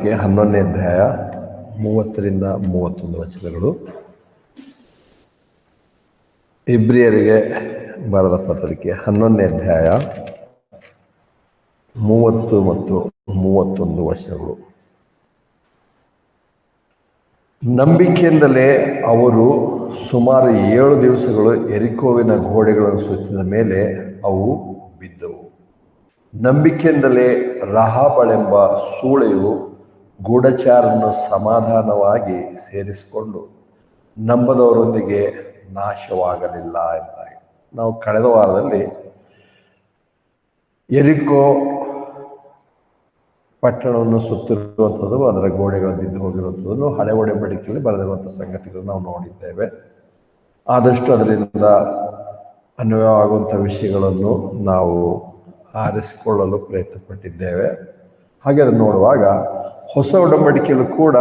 ಪತ್ರಿಕೆ 11ನೇ ಅಧ್ಯಾಯ 30ರಿಂದ 31 ವಚನಗಳು. ಇಬ್ರಿಯರಿಗೆ ಬರೆದ ಪತ್ರಿಕೆ 11ನೇ ಅಧ್ಯಾಯ 30 ಮತ್ತು 31 ವಚನಗಳು. ನಂಬಿಕೆಯಿಂದಲೇ ಅವರು ಸುಮಾರು 7 ದಿವಸಗಳು ಯೆರಿಕೋವಿನ ಗೋಡೆಗಳನ್ನು ಸುತ್ತಿದ ಮೇಲೆ ಅವು ಬಿದ್ದವು. ನಂಬಿಕೆಯಿಂದಲೇ ರಾಹಾಬಳೆಂಬ ಸೂಳೆಯು ಗೂಢಚಾರನ್ನು ಸಮಾಧಾನವಾಗಿ ಸೇರಿಸಿಕೊಂಡು ನಂಬದವರೊಂದಿಗೆ ನಾಶವಾಗಲಿಲ್ಲ ಎಂದಾಗಿ. ನಾವು ಕಳೆದ ವಾರದಲ್ಲಿ ಯೆರಿಕೋ ಪಟ್ಟಣವನ್ನು ಸುತ್ತಿರುವಂಥದ್ದು, ಅದರ ಗೋಡೆಗಳು ಬಿದ್ದು ಹೋಗಿರುವಂಥದ್ದು ಹಳೆ ಒಡಂಬಡಿಕೆಯಲ್ಲಿ ಬರೆದಿರುವಂಥ ಸಂಗತಿಗಳನ್ನು ನಾವು ನೋಡಿದ್ದೇವೆ. ಆದಷ್ಟು ಅದರಿಂದ ಅನ್ವಯವಾಗುವಂಥ ವಿಷಯಗಳನ್ನು ನಾವು ಆರಿಸಿಕೊಳ್ಳಲು ಪ್ರಯತ್ನಪಟ್ಟಿದ್ದೇವೆ. ಹಾಗೆ ಅದನ್ನು ನೋಡುವಾಗ ಹೊಸ ಒಡಂಬಡಿಕೆಯಲ್ಲೂ ಕೂಡ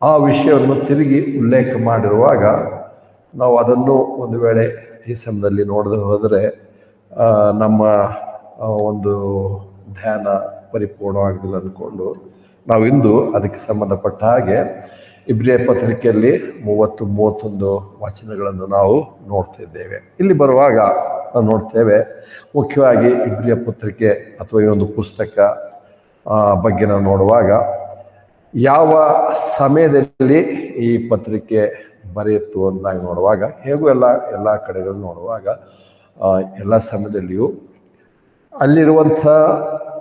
ಆ ವಿಷಯವನ್ನು ತಿರುಗಿ ಉಲ್ಲೇಖ ಮಾಡಿರುವಾಗ ನಾವು ಅದನ್ನು ಒಂದು ವೇಳೆ ಈ ಸಮಯದಲ್ಲಿ ನೋಡದೆ ಹೋದರೆ ನಮ್ಮ ಒಂದು ಧ್ಯಾನ ಪರಿಪೂರ್ಣವಾಗಲಿಲ್ಲ ಅಂದ್ಕೊಂಡು ನಾವು ಇಂದು ಅದಕ್ಕೆ ಸಂಬಂಧಪಟ್ಟ ಹಾಗೆ ಇಬ್ರಿಯ ಪತ್ರಿಕೆಯಲ್ಲಿ 30-31 ವಚನಗಳನ್ನು ನಾವು ನೋಡ್ತಿದ್ದೇವೆ. ಇಲ್ಲಿ ಬರುವಾಗ ನಾವು ನೋಡ್ತೇವೆ, ಮುಖ್ಯವಾಗಿ ಇಬ್ರಿಯ ಪತ್ರಿಕೆ ಅಥವಾ ಈ ಒಂದು ಪುಸ್ತಕ ಬಗ್ಗೆ ನಾವು ನೋಡುವಾಗ ಯಾವ ಸಮಯದಲ್ಲಿ ಈ ಪತ್ರಿಕೆ ಬರೆಯಿತು ಅಂದಾಗ ನೋಡುವಾಗ ಹೇಗೂ ಎಲ್ಲ ಕಡೆಗಳು ನೋಡುವಾಗ ಎಲ್ಲ ಸಮಯದಲ್ಲಿಯೂ ಅಲ್ಲಿರುವಂಥ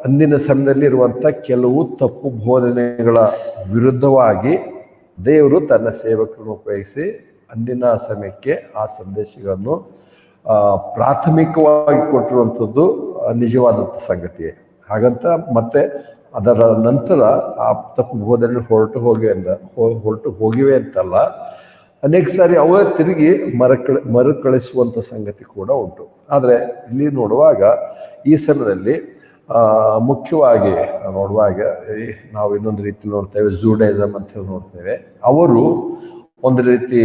ಅಂದಿನ ಸಮಯದಲ್ಲಿ ಇರುವಂಥ ಕೆಲವು ತಪ್ಪು ಬೋಧನೆಗಳ ವಿರುದ್ಧವಾಗಿ ದೇವರು ತನ್ನ ಸೇವಕರನ್ನು ಉಪಯೋಗಿಸಿ ಅಂದಿನ ಸಮಯಕ್ಕೆ ಆ ಸಂದೇಶಗಳನ್ನು ಪ್ರಾಥಮಿಕವಾಗಿ ಕೊಟ್ಟಿರುವಂಥದ್ದು ನಿಜವಾದಂಥ ಸಂಗತಿಯೇ. ಹಾಗಂತ ಮತ್ತೆ ಅದರ ನಂತರ ಆ ತಪ್ಪು ಬೋಧನೆ ಹೊರಟು ಹೋಗಿವೆ ಅಂತಲ್ಲ, ಅನೇಕ ಸಾರಿ ಅವೇ ತಿರುಗಿ ಮರುಕಳಿಸುವಂಥ ಸಂಗತಿ ಕೂಡ ಉಂಟು. ಆದರೆ ಇಲ್ಲಿ ನೋಡುವಾಗ ಈ ಸಮಯದಲ್ಲಿ ಮುಖ್ಯವಾಗಿ ನೋಡುವಾಗ ನಾವು ಇನ್ನೊಂದು ರೀತಿ ನೋಡ್ತೇವೆ, ಜೂಡೈಸಮ್ ಅಂತ ಹೇಳಿ ನೋಡ್ತೇವೆ. ಅವರು ಒಂದು ರೀತಿ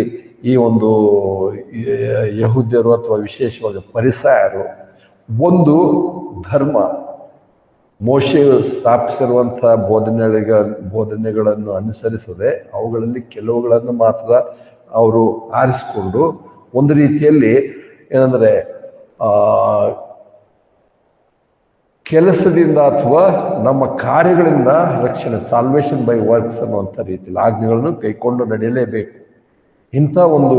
ಈ ಒಂದು ಯಹೂದ್ಯರು ಅಥವಾ ವಿಶೇಷವಾಗಿ ಫರಿಸಾಯರು ಒಂದು ಧರ್ಮ ಮೋಶೆಯು ಸ್ಥಾಪಿಸಿರುವಂಥ ಬೋಧನೆಗಳನ್ನು ಅನುಸರಿಸದೆ ಅವುಗಳಲ್ಲಿ ಕೆಲವುಗಳನ್ನು ಮಾತ್ರ ಅವರು ಆರಿಸಿಕೊಂಡು ಒಂದು ರೀತಿಯಲ್ಲಿ ಏನಂದರೆ ಕೆಲಸದಿಂದ ಅಥವಾ ನಮ್ಮ ಕಾರ್ಯಗಳಿಂದ ರಕ್ಷಣೆ, ಸಾಲ್ವೇಷನ್ ಬೈ ವರ್ಕ್ಸ್ ಅನ್ನುವಂಥ ರೀತಿಯಲ್ಲಿ ಆಜ್ಞೆಗಳನ್ನು ಕೈಕೊಂಡು ನಡೆಯಲೇಬೇಕು. ಇಂಥ ಒಂದು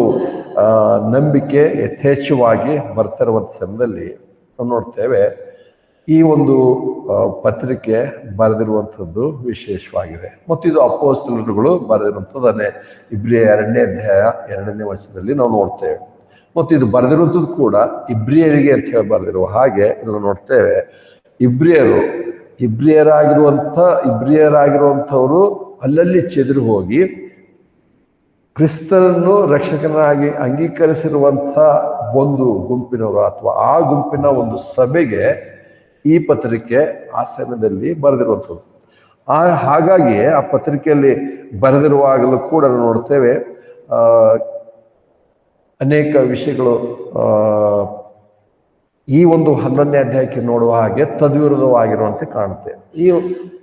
ನಂಬಿಕೆ ಯಥೇಚ್ಛವಾಗಿ ಬರ್ತಿರುವಂಥ ಸಮಯದಲ್ಲಿ ನಾವು ನೋಡ್ತೇವೆ ಈ ಒಂದು ಪತ್ರಿಕೆ ಬರೆದಿರುವಂಥದ್ದು ವಿಶೇಷವಾಗಿದೆ. ಮತ್ತು ಇದು ಅಪೊಸ್ತಲರುಗಳು ಬರೆದಿರುವಂಥದ್ದನ್ನೇ ಇಬ್ರಿಯ 2ನೇ ಅಧ್ಯಾಯ 2ನೇ ವಚನದಲ್ಲಿ ನಾವು ನೋಡ್ತೇವೆ. ಮತ್ತು ಇದು ಬರೆದಿರುವಂಥದ್ದು ಕೂಡ ಇಬ್ರಿಯರಿಗೆ ಅಂತ ಹೇಳಿ ಬರೆದಿರುವ ಹಾಗೆ ನಾವು ನೋಡ್ತೇವೆ. ಇಬ್ರಿಯರಾಗಿರುವಂಥವರು ಅಲ್ಲಲ್ಲಿ ಚೆದರು ಹೋಗಿ ಕ್ರಿಸ್ತನನ್ನು ರಕ್ಷಕನಾಗಿ ಅಂಗೀಕರಿಸಿರುವಂಥ ಒಂದು ಗುಂಪಿನವರು ಅಥವಾ ಆ ಗುಂಪಿನ ಒಂದು ಸಭೆಗೆ ಈ ಪತ್ರಿಕೆ ಆ ಸಮಯದಲ್ಲಿ ಬರೆದಿರುವಂಥದ್ದು. ಹಾಗಾಗಿ ಆ ಪತ್ರಿಕೆಯಲ್ಲಿ ಬರೆದಿರುವಾಗಲೂ ಕೂಡ ನೋಡ್ತೇವೆ ಅನೇಕ ವಿಷಯಗಳು ಈ ಒಂದು 11ನೇ ಅಧ್ಯಾಯಕ್ಕೆ ನೋಡುವ ಹಾಗೆ ತದ್ವಿರುದ್ಧವಾಗಿರುವಂತೆ ಕಾಣುತ್ತೆ. ಈ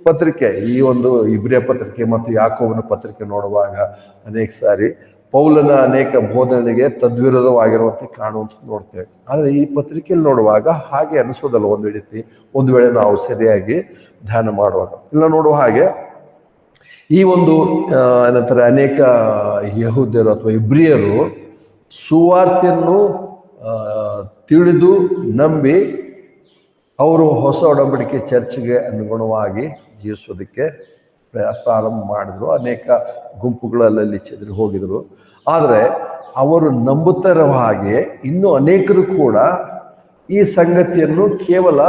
ಪತ್ರಿಕೆ, ಈ ಒಂದು ಇಬ್ರಿಯ ಪತ್ರಿಕೆ ಮತ್ತು ಯಾಕೋಬನ ಪತ್ರಿಕೆ ನೋಡುವಾಗ ಅನೇಕ ಸಾರಿ ಪೌಲನ ಅನೇಕ ಬೋಧನೆಗೆ ತದ್ವಿರುದ್ಧವಾಗಿರುವಂತೆ ಕಾಣುವಂಥದ್ದು ನೋಡ್ತೇವೆ. ಆದರೆ ಈ ಪತ್ರಿಕೆಯಲ್ಲಿ ನೋಡುವಾಗ ಹಾಗೆ ಅನಿಸೋದಲ್ಲ. ಒಂದು ವೇಳೆ ನಾವು ಸರಿಯಾಗಿ ಧ್ಯಾನ ಮಾಡುವಾಗ ಇಲ್ಲ ನೋಡುವ ಹಾಗೆ ಈ ಒಂದು ಏನಂತಾರೆ ಅನೇಕ ಯಹೂದ್ಯರು ಅಥವಾ ಇಬ್ರಿಯರು ಸುವಾರ್ತೆಯನ್ನು ತಿಳಿದು ನಂಬಿ ಅವರು ಹೊಸ ಒಡಂಬಡಿಕೆ ಚರ್ಚ್ಗೆ ಅನುಗುಣವಾಗಿ ಜೀವಿಸೋದಕ್ಕೆ ಪ್ರಾರಂಭ ಮಾಡಿದ್ರು. ಅನೇಕ ಗುಂಪುಗಳಲ್ಲಿ ಚೆದರಿ ಹೋಗಿದ್ರು. ಆದರೆ ಅವರು ನಂಬುತ್ತಿರುವ ಹಾಗೆ ಇನ್ನೂ ಅನೇಕರು ಕೂಡ ಈ ಸಂಗತಿಯನ್ನು ಕೇವಲ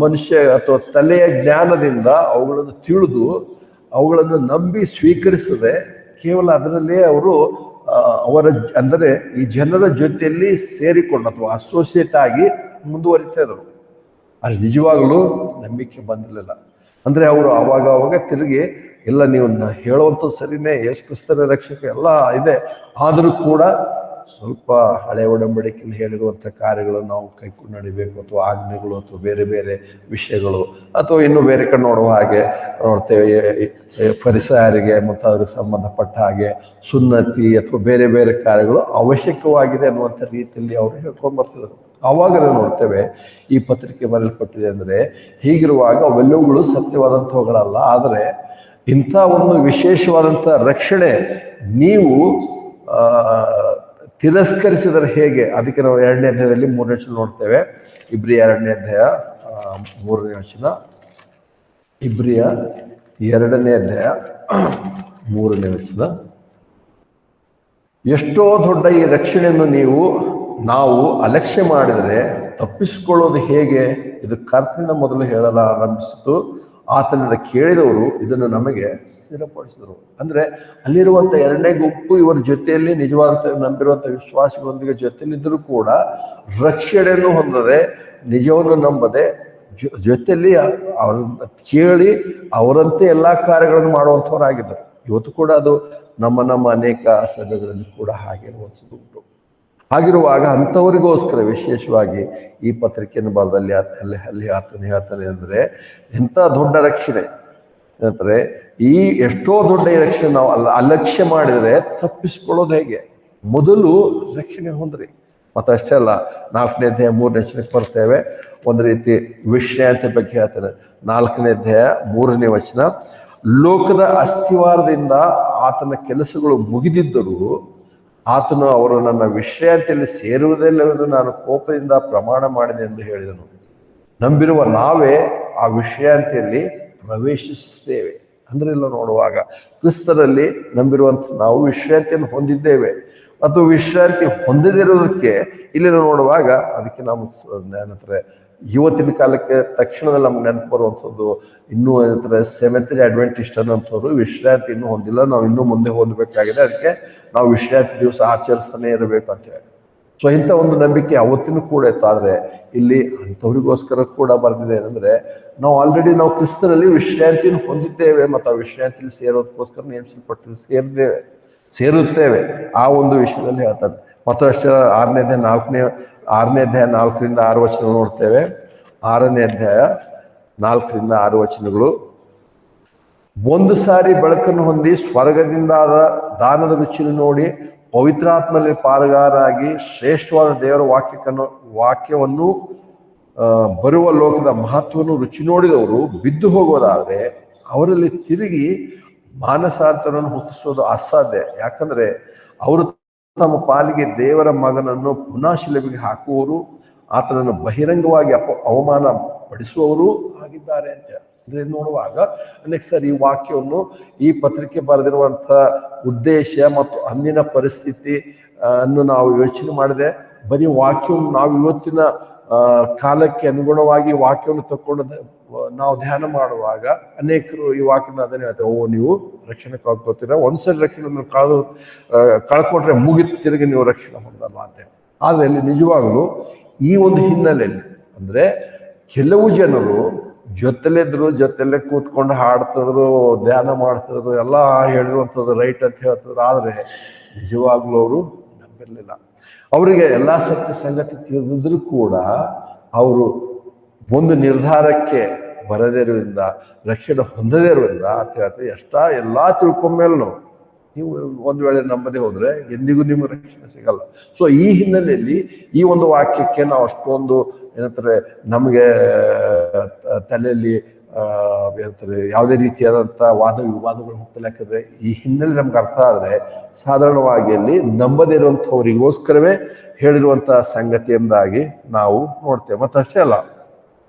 ಮನುಷ್ಯ ಅಥವಾ ತಲೆಯ ಜ್ಞಾನದಿಂದ ಅವುಗಳನ್ನು ತಿಳಿದು ಅವುಗಳನ್ನು ನಂಬಿ ಸ್ವೀಕರಿಸದೆ ಕೇವಲ ಅದರಲ್ಲೇ ಅವರು ಅಂದರೆ ಈ ಜನರ ಜೊತೆಯಲ್ಲಿ ಸೇರಿಕೊಂಡು ಅಥವಾ ಅಸೋಸಿಯೇಟ್ ಆಗಿ ಮುಂದುವರಿತಾ ಇದ್ರು. ಅದು ನಿಜವಾಗಲೂ ನಂಬಿಕೆ ಬಂದಿರಲಿಲ್ಲ. ಅಂದರೆ ಅವರು ಅವಾಗ ತಿರುಗಿ ಇಲ್ಲ ನೀವು ಹೇಳುವಂಥದ್ದು ಸರಿನೇ, ಯೇಸು ಕ್ರಿಸ್ತನ ರಕ್ಷಕ ಎಲ್ಲ ಇದೆ, ಆದರೂ ಕೂಡ ಸ್ವಲ್ಪ ಹಳೆ ಒಡಂಬಡಿಕೆಯಲ್ಲಿ ಹೇಳಿರುವಂಥ ಕಾರ್ಯಗಳನ್ನು ನಾವು ಕೈಕೊಂಡು ನಡಿಬೇಕು, ಅಥವಾ ಆಜ್ಞೆಗಳು ಅಥವಾ ಬೇರೆ ಬೇರೆ ವಿಷಯಗಳು, ಅಥವಾ ಇನ್ನು ಬೇರೆ ಕಡೆ ನೋಡುವ ಹಾಗೆ ನೋಡ್ತೇವೆ ಫರಿಸಾಯರಿಗೆ ಮತ್ತು ಅವ್ರಿಗೆ ಸಂಬಂಧಪಟ್ಟ ಹಾಗೆ ಸುನ್ನತಿ ಅಥವಾ ಬೇರೆ ಬೇರೆ ಕಾರ್ಯಗಳು ಅವಶ್ಯಕವಾಗಿದೆ ಅನ್ನುವಂಥ ರೀತಿಯಲ್ಲಿ ಅವರು ಹೇಳ್ಕೊಂಡು ಬರ್ತಿದ್ರು. ಆವಾಗಲೇ ನೋಡ್ತೇವೆ ಈ ಪತ್ರಿಕೆ ಬರೆಯಲ್ಪಟ್ಟಿದೆ ಅಂದರೆ ಹೀಗಿರುವಾಗ ಅವೆಲ್ಲವುಗಳು ಸತ್ಯವಾದಂಥವುಗಳಲ್ಲ. ಆದರೆ ಇಂಥ ಒಂದು ವಿಶೇಷವಾದಂಥ ರಕ್ಷಣೆ ನೀವು ತಿರಸ್ಕರಿಸಿದರೆ ಹೇಗೆ, ಅದಕ್ಕೆ ನಾವು 2ನೇ ಅಧ್ಯಾಯದಲ್ಲಿ 3ನೇ ವಚನ ನೋಡ್ತೇವೆ. ಇಬ್ರಿಯ 2ನೇ ಅಧ್ಯಾಯ 3ನೇ ವಚನ. ಇಬ್ರಿಯ 2ನೇ ಅಧ್ಯಾಯ 3ನೇ ವಚನ. ಎಷ್ಟೋ ದೊಡ್ಡ ಈ ರಕ್ಷಣೆಯನ್ನು ನಾವು ಅಲಕ್ಷ್ಯ ಮಾಡಿದರೆ ತಪ್ಪಿಸಿಕೊಳ್ಳೋದು ಹೇಗೆ? ಇದು ಕರ್ತನಿಂದ ಮೊದಲು ಹೇಳಲು ಆರಂಭಿಸಿತು, ಆತನಿಂದ ಕೇಳಿದವರು ಇದನ್ನು ನಮಗೆ ಸ್ಥಿರಪಡಿಸಿದರು. ಅಂದ್ರೆ ಅಲ್ಲಿರುವಂಥ 2ನೇ ಗುಂಪು ಇವರ ಜೊತೆಯಲ್ಲಿ ನಿಜವಾದ ನಂಬಿರುವಂಥ ವಿಶ್ವಾಸಿಗಳೊಂದಿಗೆ ಜೊತೆಯಲ್ಲಿದ್ದರೂ ಕೂಡ ರಕ್ಷಣೆಯನ್ನು ಹೊಂದದೆ, ನಿಜವನ್ನು ನಂಬದೆ, ಜೊತೆಯಲ್ಲಿ ಅವ್ರನ್ನ ಕೇಳಿ ಅವರಂತೆ ಎಲ್ಲ ಕಾರ್ಯಗಳನ್ನು ಮಾಡುವಂಥವರಾಗಿದ್ದರು. ಇವತ್ತು ಕೂಡ ಅದು ನಮ್ಮ ಅನೇಕ ಸಭೆಗಳಲ್ಲಿ ಕೂಡ ಹಾಗಿರುವಂಥದ್ದು ಉಂಟು. ಹಾಗಿರುವಾಗ ಅಂಥವರಿಗೋಸ್ಕರ ವಿಶೇಷವಾಗಿ ಈ ಪತ್ರಿಕೆಯನ್ನು ಬರೆದಲ್ಲಿ ಅಲ್ಲಿ ಆತನು ಹೇಳ್ತಾನೆ ಅಂದರೆ, ಎಂಥ ದೊಡ್ಡ ರಕ್ಷಣೆ ಅಂದರೆ ಈ ಎಷ್ಟೋ ದೊಡ್ಡ ಈ ರಕ್ಷಣೆ ನಾವು ಅಲಕ್ಷ್ಯ ಮಾಡಿದರೆ ತಪ್ಪಿಸ್ಕೊಳ್ಳೋದು ಹೇಗೆ? ಮೊದಲು ರಕ್ಷಣೆ ಹೊಂದ್ರಿ. ಮತ್ತು ಅಷ್ಟೇ ಅಲ್ಲ, 4ನೇ ಅಧ್ಯಾಯ 3ನೇ ವಚನಕ್ಕೆ ಬರ್ತೇವೆ. ಒಂದು ರೀತಿ ವಿಶ್ರಾಂತಿ ಬಗ್ಗೆ ಹೇಳ್ತಾನೆ. 4ನೇ ಅಧ್ಯಾಯ 3ನೇ ವಚನ. ಲೋಕದ ಅಸ್ಥಿವಾರದಿಂದ ಆತನ ಕೆಲಸಗಳು ಮುಗಿದಿದ್ದರೂ ಆತನು ಅವರು ನನ್ನ ವಿಶ್ರಾಂತಿಯಲ್ಲಿ ಸೇರುವುದಿಲ್ಲವೆಂದು ನಾನು ಕೋಪದಿಂದ ಪ್ರಮಾಣ ಮಾಡಿದೆ ಎಂದು ಹೇಳಿದನು. ನಂಬಿರುವ ನಾವೇ ಆ ವಿಶ್ರಾಂತಿಯಲ್ಲಿ ಪ್ರವೇಶಿಸುತ್ತೇವೆ. ಅಂದ್ರೆ ಇಲ್ಲ ನೋಡುವಾಗ ಕ್ರಿಸ್ತರಲ್ಲಿ ನಂಬಿರುವಂಥ ನಾವು ವಿಶ್ರಾಂತಿಯನ್ನು ಹೊಂದಿದ್ದೇವೆ. ಮತ್ತು ವಿಶ್ರಾಂತಿ ಹೊಂದದಿರೋದಕ್ಕೆ ಇಲ್ಲಿ ನೋಡುವಾಗ ಅದಕ್ಕೆ ನಮ್ಮ ಇವತ್ತಿನ ಕಾಲಕ್ಕೆ ತಕ್ಷಣದಲ್ಲಿ ನಮ್ಗೆ ನೆನಪು ಬರುವಂಥದ್ದು ಇನ್ನೂ ಏನಂತಾರೆ ಸೆವೆಂತ್ ಡೇ ಅಡ್ವೆಂಟಿಸ್ಟ್ ಅನ್ನೋಂಥವ್ರು ವಿಶ್ರಾಂತಿ ಇನ್ನೂ ಹೊಂದಿಲ್ಲ, ನಾವು ಇನ್ನೂ ಮುಂದೆ ಹೊಂದಬೇಕಾಗಿದೆ, ಅದಕ್ಕೆ ನಾವು ವಿಶ್ರಾಂತಿ ದಿವಸ ಆಚರಿಸ್ತಾನೆ ಇರಬೇಕು ಅಂತ ಹೇಳಿ. ಸೊ ಇಂಥ ಒಂದು ನಂಬಿಕೆ ಅವತ್ತಿನೂ ಕೂಡ ಇತ್ತು. ಆದರೆ ಇಲ್ಲಿ ಅಂಥವ್ರಿಗೋಸ್ಕರ ಕೂಡ ಬರೆದಿದೆ ಏನಂದ್ರೆ, ನಾವು ಆಲ್ರೆಡಿ ನಾವು ಕ್ರಿಸ್ತನಲ್ಲಿ ವಿಶ್ರಾಂತಿಯನ್ನು ಹೊಂದಿದ್ದೇವೆ ಮತ್ತು ಆ ವಿಶ್ರಾಂತಿಯಲ್ಲಿ ಸೇರೋದಕ್ಕೋಸ್ಕರ ಸೇರುತ್ತೇವೆ. ಆ ಒಂದು ವಿಷಯದಲ್ಲಿ ಹೇಳ್ತಾರೆ. ಮತ್ತು ಅಷ್ಟೇ 6ನೇ ಅಧ್ಯಾಯ 4ರಿಂದ 6 ವಚನ ನೋಡ್ತೇವೆ. 6ನೇ ಅಧ್ಯಾಯ 4ರಿಂದ 6 ವಚನಗಳು. ಒಂದು ಸಾರಿ ಬೆಳಕನ್ನು ಹೊಂದಿ ಸ್ವರ್ಗದಿಂದಾದ ದಾನದ ರುಚಿಯನ್ನು ನೋಡಿ ಪವಿತ್ರಾತ್ಮನಲ್ಲಿ ಪಾಲುಗಾರಾಗಿ ಶ್ರೇಷ್ಠವಾದ ದೇವರ ವಾಕ್ಯವನ್ನು ಬರುವ ಲೋಕದ ಮಹತ್ವವನ್ನು ರುಚಿ ನೋಡಿದವರು ಬಿದ್ದು ಹೋಗೋದಾದ್ರೆ ಅವರಲ್ಲಿ ತಿರುಗಿ ಮಾನಸಾಂತರವನ್ನು ಹುಟ್ಟಿಸೋದು ಅಸಾಧ್ಯ. ಯಾಕಂದ್ರೆ ಅವರು ತಮ್ಮ ಪಾಲಿಗೆ ದೇವರ ಮಗನನ್ನು ಪುನಃ ಶಿಲುಬೆಗೆ ಹಾಕುವವರು, ಆತನನ್ನು ಬಹಿರಂಗವಾಗಿ ಅವಮಾನ ಪಡಿಸುವವರು ಆಗಿದ್ದಾರೆ ಅಂತ ಅಂದ್ರೆ ನೋಡುವಾಗ ಅನೇಕ ಸರಿ ಈ ವಾಕ್ಯವನ್ನು ಈ ಪತ್ರಿಕೆ ಬರೆದಿರುವಂಥ ಉದ್ದೇಶ ಮತ್ತು ಅಂದಿನ ಪರಿಸ್ಥಿತಿ ಅನ್ನು ನಾವು ಯೋಚನೆ ಮಾಡಿದೆ. ಬರೀ ವಾಕ್ಯವನ್ನು ನಾವು ಇವತ್ತಿನ ಕಾಲಕ್ಕೆ ಅನುಗುಣವಾಗಿ ವಾಕ್ಯವನ್ನು ತಕ್ಕೊಂಡು ನಾವು ಧ್ಯಾನ ಮಾಡುವಾಗ ಅನೇಕರು ಈ ವಾಕ್ಯನ ಅದನ್ನೇ ಹೇಳ್ತಾರೆ, ನೀವು ರಕ್ಷಣೆ ಕಳ್ಕೊತೀರ, ಒಂದ್ಸರಿ ರಕ್ಷಣೆ ಕಳ್ಕೊಟ್ರೆ ಮುಗಿದು ತಿರುಗಿ ನೀವು ರಕ್ಷಣೆ ಹೊಂದಲ್ಲ ಅಂತ ಹೇಳಿ. ಆದರೆ ಇಲ್ಲಿ ನಿಜವಾಗಲೂ ಈ ಒಂದು ಹಿನ್ನೆಲೆಯಲ್ಲಿ ಅಂದ್ರೆ ಕೆಲವು ಜನರು ಜೊತೆಲೇ ಕೂತ್ಕೊಂಡು ಹಾಡ್ತಿದ್ರು, ಧ್ಯಾನ ಮಾಡ್ತಿದ್ರು, ಎಲ್ಲ ಹೇಳಿರುವಂಥದ್ದು ರೈಟ್ ಅಂತ ಹೇಳ್ತಿದ್ರು. ಆದರೆ ನಿಜವಾಗ್ಲೂ ಅವರು ನಂಬಿರಲಿಲ್ಲ. ಅವರಿಗೆ ಎಲ್ಲ ಸತ್ಯ ಸಂಗತಿ ತಿಳಿದಿದ್ರು ಕೂಡ ಅವರು ಒಂದು ನಿರ್ಧಾರಕ್ಕೆ ಬರದಿರುವುದರಿಂದ, ರಕ್ಷಣೆ ಹೊಂದದೇ ಇರುವುದರಿಂದ ಅಂತ ಹೇಳ್ತಾರೆ, ಎಲ್ಲ ತಿಳ್ಕೊಂಡ್ಮೇಲೂ ನೀವು ಒಂದು ವೇಳೆ ನಂಬದೇ ಹೋದ್ರೆ ಎಂದಿಗೂ ನಿಮ್ಗೆ ರಕ್ಷಣೆ ಸಿಗಲ್ಲ. ಸೊ ಈ ಹಿನ್ನೆಲೆಯಲ್ಲಿ ಈ ಒಂದು ವಾಕ್ಯಕ್ಕೆ ನಾವು ಅಷ್ಟೊಂದು ಏನಂತಾರೆ ನಮಗೆ ತಲೆಯಲ್ಲಿ ಏನಂತಾರೆ ಯಾವುದೇ ರೀತಿಯಾದಂಥ ವಾದ ವಿವಾದಗಳು ಹುಟ್ಟಲಾಕಿದ್ರೆ ಈ ಹಿನ್ನೆಲೆ ನಮ್ಗೆ ಅರ್ಥ ಆದರೆ ಸಾಧಾರಣವಾಗಿ ಅಲ್ಲಿ ನಂಬದೇ ಇರುವಂಥವರಿಗೋಸ್ಕರವೇ ಹೇಳಿರುವಂತಹ ಸಂಗತಿ ಎಂಬುದಾಗಿ ನಾವು ನೋಡ್ತೇವೆ. ಮತ್ತು ಅಷ್ಟೇ ಅಲ್ಲ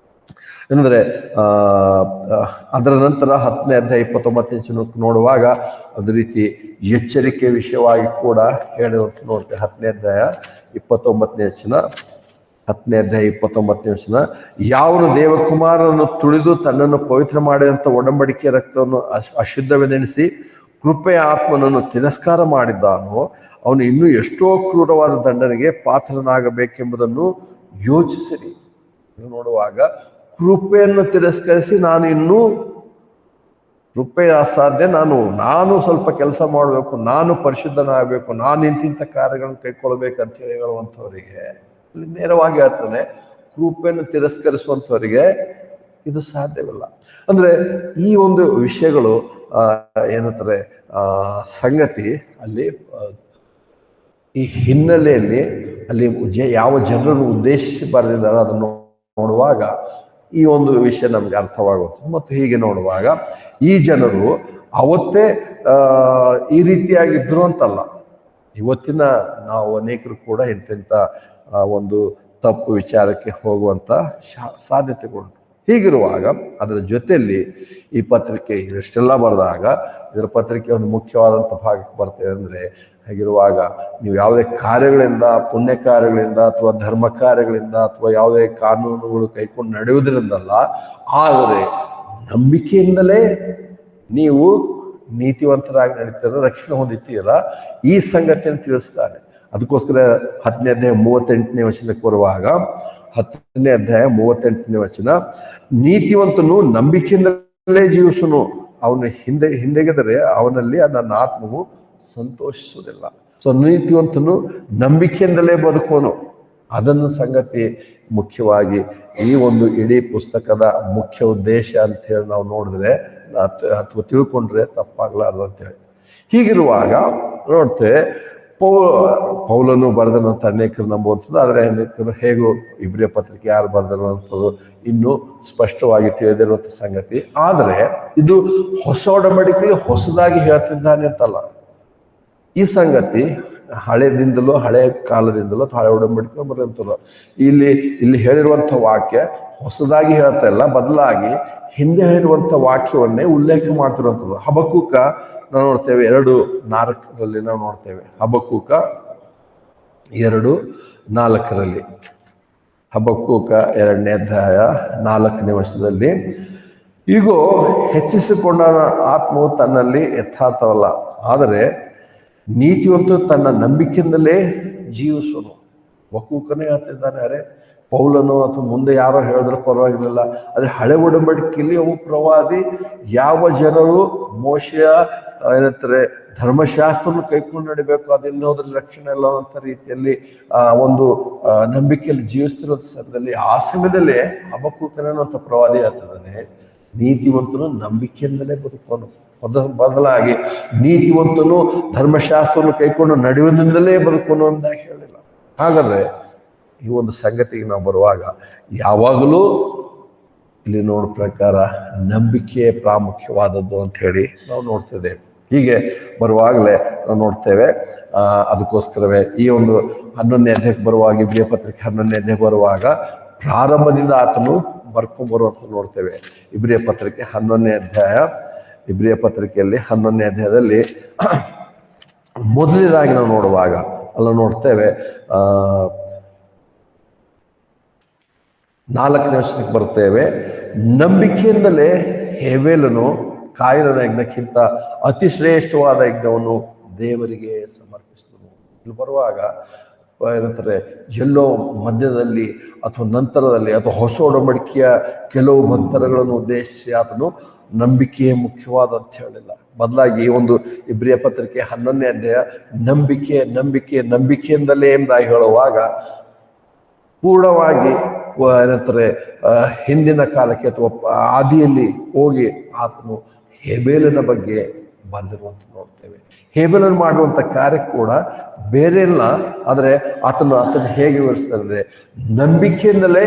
ಏನಂದ್ರೆ ಅದರ ನಂತರ 10ನೇ ಅಧ್ಯಾಯ 29 ನೋಡುವಾಗ ಅದೇ ರೀತಿ ಎಚ್ಚರಿಕೆ ವಿಷಯವಾಗಿ ಕೂಡ ಹೇಳಿರುವಂತ ನೋಡ್ತೇವೆ. 10ನೇ ಅಧ್ಯಾಯ 29 ಯಾವನು ದೇವಕುಮಾರನನ್ನು ತುಳಿದು ತನ್ನನ್ನು ಪವಿತ್ರ ಮಾಡಿದಂಥ ಒಡಂಬಡಿಕೆಯ ರಕ್ತವನ್ನು ಅಶುದ್ಧವೆನೆನಿಸಿ ಕೃಪೆಯ ಆತ್ಮನನ್ನು ತಿರಸ್ಕಾರ ಮಾಡಿದ್ದಾನೋ ಅವನು ಇನ್ನೂ ಎಷ್ಟೋ ಕ್ರೂರವಾದ ದಂಡನೆಗೆ ಪಾತ್ರನಾಗಬೇಕೆಂಬುದನ್ನು ಯೋಚಿಸಿರಿ. ನೋಡುವಾಗ ಕೃಪೆಯನ್ನು ತಿರಸ್ಕರಿಸಿ ನಾನು ಇನ್ನೂ ಕೃಪೆ ಅಸಾಧ್ಯ, ನಾನು ಸ್ವಲ್ಪ ಕೆಲಸ ಮಾಡಬೇಕು, ನಾನು ಪರಿಶುದ್ಧನಾಗಬೇಕು, ನಾನು ಇಂತಿಂಥ ಕಾರ್ಯಗಳನ್ನು ಕೈಗೊಳ್ಬೇಕಂತ ಹೇಳುವಂಥವರಿಗೆ ಇಲ್ಲಿ ನೇರವಾಗಿ ಹೇಳ್ತಾನೆ, ಕೃಪೆಯನ್ನು ತಿರಸ್ಕರಿಸುವಂಥವರಿಗೆ ಇದು ಸಾಧ್ಯವಿಲ್ಲ. ಅಂದ್ರೆ ಈ ಒಂದು ವಿಷಯಗಳು ಏನಂತಾರೆ ಸಂಗತಿ ಅಲ್ಲಿ ಈ ಹಿನ್ನೆಲೆಯಲ್ಲಿ ಅಲ್ಲಿ ಯಾವ ಜನರನ್ನು ಉದ್ದೇಶಿಸಿ ಬರೆದಿದ್ದಾರೆ ಅದನ್ನು ನೋಡುವಾಗ ಈ ಒಂದು ವಿಷಯ ನಮ್ಗೆ ಅರ್ಥವಾಗುತ್ತೆ. ಮತ್ತು ಹೀಗೆ ನೋಡುವಾಗ ಈ ಜನರು ಅವತ್ತೇ ಈ ರೀತಿಯಾಗಿದ್ರು ಅಂತಲ್ಲ, ಇವತ್ತಿನ ನಾವು ಅನೇಕರು ಕೂಡ ಇಂತಿಂಥ ಒಂದು ತಪ್ಪು ವಿಚಾರಕ್ಕೆ ಹೋಗುವಂತ ಸಾಧ್ಯತೆಗಳು. ಹೀಗಿರುವಾಗ ಅದರ ಜೊತೆಯಲ್ಲಿ ಈ ಪತ್ರಿಕೆ ಇಷ್ಟೆಲ್ಲ ಬರೆದಾಗ ಇದರ ಪತ್ರಿಕೆ ಒಂದು ಮುಖ್ಯವಾದಂಥ ಭಾಗಕ್ಕೆ ಬರ್ತೇವೆ ಅಂದ್ರೆ, ಹಾಗಿರುವಾಗ ನೀವು ಯಾವುದೇ ಕಾರ್ಯಗಳಿಂದ, ಪುಣ್ಯ ಕಾರ್ಯಗಳಿಂದ ಅಥವಾ ಧರ್ಮ ಕಾರ್ಯಗಳಿಂದ ಅಥವಾ ಯಾವುದೇ ಕಾನೂನುಗಳು ಕೈಕೊಂಡು ನಡೆಯುವುದರಿಂದಲ್ಲ, ಆದರೆ ನಂಬಿಕೆಯಿಂದಲೇ ನೀವು ನೀತಿವಂತರಾಗಿ ನಡೀತೀರ, ರಕ್ಷಣೆ ಹೊಂದಿದ್ದೀರ, ಈ ಸಂಗತಿಯನ್ನು ತಿಳಿಸ್ತಾನೆ. ಅದಕ್ಕೋಸ್ಕರ 10ನೇ ಅಧ್ಯಾಯ 38ನೇ ವಚನಕ್ಕೆ ಬರುವಾಗ 10ನೇ ಅಧ್ಯಾಯ 38ನೇ ವಚನ, ನೀತಿವಂತನು ನಂಬಿಕೆಯಿಂದಲೇ ಜೀವಿಸುನು, ಅವನು ಹಿಂದೆಗೆದರೆ ಅವನಲ್ಲಿ ನನ್ನ ಆತ್ಮವು ಸಂತೋಷಿಸುವುದಿಲ್ಲ. ಸೊ ನೀತಿವಂತನು ನಂಬಿಕೆಯಿಂದಲೇ ಬದುಕೋನು. ಅದನ್ನು ಸಂಗತಿ ಮುಖ್ಯವಾಗಿ ಈ ಒಂದು ಇಡೀ ಪುಸ್ತಕದ ಮುಖ್ಯ ಉದ್ದೇಶ ಅಂತ ಹೇಳಿ ನಾವು ನೋಡಿದ್ರೆ ಅಥವಾ ತಿಳ್ಕೊಂಡ್ರೆ ತಪ್ಪಾಗ್ಲಾರ್ದು ಅಂತೇಳಿ. ಹೀಗಿರುವಾಗ ನೋಡ್ತೇವೆ ಪೌಲನು ಬರೆದನಂತ ಅನೇಕರು ನಂಬುವಂಥದ್ದು, ಆದರೆ ಅನೇಕರು ಹೇಗೂ ಇಬ್ರಿಯ ಪತ್ರಿಕೆ ಯಾರು ಬರೆದಿರುವಂಥದ್ದು ಇನ್ನೂ ಸ್ಪಷ್ಟವಾಗಿ ತಿಳಿದಿರುವಂಥ ಸಂಗತಿ. ಆದರೆ ಇದು ಹೊಸ ಒಡಂಬಡಿಕೆಯಲ್ಲಿ ಹೊಸದಾಗಿ ಹೇಳ್ತಿದ್ದಾನೆ ಅಂತಲ್ಲ. ಈ ಸಂಗತಿ ಹಳೆದಿಂದಲೂ, ಹಳೆ ಕಾಲದಿಂದಲೂ ಅಥವಾ ಹಳೆ ಒಡಂಬಡಿಕೆ ಬರುವಂಥದ್ದು. ಇಲ್ಲಿ ಹೇಳಿರುವಂಥ ವಾಕ್ಯ ಹೊಸದಾಗಿ ಹೇಳ್ತಾ ಇಲ್ಲ, ಬದಲಾಗಿ ಹಿಂದೆ ಹೇಳಿರುವಂಥ ವಾಕ್ಯವನ್ನೇ ಉಲ್ಲೇಖ ಮಾಡ್ತಿರುವಂಥದ್ದು. ಹಬಕ್ಕೂಕ ನಾವು ನೋಡ್ತೇವೆ 2:4 ನಾವು ನೋಡ್ತೇವೆ. ಹಬಕ್ಕೂಕ 2:4 ಹಬಕ್ಕೂಕ 2ನೇ ಅಧ್ಯಾಯ 4ನೇ ವಚನದಲ್ಲಿ, ಈಗೋ ಹೆಚ್ಚಿಸಿಕೊಂಡ ಆತ್ಮವು ತನ್ನಲ್ಲಿ ಯಥಾರ್ಥವಲ್ಲ, ಆದರೆ ನೀತಿವಂತೂ ತನ್ನ ನಂಬಿಕೆಯಿಂದಲೇ ಜೀವಿಸುವನು. ವಕೂಕನೇ ಹೇಳ್ತಿದ್ದಾನೆ. ಅರೆ ಪೌಲನು ಅಥವಾ ಮುಂದೆ ಯಾರೋ ಹೇಳಿದ್ರೆ ಪರವಾಗಿರಲಿಲ್ಲ, ಆದರೆ ಹಳೆ ಒಡಂಬಡಿಕೆಯಲ್ಲಿ ಅವು ಪ್ರವಾದಿ ಯಾವ ಜನರು ಮೋಶೆಯ ಏನಂತಾರೆ ಧರ್ಮಶಾಸ್ತ್ರವನ್ನು ಕೈಕೊಂಡು ನಡಿಬೇಕು, ಅದರಿಂದ ಹೋದ್ರೆ ರಕ್ಷಣೆ ಇಲ್ಲ ಅಂತ ರೀತಿಯಲ್ಲಿ ಒಂದು ನಂಬಿಕೆಯಲ್ಲಿ ಜೀವಿಸ್ತಿರೋ ಸಮಯದಲ್ಲಿ, ಆ ಸಮಯದಲ್ಲೇ ಹಬಕ್ಕೂಕನೇನಂತ ಪ್ರವಾದಿ ಆಗ್ತದಾನೆ, ನೀತಿವಂತನು ನಂಬಿಕೆಯಿಂದಲೇ ಬದುಕೋನು, ಬದಲಾಗಿ ನೀತಿವಂತನು ಧರ್ಮಶಾಸ್ತ್ರವನ್ನು ಕೈಕೊಂಡು ನಡೆಯುವುದರಿಂದಲೇ ಬದುಕೋನು ಅಂದಾಗಿ ಹೇಳಿಲ್ಲ. ಹಾಗಾದ್ರೆ ಈ ಒಂದು ಸಂಗತಿಗೆ ನಾವು ಬರುವಾಗ ಯಾವಾಗಲೂ ಇಲ್ಲಿ ನೋಡೋ ಪ್ರಕಾರ ನಂಬಿಕೆ ಪ್ರಾಮುಖ್ಯವಾದದ್ದು ಅಂತ ಹೇಳಿ ನಾವು ನೋಡ್ತಿದ್ದೇವೆ. ಹೀಗೆ ಬರುವಾಗಲೇ ನಾವು ನೋಡ್ತೇವೆ. ಅದಕ್ಕೋಸ್ಕರವೇ ಈ ಒಂದು 11ನೇ ಅಧ್ಯಾಯಕ್ಕೆ ಬರುವಾಗ, ಇಬ್ರಿಯ ಪತ್ರಿಕೆ 11ನೇ ಅಧ್ಯಾಯ ಬರುವಾಗ ಪ್ರಾರಂಭದಿಂದ ಆತನು ಬರ್ಕೊಂಡ್ಬರುವಂತ ನೋಡ್ತೇವೆ. ಇಬ್ರಿಯ ಪತ್ರಿಕೆ 11ನೇ ಅಧ್ಯಾಯ, ಇಬ್ರಿಯ ಪತ್ರಿಕೆಯಲ್ಲಿ 11ನೇ ಅಧ್ಯಾಯದಲ್ಲಿ ಮೊದಲನೇದಾಗಿ ನಾವು ನೋಡುವಾಗ ಅಲ್ಲ ನೋಡ್ತೇವೆ 4ನೇ ವಚನಕ್ಕೆ ಬರ್ತೇವೆ. ನಂಬಿಕೆಯಿಂದಲೇ ಹೇಬೇಲನು ಕಾಯಿಲನ ಯಜ್ಞಕ್ಕಿಂತ ಅತಿ ಶ್ರೇಷ್ಠವಾದ ಯಜ್ಞವನ್ನು ದೇವರಿಗೆ ಸಮರ್ಪಿಸಿದನು. ಇಲ್ಲಿ ಬರುವಾಗ ಏನಂತಾರೆ, ಎಲ್ಲೋ ಮಧ್ಯದಲ್ಲಿ ಅಥವಾ ನಂತರದಲ್ಲಿ ಅಥವಾ ಹೊಸ ಒಡಂಬಡಿಕೆಯ ಕೆಲವು ಭಕ್ತರುಗಳನ್ನು ಉದ್ದೇಶಿಸಿ ಆತನು ನಂಬಿಕೆಯೇ ಮುಖ್ಯವಾದ ಅಂತ ಹೇಳಿಲ್ಲ. ಬದಲಾಗಿ ಈ ಒಂದು ಇಬ್ರಿಯ ಪತ್ರಿಕೆ 11ನೇ ಅಧ್ಯಾಯ ನಂಬಿಕೆ ನಂಬಿಕೆ ನಂಬಿಕೆಯಿಂದಲೇ ಎಂದಾಗಿ ಹೇಳುವಾಗ ಪೂರ್ಣವಾಗಿ ಏನಂತಾರೆ ಹಿಂದಿನ ಕಾಲಕ್ಕೆ ಅಥವಾ ಆದಿಯಲ್ಲಿ ಹೋಗಿ ಆತನು ಹೇಬೇಲನ ಬಗ್ಗೆ ಬರೆದಿರುವಂತ ನೋಡ್ತೇವೆ. ಹೇಬೇಲನ್ನು ಮಾಡುವಂತ ಕಾರ್ಯ ಕೂಡ ಬೇರೆ ಇಲ್ಲ, ಆದರೆ ಆತನು ಹೇಗೆ ವಿವರಿಸ್ತಾರೆ, ನಂಬಿಕೆಯಿಂದಲೇ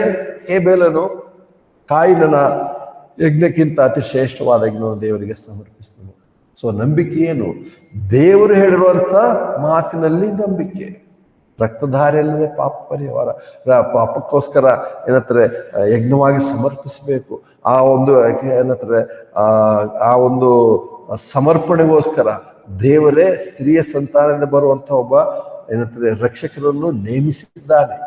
ಹೇಬೇಲನು ಕಾಯಿನನ ಯಜ್ಞಕ್ಕಿಂತ ಅತಿ ಶ್ರೇಷ್ಠವಾದ ಯಜ್ಞವನ್ನು ದೇವರಿಗೆ ಸಮರ್ಪಿಸಿದನು. ಸೊ ನಂಬಿಕೆ ಏನು? ದೇವರು ಹೇಳಿರುವಂತ ಮಾತಿನಲ್ಲಿ ನಂಬಿಕೆ. ರಕ್ತಧಾರೆಯಲ್ಲದೆ ಪಾಪ ಪರಿಹಾರ, ಪಾಪಕ್ಕೋಸ್ಕರ ಏನಂತಾರೆ ಯಜ್ಞವಾಗಿ ಸಮರ್ಪಿಸಬೇಕು. ಆ ಒಂದು ಏನಂತಾರೆ ಆ ಒಂದು ಸಮರ್ಪಣೆಗೋಸ್ಕರ ದೇವರೇ ಸ್ತ್ರೀಯ ಸಂತಾನದಿಂದ ಬರುವಂತ ಒಬ್ಬ ಏನಂತಾರೆ ರಕ್ಷಕರನ್ನು ನೇಮಿಸಿದ್ದಾನೆ.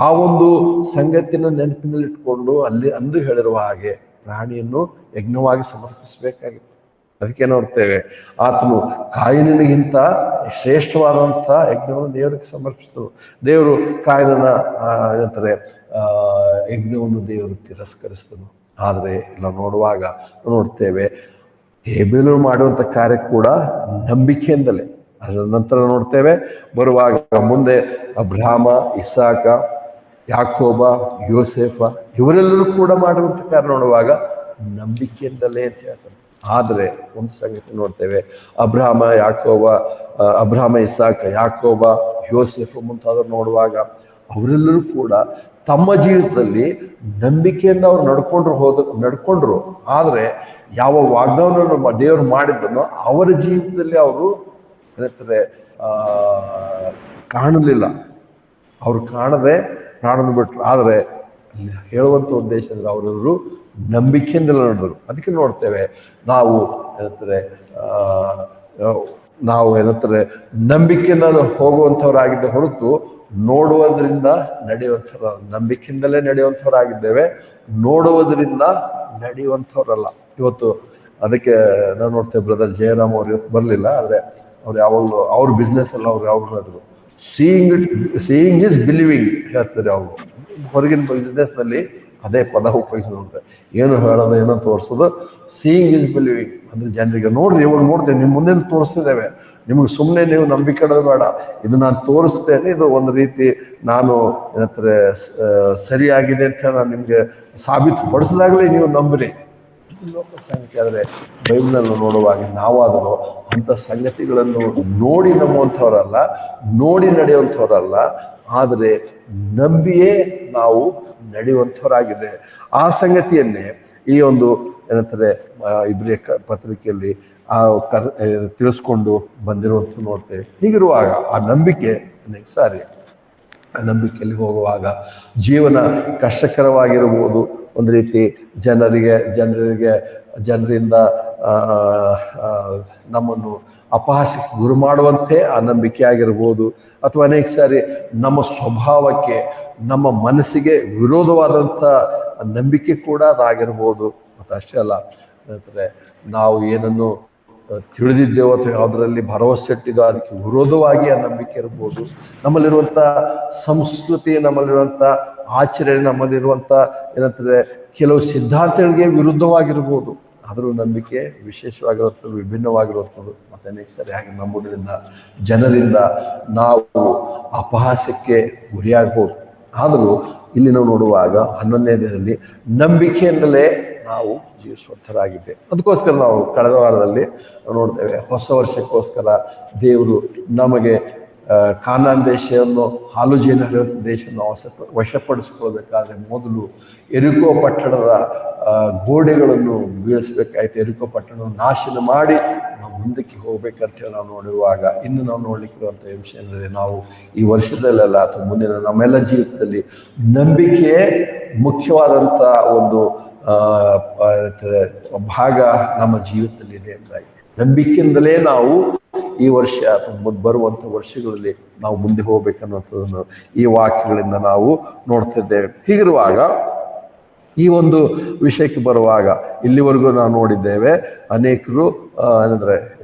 ಆ ಒಂದು ಸಂಗತಿಯನ್ನು ನೆನಪಿನಲ್ಲಿಟ್ಕೊಂಡು ಅಂದು ಹೇಳಿರುವ ಹಾಗೆ ಪ್ರಾಣಿಯನ್ನು ಯಜ್ಞವಾಗಿ ಸಮರ್ಪಿಸಬೇಕಾಗಿತ್ತು. ಅದಕ್ಕೆ ನೋಡ್ತೇವೆ ಆತನು ಕಾಯಿನಿಗಿಂತ ಶ್ರೇಷ್ಠವಾದಂಥ ಯಜ್ಞವನ್ನು ದೇವರಿಗೆ ಸಮರ್ಪಿಸಿದರು. ದೇವರು ಕಾಯಿನ ಏನಂತಾರೆ ಯಜ್ಞವನ್ನು ದೇವರು ತಿರಸ್ಕರಿಸಿದನು. ಆದರೆ ನಾವು ನೋಡುವಾಗ ನೋಡ್ತೇವೆ ಹೇಬೇಲು ಮಾಡುವಂಥ ಕಾರ್ಯ ಕೂಡ ನಂಬಿಕೆಯಿಂದಲೇ. ಅದರ ನಂತರ ನೋಡ್ತೇವೆ ಬರುವಾಗ ಮುಂದೆ ಅಬ್ರಹಾಮ, ಇಸಾಕ, ಯಾಕೋಬ, ಯೋಸೇಫ ಇವರೆಲ್ಲರೂ ಕೂಡ ಮಾಡುವಂಥ ಕಾರ್ಯ ನೋಡುವಾಗ ನಂಬಿಕೆಯಿಂದಲೇ ಅಂತ ಹೇಳ್ತಾರೆ. ಆದರೆ ಒಂದು ಸಂಗತಿ ನೋಡ್ತೇವೆ, ಅಬ್ರಹಾಮ, ಇಸಾಕ, ಯಾಕೋಬ, ಯೋಸೇಫ ಮುಂತಾದವರು ನೋಡುವಾಗ ಅವರೆಲ್ಲರೂ ಕೂಡ ತಮ್ಮ ಜೀವಿತದಲ್ಲಿ ನಂಬಿಕೆಯಿಂದ ಅವ್ರು ನಡ್ಕೊಂಡ್ರು. ಆದರೆ ಯಾವ ವಾಗ್ದಾನವನ್ನು ದೇವರು ಮಾಡಿದ್ದನೋ ಅವರ ಜೀವಿತದಲ್ಲಿ ಅವರು ಏನಂತಾರೆ ಕಾಣಲಿಲ್ಲ. ಅವ್ರು ಕಾಣದೆ ಪ್ರಾಣನ ಬಿಟ್ರು. ಆದರೆ ಹೇಳುವಂಥ ಉದ್ದೇಶ ಅಂದ್ರೆ ಅವರೆಲ್ಲರೂ ನಂಬಿಕೆಯಿಂದಲೇ ನಡೆದರು. ಅದಕ್ಕೆ ನೋಡ್ತೇವೆ ನಾವು ಏನಂತಾರೆ ನಂಬಿಕೆಯಿಂದ ಹೋಗುವಂಥವ್ರಾಗಿದ್ದ ಹೊರತು ನೋಡುವುದರಿಂದ ನಡೆಯುವಂಥವ್ರ, ನಂಬಿಕೆಯಿಂದಲೇ ನಡೆಯುವಂಥವ್ರಾಗಿದ್ದೇವೆ, ನೋಡುವುದರಿಂದ ನಡೆಯುವಂಥವ್ರಲ್ಲ. ಇವತ್ತು ಅದಕ್ಕೆ ನಾವು ನೋಡ್ತೇವೆ ಬ್ರದರ್ ಜಯರಾಮ್ ಅವ್ರು ಇವತ್ತು ಬರಲಿಲ್ಲ. ಆದರೆ ಅವ್ರು ಯಾವಾಗಲೂ ಅವ್ರ ಬಿಸ್ನೆಸ್ ಎಲ್ಲ ಅವ್ರು ಯಾವಾಗಲೂ ಹೇಳಿದ್ರು, ಸೀಯಿಂಗ್ ಇಸ್ ಬಿಲೀವಿಂಗ್ ಹೇಳ್ತಾರೆ. ಅವರು ಹೊರಗಿನ ಬಿಸ್ನೆಸ್ನಲ್ಲಿ ಅದೇ ಪದ ಉಪಯೋಗಿಸೋದಂತೆ, ಏನು ಹೇಳೋದು ಏನೋ ತೋರಿಸೋದು. ಸೀಯಿಂಗ್ ಇಸ್ ಬಿಲೀವಿಂಗ್ ಅಂದ್ರೆ ಜನರಿಗೆ ನೋಡ್ರಿ, ಇವಾಗ ನೋಡ್ತೇವೆ, ನಿಮ್ಮ ಮುಂದೆ ತೋರಿಸ್ತಿದ್ದೇವೆ, ನಿಮ್ಗೆ ಸುಮ್ಮನೆ ನೀವು ನಂಬಿಕೆ ಇಡೋದು ಬೇಡ, ಇದು ನಾನು ತೋರಿಸ್ತೇನೆ, ಇದು ಒಂದು ರೀತಿ ನಾನು ಏನಂತಾರೆ ಸರಿಯಾಗಿದೆ ಅಂತ ಹೇಳಿ ನಾನು ನಿಮ್ಗೆ ಸಾಬೀತು ಪಡಿಸಿದಾಗಲೇ ನೀವು ನಂಬ್ರಿ. ಲೋಕ ಸಂಗತಿ. ಆದರೆ ಬೈಬಲ್ನಲ್ಲಿ ನೋಡುವಾಗ ನಾವಾದರೂ ಅಂಥ ಸಂಗತಿಗಳನ್ನು ನೋಡಿ ನಂಬುವಂಥವ್ರಲ್ಲ, ನೋಡಿ ನಡೆಯುವಂಥವ್ರಲ್ಲ, ಆದರೆ ನಂಬಿಯೇ ನಾವು ನಡೆಯುವಂಥವರಾಗಿದೆ. ಆ ಸಂಗತಿಯನ್ನೇ ಈ ಒಂದು ಏನಂತಾರೆ ಇಬ್ರಿಯ ಪತ್ರಿಕೆಯಲ್ಲಿ ತಿಳಿಸ್ಕೊಂಡು ಬಂದಿರುವಂಥ ನೋಡ್ತೇವೆ. ಹೀಗಿರುವಾಗ ಆ ನಂಬಿಕೆ ಅನೇಕ ಸಾರಿ ಆ ನಂಬಿಕೆಯಲ್ಲಿ ಹೋಗುವಾಗ ಜೀವನ ಕಷ್ಟಕರವಾಗಿರ್ಬೋದು, ಒಂದು ರೀತಿ ಜನರಿಂದ ನಮ್ಮನ್ನು ಅಪಹಾಸ್ಯಕ್ಕೆ ಗುರು ಮಾಡುವಂತೆ ಆ ನಂಬಿಕೆ ಆಗಿರ್ಬೋದು, ಅಥವಾ ಅನೇಕ ಸಾರಿ ನಮ್ಮ ಸ್ವಭಾವಕ್ಕೆ, ನಮ್ಮ ಮನಸ್ಸಿಗೆ ವಿರೋಧವಾದಂಥ ನಂಬಿಕೆ ಕೂಡ ಅದಾಗಿರ್ಬೋದು. ಮತ್ತು ಅಷ್ಟೇ ಅಲ್ಲ, ಅಂದರೆ ನಾವು ಏನನ್ನು ತಿಳಿದಿದ್ದೇವೋ ಅಥವಾ ಯಾವುದರಲ್ಲಿ ಭರವಸೆ ಇಟ್ಟಿದ್ದೋ ಅದಕ್ಕೆ ವಿರೋಧವಾಗಿ ಆ ನಂಬಿಕೆ ಇರ್ಬೋದು. ನಮ್ಮಲ್ಲಿರುವಂಥ ಸಂಸ್ಕೃತಿ, ನಮ್ಮಲ್ಲಿರುವಂಥ ಆಚರಣೆ, ನಮ್ಮಲ್ಲಿರುವಂಥ ಏನಂತಂದರೆ ಕೆಲವು ಸಿದ್ಧಾಂತಗಳಿಗೆ ವಿರುದ್ಧವಾಗಿರ್ಬೋದು. ಆದರೂ ನಂಬಿಕೆ ವಿಶೇಷವಾಗಿರುತ್ತದೆ, ವಿಭಿನ್ನವಾಗಿರುತ್ತದೆ. ಮತ್ತು ಅನೇಕ ಸರಿ ಹಾಗೆ ನಂಬುವುದರಿಂದ ಜನರಿಂದ ನಾವು ಅಪಹಾಸ್ಯಕ್ಕೆ ಗುರಿಯಾಗ್ಬೋದು. ಆದರೂ ಇಲ್ಲಿ ನಾವು ನೋಡುವಾಗ 11ನೇ ಅಧ್ಯಾಯದಲ್ಲಿ ನಂಬಿಕೆಯಿಂದಲೇ ನಾವು ಜೀವಿಸುವಂಥರಾಗಿದ್ದೇವೆ. ಅದಕ್ಕೋಸ್ಕರ ನಾವು ಕಳೆದ ವಾರದಲ್ಲಿ ನೋಡ್ತೇವೆ, ಹೊಸ ವರ್ಷಕ್ಕೋಸ್ಕರ ದೇವರು ನಮಗೆ ಕಾನಾನ್ ದೇಶವನ್ನು, ಹಾಲು ಜೇನು ಹರಿಯುವಂಥ ದೇಶವನ್ನು ವಶಪಡಿಸಿಕೊಳ್ಬೇಕಾದ್ರೆ ಮೊದಲು ಎರಿಕೋ ಪಟ್ಟಣದ ಗೋಡೆಗಳನ್ನು ಬೀಳಿಸ್ಬೇಕಾಯ್ತು. ಎರಿಕೋ ಪಟ್ಟಣವನ್ನು ನಾಶನ ಮಾಡಿ ನಾವು ಮುಂದಕ್ಕೆ ಹೋಗ್ಬೇಕಂತೇಳಿ ನಾವು ನೋಡಿರುವಾಗ, ಇನ್ನು ನಾವು ನೋಡ್ಲಿಕ್ಕಿರುವಂಥ ವಿಷಯ ಅಂದರೆ, ನಾವು ಈ ವರ್ಷದಲ್ಲೆಲ್ಲ ಅಥವಾ ಮುಂದಿನ ನಮ್ಮೆಲ್ಲ ಜೀವಿತದಲ್ಲಿ ನಂಬಿಕೆಯೇ ಮುಖ್ಯವಾದಂಥ ಒಂದು ಭಾಗ ನಮ್ಮ ಜೀವಿತದಲ್ಲಿ ಇದೆ ಎಂದಾಗಿ. ನಂಬಿಕೆಯಿಂದಲೇ ನಾವು ಈ ವರ್ಷ ಅಥವಾ ಬರುವಂಥ ವರ್ಷಗಳಲ್ಲಿ ನಾವು ಮುಂದೆ ಹೋಗ್ಬೇಕನ್ನುವಂಥದ್ದನ್ನು ಈ ವಾಕ್ಯಗಳಿಂದ ನಾವು ನೋಡ್ತಿದ್ದೇವೆ. ಹೀಗಿರುವಾಗ ಈ ಒಂದು ವಿಷಯಕ್ಕೆ ಬರುವಾಗ ಇಲ್ಲಿವರೆಗೂ ನಾವು ನೋಡಿದ್ದೇವೆ, ಅನೇಕರು ಏನಂದರೆ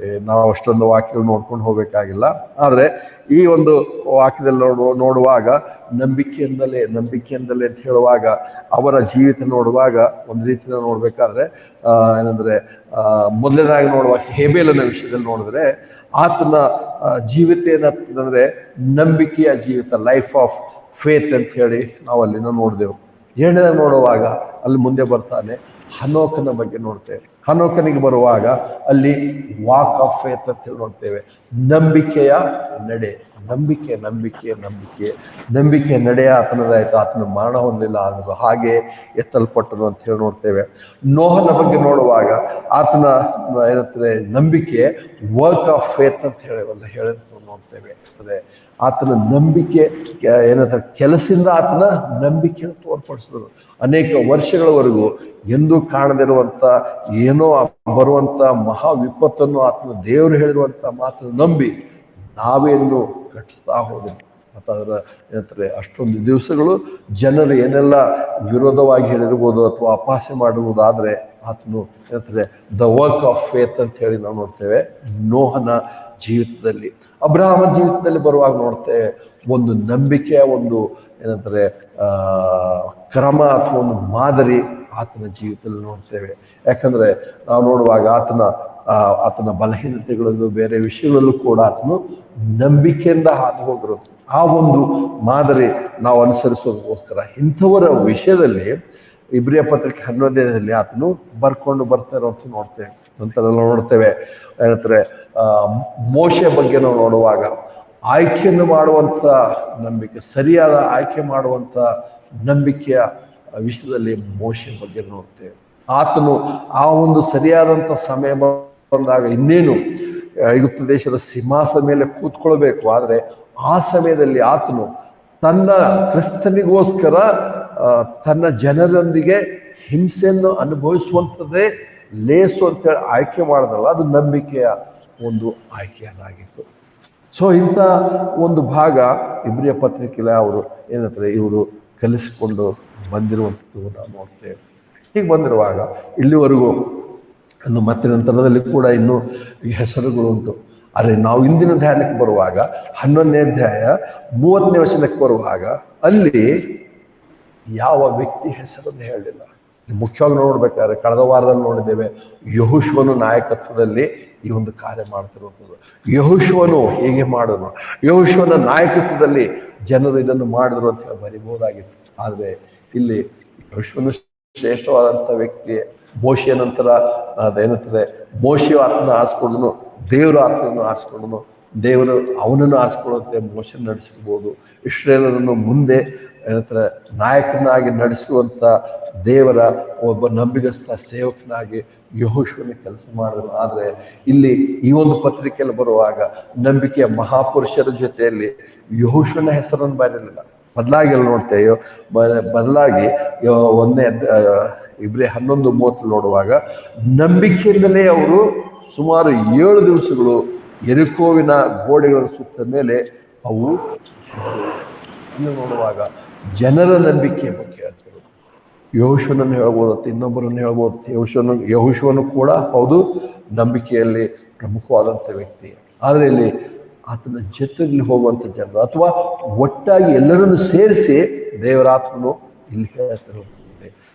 ನಾವು ಅಷ್ಟೊಂದು ವಾಕ್ಯಗಳು ನೋಡ್ಕೊಂಡು ಹೋಗಬೇಕಾಗಿಲ್ಲ. ಆದರೆ ಈ ಒಂದು ವಾಕ್ಯದಲ್ಲಿ ನೋಡುವಾಗ ನಂಬಿಕೆಯಿಂದಲೇ ಅಂತ ಹೇಳುವಾಗ ಅವರ ಜೀವಿತ ನೋಡುವಾಗ ಒಂದು ರೀತಿಯ ನೋಡ್ಬೇಕಾದ್ರೆ ಏನಂದರೆ ಮೊದಲನೇದಾಗಿ ನೋಡುವಾಗ ಹೇಬೇಲನ ವಿಷಯದಲ್ಲಿ ನೋಡಿದ್ರೆ ಆತನ ಜೀವಿತ ಏನಂತಂದ್ರೆ ನಂಬಿಕೆಯ ಜೀವಿತ, ಲೈಫ್ ಆಫ್ ಫೇತ್ ಅಂತ ಹೇಳಿ ನಾವು ಅಲ್ಲಿನ ನೋಡಿದೆವು. ಎರಡನೇದಾಗಿ ನೋಡುವಾಗ ಅಲ್ಲಿ ಮುಂದೆ ಬರ್ತಾನೆ ಹನೋಕನ ಬಗ್ಗೆ ನೋಡ್ತೇವೆ. ಹನೋಕನಿಗೆ ಬರುವಾಗ ಅಲ್ಲಿ ವಾಕ್ ಆಫ್ ಫೇತ್ ಅಂತ ಹೇಳಿ ನೋಡ್ತೇವೆ, ನಂಬಿಕೆಯ ನಡೆ. ನಂಬಿಕೆ ನಡೆಯ ಆತನದಾಯ್ತು, ಆತನ ಮರಣ ಹೊಂದಿಲ್ಲ, ಆದರೂ ಹಾಗೆ ಎತ್ತಲ್ಪಟ್ಟನು ಅಂತ ಹೇಳಿ ನೋಡ್ತೇವೆ. ನೋಹನ ಬಗ್ಗೆ ನೋಡುವಾಗ ಆತನ ಏನಂತಾರೆ ನಂಬಿಕೆ ವರ್ಕ್ ಆಫ್ ಫೇತ್ ಅಂತ ಹೇಳೋದು ನೋಡ್ತೇವೆ. ಅದೇ ಆತನ ನಂಬಿಕೆ ಏನಂತಾರೆ ಕೆಲಸದಿಂದ ಆತನ ನಂಬಿಕೆಯನ್ನು ತೋರ್ಪಡಿಸಿದ್ರು. ಅನೇಕ ವರ್ಷಗಳವರೆಗೂ ಎಂದೂ ಕಾಣದಿರುವಂಥ ಏನೋ ಬರುವಂಥ ಮಹಾ ವಿಪತ್ತನ್ನು ಆತನ ದೇವರು ಹೇಳಿರುವಂಥ ಮಾತನ್ನು ನಂಬಿ ನಾವೇನು ಕಟ್ಟಿಸ್ತಾ ಹೋದ್ರು. ಮತ್ತು ಅದರ ಏನಂತಾರೆ ಅಷ್ಟೊಂದು ದಿವಸಗಳು ಜನರು ಏನೆಲ್ಲ ವಿರೋಧವಾಗಿ ಹೇಳಿರ್ಬೋದು ಅಥವಾ ಅಪಹಾಸ್ಯ ಮಾಡಿರ್ಬೋದು, ಆದರೆ ಆತನು ಏನಂತಾರೆ ದ ವರ್ಕ್ ಆಫ್ ಫೇತ್ ಅಂತ ಹೇಳಿ ನಾವು ನೋಡ್ತೇವೆ ನೋಹನ ಜೀವಿತದಲ್ಲಿ. ಅಬ್ರಹಾಮನ ಜೀವಿತದಲ್ಲಿ ಬರುವಾಗ ನೋಡ್ತೇವೆ ಒಂದು ನಂಬಿಕೆಯ ಒಂದು ಏನಂತಾರೆ ಕ್ರಮ ಅಥವಾ ಒಂದು ಮಾದರಿ ಆತನ ಜೀವಿತದಲ್ಲಿ ನೋಡ್ತೇವೆ. ಯಾಕಂದ್ರೆ ನಾವು ನೋಡುವಾಗ ಆತನ ಆತನ ಬಲಹೀನತೆಗಳಲ್ಲೂ ಬೇರೆ ವಿಷಯಗಳಲ್ಲೂ ಕೂಡ ಆತನು ನಂಬಿಕೆಯಿಂದ ಹಾದು ಹೋಗಿರೋದು. ಆ ಒಂದು ಮಾದರಿ ನಾವು ಅನುಸರಿಸೋದಕ್ಕೋಸ್ಕರ ಇಂಥವರ ವಿಷಯದಲ್ಲಿ ಇಬ್ರಿಯ ಪತ್ರಿಕೆ 11ರಲ್ಲಿ ಆತನು ಬರ್ಕೊಂಡು ಬರ್ತಾ ಇರೋಂಥ ನೋಡ್ತೇವೆ. ನಂತರ ನೋಡ್ತೇವೆ ಏನಂತಾರೆ, ಮೋಶೆ ಬಗ್ಗೆ ನಾವು ನೋಡುವಾಗ ಆಯ್ಕೆಯನ್ನು ಮಾಡುವಂಥ ನಂಬಿಕೆ, ಸರಿಯಾದ ಆಯ್ಕೆ ಮಾಡುವಂಥ ನಂಬಿಕೆಯ ವಿಷಯದಲ್ಲಿ ಮೋಶೆ ಬಗ್ಗೆ ನೋಡ್ತೇವೆ. ಆತನು ಆ ಒಂದು ಸರಿಯಾದಂಥ ಸಮಯ ಬಂದಾಗ ಇನ್ನೇನು ಐಗುಪ್ತ ದೇಶದ ಸಿಂಹಾಸನ ಮೇಲೆ ಕೂತ್ಕೊಳ್ಬೇಕು. ಆದರೆ ಆ ಸಮಯದಲ್ಲಿ ಆತನು ತನ್ನ ಕ್ರಿಸ್ತನಿಗೋಸ್ಕರ ತನ್ನ ಜನರೊಂದಿಗೆ ಹಿಂಸೆಯನ್ನು ಅನುಭವಿಸುವಂಥದ್ದೇ ಲೇಸು ಅಂತೇಳಿ ಆಯ್ಕೆ ಮಾಡಿದಲ್ಲ, ಅದು ನಂಬಿಕೆಯ ಒಂದು ಆಯ್ಕೆಯನ್ನಾಗಿತ್ತು. ಸೊ ಇಂಥ ಒಂದು ಭಾಗ ಇಬ್ರಿಯ ಪತ್ರಿಕೆಯಲ್ಲಿ ಅವರು ಏನಂತಾರೆ, ಇವರು ಕಲಿಸಿಕೊಂಡು ಬಂದಿರುವಂಥದ್ದು ನಾವು ನೋಡ್ತೇವೆ. ಹೀಗೆ ಬಂದಿರುವಾಗ ಇಲ್ಲಿವರೆಗೂ ಇನ್ನು ಮತ್ತೆ ನಂತರದಲ್ಲಿ ಕೂಡ ಇನ್ನೂ ಹೆಸರುಗಳು ಉಂಟು. ಆದರೆ ನಾವು ಇಂದಿನ ಧ್ಯಾನಕ್ಕೆ ಬರುವಾಗ 11ನೇ ಅಧ್ಯಾಯ 30ನೇ ವಚನಕ್ಕೆ ಬರುವಾಗ ಅಲ್ಲಿ ಯಾವ ವ್ಯಕ್ತಿ ಹೆಸರನ್ನು ಹೇಳಲಿಲ್ಲ. ಮುಖ್ಯವಾಗಿ ನೋಡ್ಬೇಕಾದ್ರೆ ಕಳೆದ ವಾರದಲ್ಲಿ ನೋಡಿದ್ದೇವೆ, ಯೆಹೋಶುವನ ನಾಯಕತ್ವದಲ್ಲಿ ಈ ಒಂದು ಕಾರ್ಯ ಮಾಡ್ತಿರುವಂಥದ್ದು. ಯೆಹೋಶುವನು ಹೇಗೆ ಮಾಡೋನು, ಯೆಹೋಶುವನ ನಾಯಕತ್ವದಲ್ಲಿ ಜನರು ಇದನ್ನು ಮಾಡಿದ್ರು ಅಂತ ಹೇಳಿ ಬರಿಬಹುದಾಗಿತ್ತು. ಆದರೆ ಇಲ್ಲಿ ಯೆಹೋಶುವನು ಶ್ರೇಷ್ಠವಾದಂಥ ವ್ಯಕ್ತಿ. ಮೋಶೆಯ ನಂತರ ಅದೇನಂತಾರೆ, ಮೋಶೆಯು ಆತನ ಆರಿಸ್ಕೊಂಡನು, ದೇವರು ಆತನನ್ನು ಆರಿಸ್ಕೊಂಡನು, ದೇವರು ಅವನನ್ನು ಆರಿಸ್ಕೊಳ್ಳುತ್ತೆ ಮೋಶೆ ನಡೆಸಿರ್ಬೋದು. ಇಸ್ರೇಲರನ್ನು ಮುಂದೆ ಏನಂತಾರೆ ನಾಯಕನಾಗಿ ನಡೆಸುವಂಥ ದೇವರ ಒಬ್ಬ ನಂಬಿಗಸ್ತ ಸೇವಕನಾಗಿ ಯೆಹೋಶುವನ ಕೆಲಸ ಮಾಡಿದ್ರು. ಆದರೆ ಇಲ್ಲಿ ಈ ಒಂದು ಪತ್ರಿಕೆಯಲ್ಲಿ ಬರುವಾಗ ನಂಬಿಕೆಯ ಮಹಾಪುರುಷರ ಜೊತೆಯಲ್ಲಿ ಯೆಹೋಶುವನ ಹೆಸರನ್ನು ಬರಲಿಲ್ಲ. ಬದಲಾಗಿ ಅಲ್ಲಿ ನೋಡ್ತೇವೆ, ಬದಲಾಗಿ 1ನೇ ಇಬ್ರಿ 11:30 ನೋಡುವಾಗ ನಂಬಿಕೆಯಿಂದಲೇ ಅವರು ಸುಮಾರು 7 ದಿವಸಗಳು ಯೆರಿಕೋವಿನ ಗೋಡೆಗಳ ಸುತ್ತ ಮೇಲೆ ಅವು ನೋಡುವಾಗ ಜನರ ನಂಬಿಕೆಯ ಬಗ್ಗೆ ಹೇಳ್ತಿರೋದು. ಯೆಹೋಶುವನನ್ನು ಹೇಳ್ಬೋದು, ಇನ್ನೊಬ್ಬರನ್ನು ಹೇಳ್ಬೋದು. ಯೆಹೋಶುವನು ಕೂಡ ಹೌದು ನಂಬಿಕೆಯಲ್ಲಿ ಪ್ರಮುಖವಾದಂಥ ವ್ಯಕ್ತಿ. ಆದರೆ ಇಲ್ಲಿ ಆತನ ಜೊತೆಯಲ್ಲಿ ಹೋಗುವಂಥ ಜನರು ಅಥವಾ ಒಟ್ಟಾಗಿ ಎಲ್ಲರನ್ನು ಸೇರಿಸಿ ದೇವರಾತ್ಮನು ಇಲ್ಲಿ ಹೇಳ್ತಿರೋದು.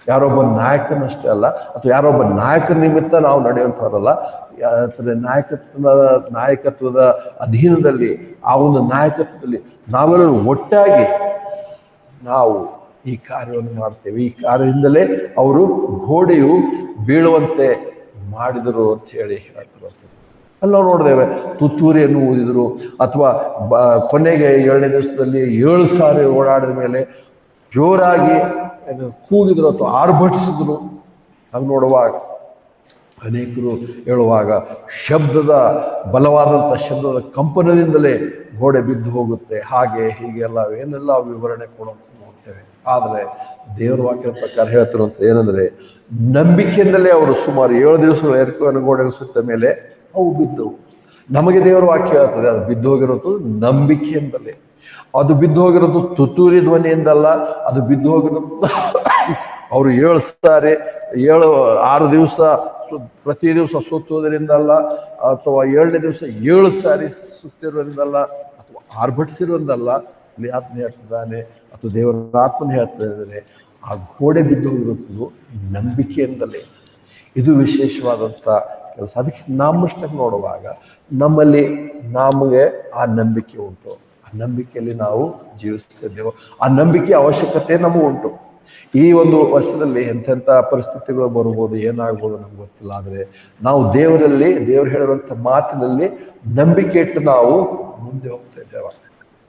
ಯಾರೊಬ್ಬ ನಾಯಕನಷ್ಟೇ ಅಲ್ಲ, ಅಥವಾ ಯಾರೊಬ್ಬ ನಾಯಕನ ನಿಮಿತ್ತ ನಾವು ನಡೆಯುವಂಥವರಲ್ಲ. ನಾಯಕತ್ವದ ಅಧೀನದಲ್ಲಿ ಆ ಒಂದು ನಾಯಕತ್ವದಲ್ಲಿ ನಾವೆಲ್ಲರೂ ಒಟ್ಟಾಗಿ ನಾವು ಈ ಕಾರ್ಯವನ್ನು ಮಾಡ್ತೇವೆ. ಈ ಕಾರ್ಯದಿಂದಲೇ ಅವರು ಗೋಡೆಯು ಬೀಳುವಂತೆ ಮಾಡಿದರು ಅಂತ ಹೇಳಿ ಹೇಳ್ತಿರುವಂಥದ್ದು. ಅಲ್ಲಿ ನಾವು ನೋಡಿದ್ದೇವೆ, ತುತ್ತೂರಿಯನ್ನು ಊದಿದ್ರು, ಅಥವಾ ಕೊನೆಗೆ 7ನೇ ದಿವಸದಲ್ಲಿ 7 ಸಾರಿ ಓಡಾಡಿದ ಮೇಲೆ ಜೋರಾಗಿ ಕೂಗಿದ್ರು ಅಥವಾ ಆರ್ಭಟಿಸಿದ್ರು. ಹಾಗೆ ನೋಡುವಾಗ ಅನೇಕರು ಹೇಳುವಾಗ ಬಲವಾದಂಥ ಶಬ್ದದ ಕಂಪನದಿಂದಲೇ ಗೋಡೆ ಬಿದ್ದು ಹೋಗುತ್ತೆ, ಹಾಗೆ ಹೀಗೆಲ್ಲ ಏನೆಲ್ಲ ವಿವರಣೆ ಕೊಡುವಂತ ನೋಡ್ತೇವೆ. ಆದರೆ ದೇವರ ವಾಕ್ಯದ ಪ್ರಕಾರ ಹೇಳ್ತಿರುವಂಥ ಏನಂದ್ರೆ, ನಂಬಿಕೆಯಿಂದಲೇ ಅವರು ಸುಮಾರು 7 ದಿವಸಗಳು ಯೆರಿಕೋವಿನ ಗೋಡೆಗಳ ಸುತ್ತ ಮೇಲೆ ಅವು ಬಿದ್ದವು. ನಮಗೆ ದೇವರ ವಾಕ್ಯ ಹೇಳ್ತದೆ, ಅದು ಬಿದ್ದು ಹೋಗಿರೋದು ನಂಬಿಕೆಯಿಂದಲೇ. ಅದು ಬಿದ್ದು ಹೋಗಿರೋದು ತುತ್ತೂರಿ ಧ್ವನಿಯಿಂದಲ್ಲ, ಅದು ಬಿದ್ದು ಹೋಗಿರೋದು ಅವರು 6 ದಿವಸ ಪ್ರತಿ ದಿವಸ ಸುತ್ತುವುದರಿಂದಲ್ಲ, ಅಥವಾ 7ನೇ ದಿವಸ 7 ಸಾರಿ ಸುತ್ತಿರೋದ್ರಿಂದಲ್ಲ, ಅಥವಾ ಆರ್ಭಟಿಸಿರೋದ್ರಲ್ಲ. ಇಲ್ಲಿ ಆತ್ಮ ಹೇಳ್ತಿದ್ದಾನೆ, ಅಥವಾ ದೇವರ ಆತ್ಮನ ಹೇಳ್ತಿದ್ದಾನೆ, ಆ ಗೋಡೆ ಬಿದ್ದು ಹೋಗಿರುವುದು ನಂಬಿಕೆಯಿಂದಲೇ. ಇದು ವಿಶೇಷವಾದಂಥ ಕೆಲಸ. ಅದಕ್ಕೆ ನಮ್ಮಷ್ಟಕ್ಕೆ ನೋಡುವಾಗ ನಮಗೆ ಆ ನಂಬಿಕೆ ಉಂಟು, ಆ ನಂಬಿಕೆಯಲ್ಲಿ ನಾವು ಜೀವಿಸ್ತಿದ್ದೇವೆ. ಆ ನಂಬಿಕೆ ಅವಶ್ಯಕತೆ ನಮಗೆ ಉಂಟು. ಈ ಒಂದು ವರ್ಷದಲ್ಲಿ ಎಂತೆಂಥ ಪರಿಸ್ಥಿತಿಗಳು ಬರ್ಬೋದು, ಏನಾಗ್ಬೋದು ನಮ್ಗೆ ಗೊತ್ತಿಲ್ಲ. ಆದರೆ ನಾವು ದೇವರು ಹೇಳಿರುವಂಥ ಮಾತಿನಲ್ಲಿ ನಂಬಿಕೆ ಇಟ್ಟು ನಾವು ಮುಂದೆ ಹೋಗ್ತಾ ಇದ್ದೇವೆ.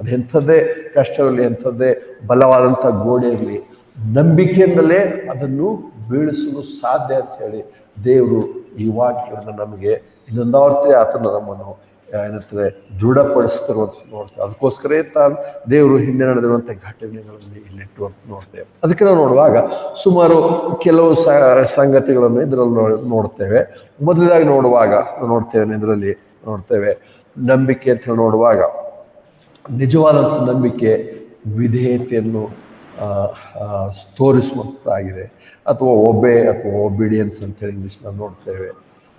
ಅದು ಎಂಥದ್ದೇ ಕಷ್ಟವಿರಲಿ, ಎಂಥದ್ದೇ ಬಲವಾದಂಥ ಗೋಡೆ ಇರಲಿ, ನಂಬಿಕೆಯಿಂದಲೇ ಅದನ್ನು ಬೀಳಿಸಲು ಸಾಧ್ಯ ಅಂತ ಹೇಳಿ ದೇವರು ಈ ವಾಕ್ಯಗಳನ್ನು ನಮಗೆ ಇನ್ನೊಂದಾವರ್ತಿ ಆತನ ನಮ್ಮನ್ನು ಏನಂತಾರೆ ದೃಢಪಡಿಸ್ತಿರುವಂತ ನೋಡ್ತೇವೆ. ಅದಕ್ಕೋಸ್ಕರ ದೇವರು ಹಿಂದೆ ನಡೆದಿರುವಂಥ ಘಟನೆಗಳಲ್ಲಿ ಇಲ್ಲಿಟ್ಟು ಅಂತ ನೋಡ್ತೇವೆ. ಅದಕ್ಕೆ ನಾವು ನೋಡುವಾಗ ಸುಮಾರು ಕೆಲವು ಸಂಗತಿಗಳನ್ನು ಇದರಲ್ಲಿ ನೋಡ್ತೇವೆ. ಮೊದಲಾಗಿ ನೋಡ್ತೇವೆ ನಂಬಿಕೆ ಅಂತ ನೋಡುವಾಗ ನಿಜವಾದಂಥ ನಂಬಿಕೆ ವಿಧೇಯತೆಯನ್ನು ತೋರಿಸುವಂಥದ್ದಾಗಿದೆ, ಅಥವಾ ಒಬಿಡಿಯನ್ಸ್ ಅಂತೇಳಿ ಇಂಗ್ಲೀಷ್ನಲ್ಲಿ ನೋಡ್ತೇವೆ.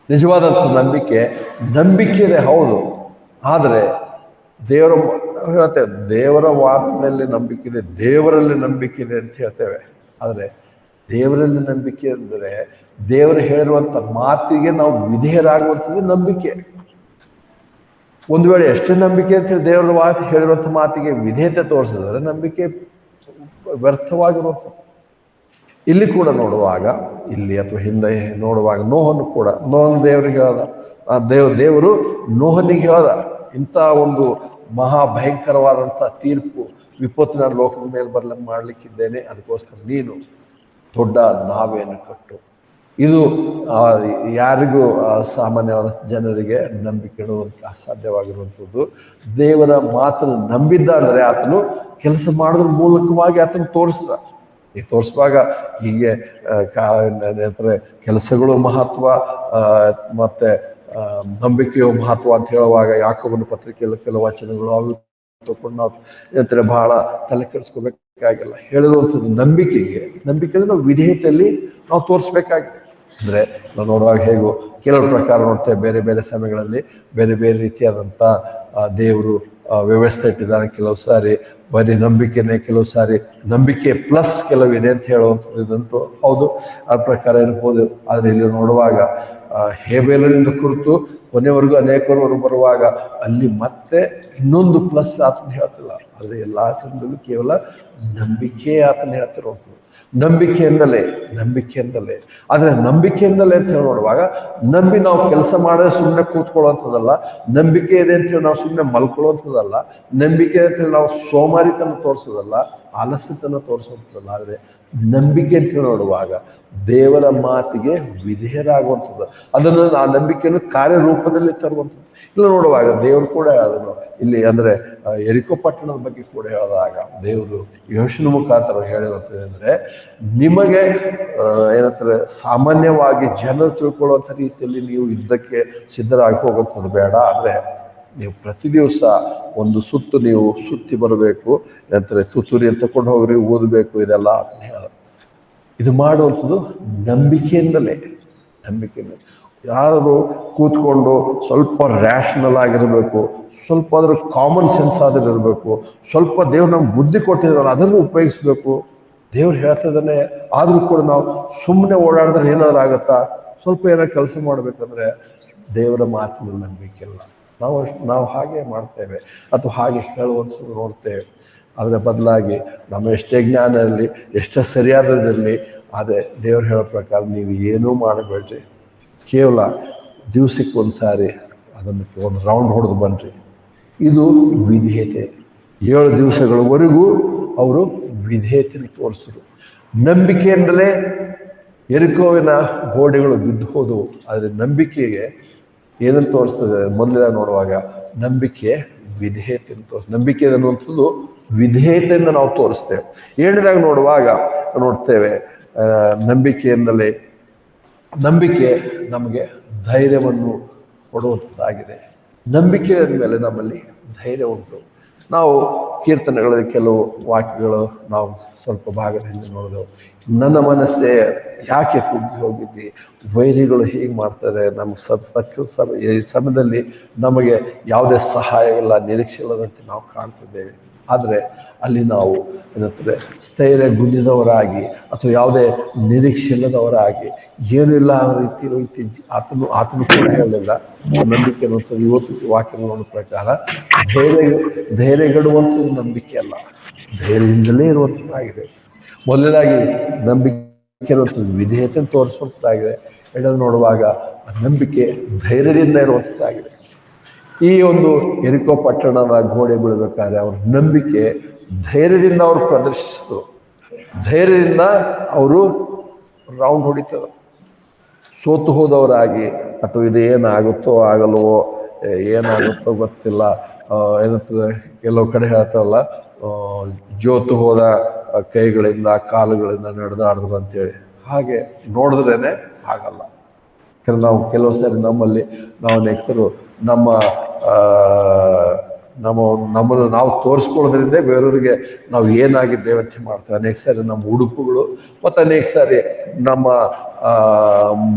ನಿಜವಾದಂಥ ನಂಬಿಕೆ ಹೌದು, ಆದರೆ ದೇವರ ಮಾತಿನಲ್ಲಿ ನಂಬಿಕೆ ಇದೆ, ದೇವರಲ್ಲಿ ನಂಬಿಕೆ ಇದೆ ಅಂತ ಹೇಳ್ತೇವೆ. ಆದರೆ ದೇವರಲ್ಲಿ ನಂಬಿಕೆ ಅಂದರೆ ದೇವರು ಹೇಳಿರುವಂಥ ಮಾತಿಗೆ ನಾವು ವಿಧೇಯರಾಗುವಂಥದ್ದು ನಂಬಿಕೆ. ಒಂದು ವೇಳೆ ಎಷ್ಟೇ ನಂಬಿಕೆ ಅಂತೇಳಿ ದೇವರ ಮಾತು ಹೇಳಿರುವಂಥ ಮಾತಿಗೆ ವಿಧೇಯತೆ ತೋರಿಸಿದ್ರೆ ನಂಬಿಕೆ ವ್ಯರ್ಥವಾಗಿರುವಂಥದ್ದು. ಇಲ್ಲಿ ಕೂಡ ನೋಡುವಾಗ, ಇಲ್ಲಿ ಅಥವಾ ಹಿಂದೆ ನೋಡುವಾಗ ನೋಹನ್ನು ಕೂಡ ದೇವರಿಗೆ ಹೇಳ್ದ, ದೇವರು ನೋಹನಿಗೆ ಹೇಳ್ದ, ಇಂಥ ಒಂದು ಮಹಾಭಯಂಕರವಾದಂಥ ತೀರ್ಪು ವಿಪತ್ತು ನಾನು ಲೋಕದ ಮೇಲೆ ಮಾಡಲಿಕ್ಕಿದ್ದೇನೆ, ಅದಕ್ಕೋಸ್ಕರ ನೀನು ದೊಡ್ಡ ನಾವೆಯನ್ನು ಕಟ್ಟು. ಇದು ಯಾರಿಗೂ ಸಾಮಾನ್ಯವಾದ ಜನರಿಗೆ ನಂಬಿಕೆ ಇಡುವುದಕ್ಕೆ ಅಸಾಧ್ಯವಾಗಿರುವಂಥದ್ದು. ದೇವರ ಮಾತನ್ನು ನಂಬಿದ್ದ ಅಂದರೆ ಆತನು ಕೆಲಸ ಮಾಡೋದ್ರ ಮೂಲಕವಾಗಿ ಆತನು ತೋರಿಸ್ದ. ಈ ತೋರಿಸುವಾಗ ಹೀಗೆ ಕೆಲಸಗಳು ಮಹತ್ವ ಮತ್ತೆ ನಂಬಿಕೆಯು ಮಹತ್ವ ಅಂತ ಹೇಳುವಾಗ ಯಾಕೋಬನ ಪತ್ರಿಕೆಯಲ್ಲಿ ಕೆಲವು ವಚನಗಳು ಅವು ತಗೊಂಡು ನಾವು ಬಹಳ ತಲೆ ಕೆಡಿಸ್ಕೋಬೇಕಾಗಿಲ್ಲ. ಹೇಳಿರುವಂಥದ್ದು ನಂಬಿಕೆ ನಾವು ವಿಧೇಯತೆಯಲ್ಲಿ ನಾವು ತೋರಿಸ್ಬೇಕಾಗಿದೆ. ಅಂದರೆ ನಾವು ನೋಡುವಾಗ ಹೇಗೂ ಕೆಲವು ಪ್ರಕಾರ ನೋಡ್ತೇವೆ, ಬೇರೆ ಬೇರೆ ಸಮಯಗಳಲ್ಲಿ ಬೇರೆ ಬೇರೆ ರೀತಿಯಾದಂಥ ದೇವರು ವ್ಯವಸ್ಥೆ ಇಟ್ಟಿದ್ದಾನೆ. ಕೆಲವು ಸಾರಿ ಬರೀ ನಂಬಿಕೆನೇ, ಕೆಲವು ಸಾರಿ ನಂಬಿಕೆ ಪ್ಲಸ್ ಕೆಲವಿದೆ ಅಂತ ಹೇಳುವಂಥದ್ದಂತೂ ಹೌದು, ಆ ಪ್ರಕಾರ ಇರ್ಬೋದು. ಆದರೆ ಇಲ್ಲಿ ನೋಡುವಾಗ ಹೇಬೇಲನಿಂದ ಕುರಿತು ಕೊನೆವರೆಗೂ ಅನೇಕರವರು ಬರುವಾಗ ಅಲ್ಲಿ ಮತ್ತೆ ಇನ್ನೊಂದು ಪ್ಲಸ್ ಆತನ ಹೇಳ್ತಿಲ್ಲ. ಆದರೆ ಎಲ್ಲ ಸಂದರ್ಭದಲ್ಲೂ ಕೇವಲ ನಂಬಿಕೆ ಆತನ ಹೇಳ್ತಿರುವಂಥದ್ದು. ನಂಬಿಕೆಯಿಂದಲೇ ಆದರೆ ನಂಬಿಕೆಯಿಂದಲೇ ಅಂತ ಹೇಳಿ ನೋಡುವಾಗ ನಂಬಿ ನಾವು ಕೆಲಸ ಮಾಡದೆ ಸುಮ್ಮನೆ ಕೂತ್ಕೊಳ್ಳುವಂಥದ್ದಲ್ಲ, ನಂಬಿಕೆ ಇದೆ ಅಂತೇಳಿ ನಾವು ಸುಮ್ಮನೆ ಮಲ್ಕೊಳ್ಳುವಂಥದ್ದಲ್ಲ, ನಂಬಿಕೆ ಅಂತೇಳಿ ನಾವು ಸೋಮಾರಿತನ ತೋರಿಸೋದಲ್ಲ, ಆಲಸ್ಯತನ ತೋರಿಸುವಂಥದ್ದಲ್ಲ. ಆದರೆ ನಂಬಿಕೆ ಅಂತೇಳಿ ನೋಡುವಾಗ ದೇವರ ಮಾತಿಗೆ ವಿಧೇಯರಾಗುವಂಥದ್ದು, ಅದನ್ನು ಆ ನಂಬಿಕೆಯನ್ನು ಕಾರ್ಯರೂಪದಲ್ಲಿ ತರುವಂಥದ್ದು. ಇಲ್ಲ ನೋಡುವಾಗ ದೇವರು ಕೂಡ ಅದನ್ನು ಇಲ್ಲಿ ಅಂದರೆ ಯೆರಿಕೋ ಪಟ್ಟಣದ ಬಗ್ಗೆ ಕೂಡ ಹೇಳಿದಾಗ ದೇವರು ಯೋಶನ ಮುಖಾಂತರ ಹೇಳಿರುವಂಥದ್ದು ಅಂದರೆ, ನಿಮಗೆ ಏನಂತಾರೆ ಸಾಮಾನ್ಯವಾಗಿ ಜನರು ತಿಳ್ಕೊಳ್ಳುವಂಥ ರೀತಿಯಲ್ಲಿ ನೀವು ಯುದ್ಧಕ್ಕೆ ಸಿದ್ಧರಾಗಿ ಹೋಗೋದು ಬೇಡ. ಆದರೆ ನೀವು ಪ್ರತಿ ದಿವಸ ಒಂದು ಸುತ್ತು ನೀವು ಸುತ್ತಿ ಬರಬೇಕು, ಏನಂತಾರೆ ತುತ್ತೂರಿ ತಕೊಂಡು ಹೋಗ್ರಿ, ಓದಬೇಕು, ಇದೆಲ್ಲ ಹೇಳ. ಇದು ಮಾಡುವಂಥದ್ದು ನಂಬಿಕೆಯಿಂದಲೇ. ಯಾರು ಕೂತ್ಕೊಂಡು ಸ್ವಲ್ಪ ರ್ಯಾಷನಲ್ ಆಗಿರಬೇಕು, ಸ್ವಲ್ಪ ಅದ್ರ ಕಾಮನ್ ಸೆನ್ಸ್ ಆದರೂ ಇರಬೇಕು, ಸ್ವಲ್ಪ ದೇವ್ರು ನಮ್ಗೆ ಬುದ್ಧಿ ಕೊಟ್ಟಿದ್ರಲ್ಲ ಅದನ್ನು ಉಪಯೋಗಿಸ್ಬೇಕು. ದೇವ್ರು ಹೇಳ್ತಿದ್ದಾನೆ, ಆದರೂ ಕೂಡ ನಾವು ಸುಮ್ಮನೆ ಓಡಾಡಿದ್ರೆ ಏನಾದ್ರು ಆಗುತ್ತಾ? ಸ್ವಲ್ಪ ಏನಾದ್ರು ಕೆಲಸ ಮಾಡಬೇಕಂದ್ರೆ ದೇವರ ಮಾತಿನ ನಂಬಿಕೆ ಇಲ್ಲ. ನಾವು ಹಾಗೆ ಮಾಡ್ತೇವೆ ಅಥವಾ ಹಾಗೆ ಹೇಳುವಂಥದ್ದು ನೋಡ್ತೇವೆ. ಅದರ ಬದಲಾಗಿ ನಮ್ಮ ಎಷ್ಟೇ ಜ್ಞಾನ ಇರಲಿ, ಎಷ್ಟೇ ಸರಿಯಾದದಿರಲಿ, ಅದೇ ದೇವ್ರು ಹೇಳೋ ಪ್ರಕಾರ ನೀವು ಏನೂ ಮಾಡಬೇಡ್ರಿ, ಕೇವಲ ದಿವಸಕ್ಕೆ ಒಂದು ಸಾರಿ ಅದನ್ನು ಒಂದು ರೌಂಡ್ ಹೊಡೆದು ಬನ್ನಿರಿ. ಇದು ವಿಧೇಯತೆ. 7 ದಿವಸಗಳವರೆಗೂ ಅವರು ವಿಧೇಯತೆಯನ್ನು ತೋರಿಸಿದ್ರು. ನಂಬಿಕೆಯಿಂದಲೇ ಯೆರಿಕೋವಿನ ಗೋಡೆಗಳು ಬಿದ್ದು ಹೋದವು. ಆದರೆ ನಂಬಿಕೆಗೆ ಏನಂತ ತೋರಿಸ್ತದೆ? ಮೊದಲೇ ನೋಡುವಾಗ ನಂಬಿಕೆ ವಿಧೇಯತೆಯನ್ನು ನಂಬಿಕೆ ಅನ್ನುವಂಥದ್ದು ವಿಧೇಯತೆಯಿಂದ ನಾವು ತೋರಿಸ್ತೇವೆ. 7ನೇದಾಗಿ ನೋಡುವಾಗ ನೋಡ್ತೇವೆ ನಂಬಿಕೆಯಿಂದಲೇ ನಂಬಿಕೆ ನಮಗೆ ಧೈರ್ಯವನ್ನು ಕೊಡುವಂಥದ್ದಾಗಿದೆ. ನಂಬಿಕೆ ಮೇಲೆ ನಮ್ಮಲ್ಲಿ ಧೈರ್ಯ ಉಂಟು. ನಾವು ಕೀರ್ತನೆಗಳಲ್ಲಿ ಕೆಲವು ವಾಕ್ಯಗಳು ನಾವು ಸ್ವಲ್ಪ ಭಾಗದ ಹಿಂದೆ ನೋಡಿದೆವು. ನನ್ನ ಮನಸ್ಸೇ ಯಾಕೆ ಕುಗ್ಗಿ ಹೋಗಿದ್ದಿ, ವೈರಿಗಳು ಹೀಗೆ ಮಾಡ್ತಾರೆ, ನಮ್ಗೆ ಈ ಸಮಯದಲ್ಲಿ ನಮಗೆ ಯಾವುದೇ ಸಹಾಯ ಇಲ್ಲ, ನಿರೀಕ್ಷೆ ಇಲ್ಲದಂತೆ ನಾವು ಕಾಣ್ತಿದ್ದೇವೆ. ಆದರೆ ಅಲ್ಲಿ ನಾವು ಏನಂತಾರೆ ಸ್ಥೈರ್ಯ ಗುಂದಿದವರಾಗಿ ಅಥವಾ ಯಾವುದೇ ನಿರೀಕ್ಷೆ ಇಲ್ಲದವರಾಗಿ ಏನೂ ಇಲ್ಲ ಅನ್ನೋ ರೀತಿಯಲ್ಲಿ ಆತನು ಕೂಡ ಹೇಳಲಿಲ್ಲ. ನಂಬಿಕೆ ಅನ್ನುವಂಥದ್ದು ಇವತ್ತು ವಾಕ್ಯ ನೋಡೋ ಪ್ರಕಾರ ಧೈರ್ಯಗೆಡುವಂಥದ್ದು ನಂಬಿಕೆ ಅಲ್ಲ, ಧೈರ್ಯದಿಂದಲೇ ಇರುವಂಥದ್ದಾಗಿದೆ. ಮೊದಲನೇದಾಗಿ ನಂಬಿಕೆ ಅನ್ನುವಂಥದ್ದು ವಿಧೇಯತೆಯನ್ನು ತೋರಿಸುವಂಥದ್ದಾಗಿದೆ. ಎರಡನ್ನು ನೋಡುವಾಗ ನಂಬಿಕೆ ಧೈರ್ಯದಿಂದ ಇರುವಂಥದ್ದಾಗಿದೆ. ಈ ಒಂದು ಯೆರಿಕೋ ಪಟ್ಟಣದ ಗೋಡೆ ಬೀಳಬೇಕಾದ್ರೆ ಅವ್ರ ನಂಬಿಕೆ ಧೈರ್ಯದಿಂದ ಅವರು ಪ್ರದರ್ಶಿಸಿದ್ರು. ಧೈರ್ಯದಿಂದ ಅವರು ರೌಂಡ್ ಹೊಡಿತಾರೆ. ಸೋತು ಹೋದವರಾಗಿ ಅಥವಾ ಇದು ಏನಾಗುತ್ತೋ ಆಗಲ್ವೋ, ಏನಾಗುತ್ತೋ ಗೊತ್ತಿಲ್ಲ, ಏನಂತಾರೆ ಕೆಲವು ಕಡೆ ಹೇಳ್ತಾರಲ್ಲ, ಜೋತು ಹೋದ ಕೈಗಳಿಂದ ಕಾಲುಗಳಿಂದ ನಡೆದಾಡಿದ್ರು ಅಂತೇಳಿ. ಹಾಗೆ ನೋಡಿದ್ರೇನೆ ಆಗಲ್ಲ. ಕೆಲವು ಸಾರಿ ನಾವು ನೆಕ್ಕರು ನಮ್ಮನ್ನು ನಾವು ತೋರಿಸ್ಕೊಳ್ಳೋದ್ರಿಂದ ಬೇರೆಯವರಿಗೆ ನಾವು ಏನಾಗಿದ್ದೇವೆ ಅಂತ ಮಾಡ್ತೇವೆ. ಅನೇಕ ಸಾರಿ ನಮ್ಮ ಉಡುಪುಗಳು ಮತ್ತು ಅನೇಕ ಸಾರಿ ನಮ್ಮ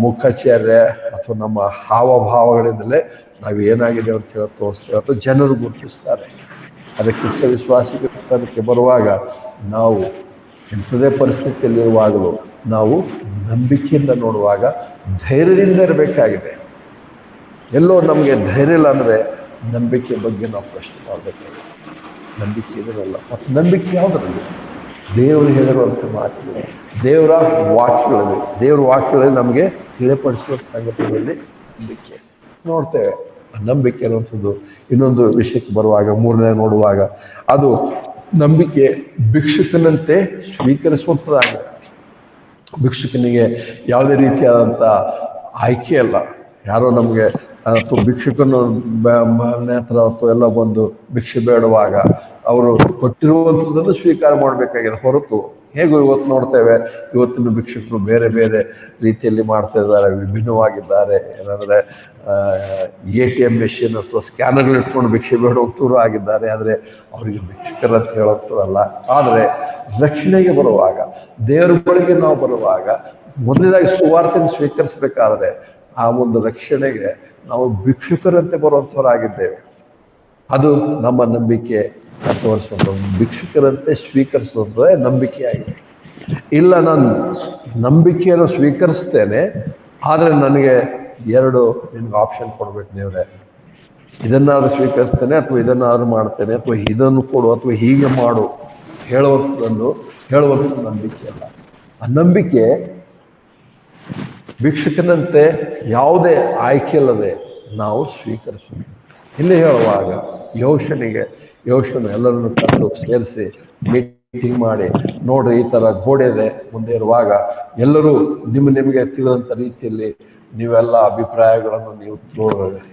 ಮುಖಚರ್ಯ ಅಥವಾ ನಮ್ಮ ಹಾವಭಾವಗಳಿಂದಲೇ ನಾವು ಏನಾಗಿದ್ದೇವೆ ಅಂತ ಹೇಳಿ ತೋರಿಸ್ತೇವೆ ಅಥವಾ ಜನರು ಗುರುತಿಸ್ತಾರೆ. ಅದಕ್ಕೆ ಕ್ರಿಸ್ತ ವಿಶ್ವಾಸಕ್ಕೆ ಬರುವಾಗ ನಾವು ಎಂಥದೇ ಪರಿಸ್ಥಿತಿಯಲ್ಲಿರುವಾಗಲೂ ನಾವು ನಂಬಿಕೆಯಿಂದ ನೋಡುವಾಗ ಧೈರ್ಯದಿಂದ ಇರಬೇಕಾಗಿದೆ. ಎಲ್ಲೋ ನಮಗೆ ಧೈರ್ಯ ಇಲ್ಲ ಅಂದರೆ ನಂಬಿಕೆ ಬಗ್ಗೆ ನಾವು ಪ್ರಶ್ನೆ ಮಾಡಬೇಕಾಗಿದೆ. ನಂಬಿಕೆ ಇದರಲ್ಲ. ಮತ್ತು ನಂಬಿಕೆ ಯಾವುದರಲ್ಲಿ? ದೇವರು ಹೇಳಿರುವಂಥ ಮಾತುಗಳು, ದೇವರ ವಾಕ್ಯಗಳಲ್ಲಿ, ದೇವರ ವಾಕ್ಯಗಳಲ್ಲಿ ನಮಗೆ ತಿಳಿಪಡಿಸುವಂಥ ಸಂಗತಿಗಳಲ್ಲಿ ನಂಬಿಕೆ ನೋಡ್ತೇವೆ. ನಂಬಿಕೆ ಅನ್ನುವಂಥದ್ದು ಇನ್ನೊಂದು ವಿಷಯಕ್ಕೆ ಬರುವಾಗ, ಮೂರನೇ ನೋಡುವಾಗ, ಅದು ನಂಬಿಕೆ ಭಿಕ್ಷುಕನಂತೆ ಸ್ವೀಕರಿಸುವಂಥದ್ದಾಗಿದೆ. ಭಿಕ್ಷುಕನಿಗೆ ಯಾವುದೇ ರೀತಿಯಾದಂಥ ಆಯ್ಕೆ ಅಲ್ಲ. ಯಾರೋ ನಮಗೆ ಅಥವಾ ಭಿಕ್ಷುಕನು ಮನೆ ಹತ್ರ ಅಥವಾ ಎಲ್ಲ ಬಂದು ಭಿಕ್ಷೆ ಬೇಡುವಾಗ ಅವರು ಕೊಟ್ಟಿರುವಂಥದ್ದನ್ನು ಸ್ವೀಕಾರ ಮಾಡಬೇಕಾಗಿದೆ ಹೊರತು, ಹೇಗೂ ಇವತ್ತು ನೋಡ್ತೇವೆ, ಇವತ್ತಿನ ಭಿಕ್ಷುಕರು ಬೇರೆ ಬೇರೆ ರೀತಿಯಲ್ಲಿ ಮಾಡ್ತಾ ಇದ್ದಾರೆ, ವಿಭಿನ್ನವಾಗಿದ್ದಾರೆ. ಏನಂದರೆ ATM ಮೆಷಿನ್ ಅಥವಾ ಸ್ಕ್ಯಾನರ್ಗಳು ಇಟ್ಕೊಂಡು ಭಿಕ್ಷೆ ಬೇಡುವಂಥವ್ರು ಆಗಿದ್ದಾರೆ. ಆದರೆ ಅವರಿಗೆ ಭಿಕ್ಷುಕರಂತ ಹೇಳುವಂಥದ್ದಲ್ಲ. ಆದರೆ ರಕ್ಷಣೆಗೆ ಬರುವಾಗ, ದೇವರ ಬಳಿಗೆ ನಾವು ಬರುವಾಗ, ಮೊದಲನೇದಾಗಿ ಸುವಾರ್ತೆಯನ್ನು ಸ್ವೀಕರಿಸಬೇಕಾದ್ರೆ ಆ ಒಂದು ರಕ್ಷಣೆಗೆ ನಾವು ಭಿಕ್ಷುಕರಂತೆ ಬರುವಂಥವರಾಗಿದ್ದೇವೆ. ಅದು ನಮ್ಮ ನಂಬಿಕೆ ತೋರಿಸುವಂಥ ಭಿಕ್ಷುಕರಂತೆ ಸ್ವೀಕರಿಸುವಂಥದ್ದೇ ನಂಬಿಕೆಯಾಗಿದೆ. ಇಲ್ಲ, ನಾನು ನಂಬಿಕೆಯನ್ನು ಸ್ವೀಕರಿಸ್ತೇನೆ, ಆದರೆ ನನಗೆ ನಿಮ್ಗೆ ಆಪ್ಷನ್ ಕೊಡ್ಬೇಕು ದೇವರೇ, ಇದನ್ನಾದ್ರೂ ಸ್ವೀಕರಿಸ್ತೇನೆ ಅಥವಾ ಇದನ್ನಾದ್ರೂ ಮಾಡ್ತೇನೆ ಅಥವಾ ಇದನ್ನು ಕೊಡು ಅಥವಾ ಹೀಗೆ ಮಾಡು ಹೇಳುವಂಥದ್ದು ನಂಬಿಕೆ ಅಲ್ಲ. ಆ ನಂಬಿಕೆ ಭಿಕ್ಷುಕನಂತೆ ಯಾವುದೇ ಆಯ್ಕೆ ಇಲ್ಲದೆ ನಾವು ಸ್ವೀಕರಿಸುವುದು. ಇಲ್ಲಿ ಹೇಳುವಾಗ ಯೋಶನು ಎಲ್ಲರನ್ನು ಕರೆದು ಸೇರಿಸಿ ಮೀಟಿಂಗ್ ಮಾಡಿ, ನೋಡ್ರಿ ಈ ಥರ ಗೋಡೆ ಇದೆ ಮುಂದೆ ಇರುವಾಗ ಎಲ್ಲರೂ ನಿಮಗೆ ತಿಳಿದಂಥ ರೀತಿಯಲ್ಲಿ ನೀವೆಲ್ಲ ಅಭಿಪ್ರಾಯಗಳನ್ನು ನೀವು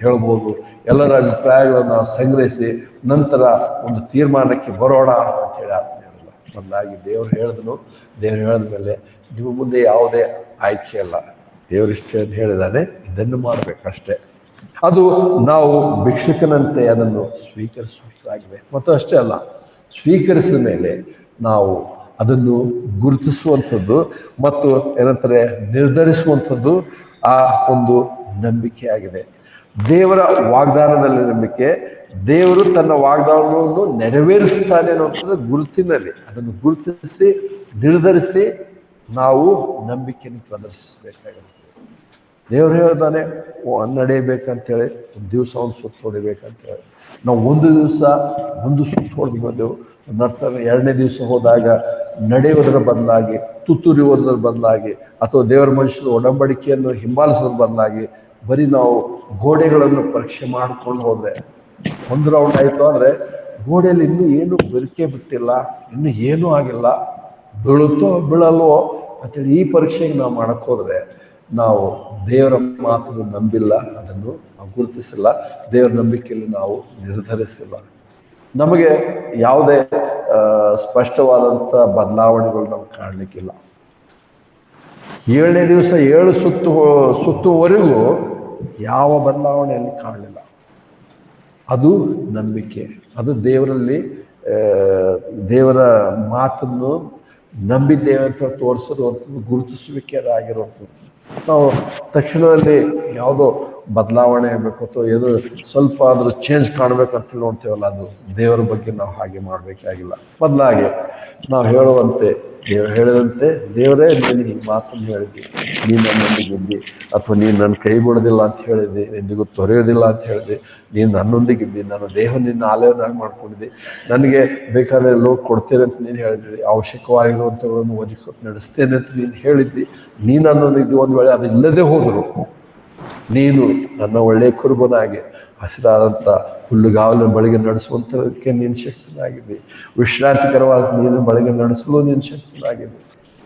ಹೇಳ್ಬೋದು. ಎಲ್ಲರ ಅಭಿಪ್ರಾಯಗಳನ್ನು ಸಂಗ್ರಹಿಸಿ ನಂತರ ಒಂದು ತೀರ್ಮಾನಕ್ಕೆ ಬರೋಣ ಅಂತೇಳಿ ಆಜ್ಞೆಯಲ್ಲ. ಮೊದಲಾಗಿ ದೇವರು ಹೇಳಿದ ಮೇಲೆ ನಿಮ್ಮ ಮುಂದೆ ಯಾವುದೇ ಆಯ್ಕೆ ಅಲ್ಲ. ದೇವರಿಷ್ಟೇ ಹೇಳಿದಾನೆ, ಇದನ್ನು ಮಾಡಬೇಕಷ್ಟೇ. ಅದು ನಾವು ಭಿಕ್ಷುಕನಂತೆ ಅದನ್ನು ಸ್ವೀಕರಿಸುವುದಾಗಿದೆ. ಮತ್ತು ಅಷ್ಟೇ ಅಲ್ಲ, ಸ್ವೀಕರಿಸಿದ ಮೇಲೆ ನಾವು ಅದನ್ನು ಗುರುತಿಸುವಂಥದ್ದು ಮತ್ತು ಏನಂತಾರೆ ನಿರ್ಧರಿಸುವಂಥದ್ದು ಆ ಒಂದು ನಂಬಿಕೆಯಾಗಿದೆ. ದೇವರ ವಾಗ್ದಾನದಲ್ಲಿ ನಂಬಿಕೆ, ದೇವರು ತನ್ನ ವಾಗ್ದಾನವನ್ನು ನೆರವೇರಿಸ್ತಾನೆ ಅನ್ನುವಂಥದ್ದು ಗುರುತಿನಲ್ಲಿ, ಅದನ್ನು ಗುರುತಿಸಿ ನಿರ್ಧರಿಸಿ ನಾವು ನಂಬಿಕೆಯನ್ನು ಪ್ರದರ್ಶಿಸಬೇಕಾಗುತ್ತೆ. ದೇವರು ಹೇಳ್ತಾನೆ ನಡೆಯಬೇಕಂತೇಳಿ ಒಂದು ದಿವಸ ಒಂದು ಸುತ್ತು ಹೊಡಿಬೇಕಂತೇಳಿ. ನಾವು ಒಂದು ದಿವಸ ಒಂದು ಸುತ್ತು ಹೊಡೆದು ಬಂದೆವು. ನಡ್ತಾರೆ ಎರಡನೇ ದಿವಸ ಹೋದಾಗ ನಡೆಯುವುದರ ಬದಲಾಗಿ ತುತ್ತೂರಿಯುವುದರ ಬದಲಾಗಿ ಅಥವಾ ದೇವರ ಮನುಷ್ಯನ ಒಡಂಬಡಿಕೆಯನ್ನು ಹಿಂಬಾಲಿಸೋದ್ರ ಬದಲಾಗಿ ಬರೀ ನಾವು ಗೋಡೆಗಳನ್ನು ಪರೀಕ್ಷೆ ಮಾಡಿಕೊಂಡು ಹೋದರೆ ಒಂದು ರೌಂಡ್ ಆಯಿತು ಅಂದರೆ ಗೋಡೆಯಲ್ಲಿ ಇನ್ನೂ ಏನು ಬೆರಕೆ ಬಿಟ್ಟಿಲ್ಲ, ಇನ್ನೂ ಏನೂ ಆಗಿಲ್ಲ, ಬೀಳುತ್ತೋ ಬೀಳಲ್ವೋ ಅಂತೇಳಿ ಈ ಪರೀಕ್ಷೆಗೆ ನಾವು ಮಾಡಕ್ಕೆ ಹೋದರೆ ನಾವು ದೇವರ ಮಾತನ್ನು ನಂಬಿಲ್ಲ, ಅದನ್ನು ನಾವು ಗುರುತಿಸಿಲ್ಲ, ದೇವರ ನಂಬಿಕೆಯಲ್ಲಿ ನಾವು ನಿರ್ಧರಿಸಿಲ್ಲ. ನಮಗೆ ಯಾವುದೇ ಸ್ಪಷ್ಟವಾದಂಥ ಬದಲಾವಣೆಗಳು ನಮ್ಗೆ ಕಾಣಲಿಕ್ಕಿಲ್ಲ. 7ನೇ ದಿವಸ 7 ಸುತ್ತುವರೆಗೂ ಯಾವ ಬದಲಾವಣೆಯಲ್ಲಿ ಕಾಣಲಿಲ್ಲ. ಅದು ನಂಬಿಕೆ, ಅದು ದೇವರ ಮಾತನ್ನು ನಂಬಿದ್ದೇವೆ ಅಂತ ತೋರಿಸಿರುವಂಥದ್ದು, ಗುರುತಿಸುವಿಕೆ ಅದಾಗಿರುವಂಥದ್ದು. ನಾವು ತಕ್ಷಣದಲ್ಲಿ ಯಾವುದೋ ಬದಲಾವಣೆ ಆಗಬೇಕು ಅಥವಾ ಏನೋ ಸ್ವಲ್ಪ ಆದರೂ ಚೇಂಜ್ ಕಾಣಬೇಕಂತ ನೋಡ್ತೇವಲ್ಲ, ಅದು ದೇವರ ಬಗ್ಗೆ ನಾವು ಹಾಗೆ ಮಾಡಬೇಕಾಗಿಲ್ಲ. ಬದಲಾಗಿ ನಾವು ಹೇಳುವಂತೆ, ದೇವರು ಹೇಳಿದಂತೆ, ದೇವರೇ ನೀನು ಈ ಮಾತನ್ನು ಹೇಳಿದ್ದಿ, ನೀನು ನನ್ನೊಂದಿಗಿದ್ದಿ ಅಥವಾ ನೀನು ನನ್ನ ಕೈ ಬಿಡೋದಿಲ್ಲ ಅಂತ ಹೇಳಿದ್ದಿ, ಎಂದಿಗೂ ತೊರೆಯೋದಿಲ್ಲ ಅಂತ ಹೇಳಿದ್ದಿ, ನೀನು ನನ್ನೊಂದಿಗಿದ್ದಿ, ನನ್ನ ದೇಹ ನಿನ್ನ ಆಲಯವನ್ನಾಗಿ ಮಾಡ್ಕೊಂಡಿದ್ದಿ, ನನಗೆ ಬೇಕಾದ್ರೆ ಲೋಕ ಕೊಡ್ತೇನೆ ಅಂತ ನೀನು ಹೇಳಿದ್ದಿ, ಅವಶ್ಯಕವಾಗಿರುವಂಥಗಳನ್ನು ಒದಗಿಸ್ಕೊಟ್ಟು ನಡೆಸ್ತೇನೆ ಅಂತ ನೀನು ಹೇಳಿದ್ದಿ, ನೀನು ನನ್ನೊಂದಿದ್ದು. ಒಂದು ವೇಳೆ ಅದು ಇಲ್ಲದೆ ಹೋದರು ನೀನು ನನ್ನ ಒಳ್ಳೆಯ ಕುರುಬನಾಗಿ ಹಸಿರಾದಂಥ ಹುಲ್ಲುಗಾವಲಿನ ಬಳಿಗೆ ನಡೆಸುವಂಥದಕ್ಕೆ ನೀನು ಶಕ್ತನಾಗಿದ್ದಿ, ವಿಶ್ರಾಂತಿಕರವಾದ ನೀನು ಬಳಿಗೆ ನಡೆಸಲು ನೀನು ಶಕ್ತನಾಗಿದ್ದಿ.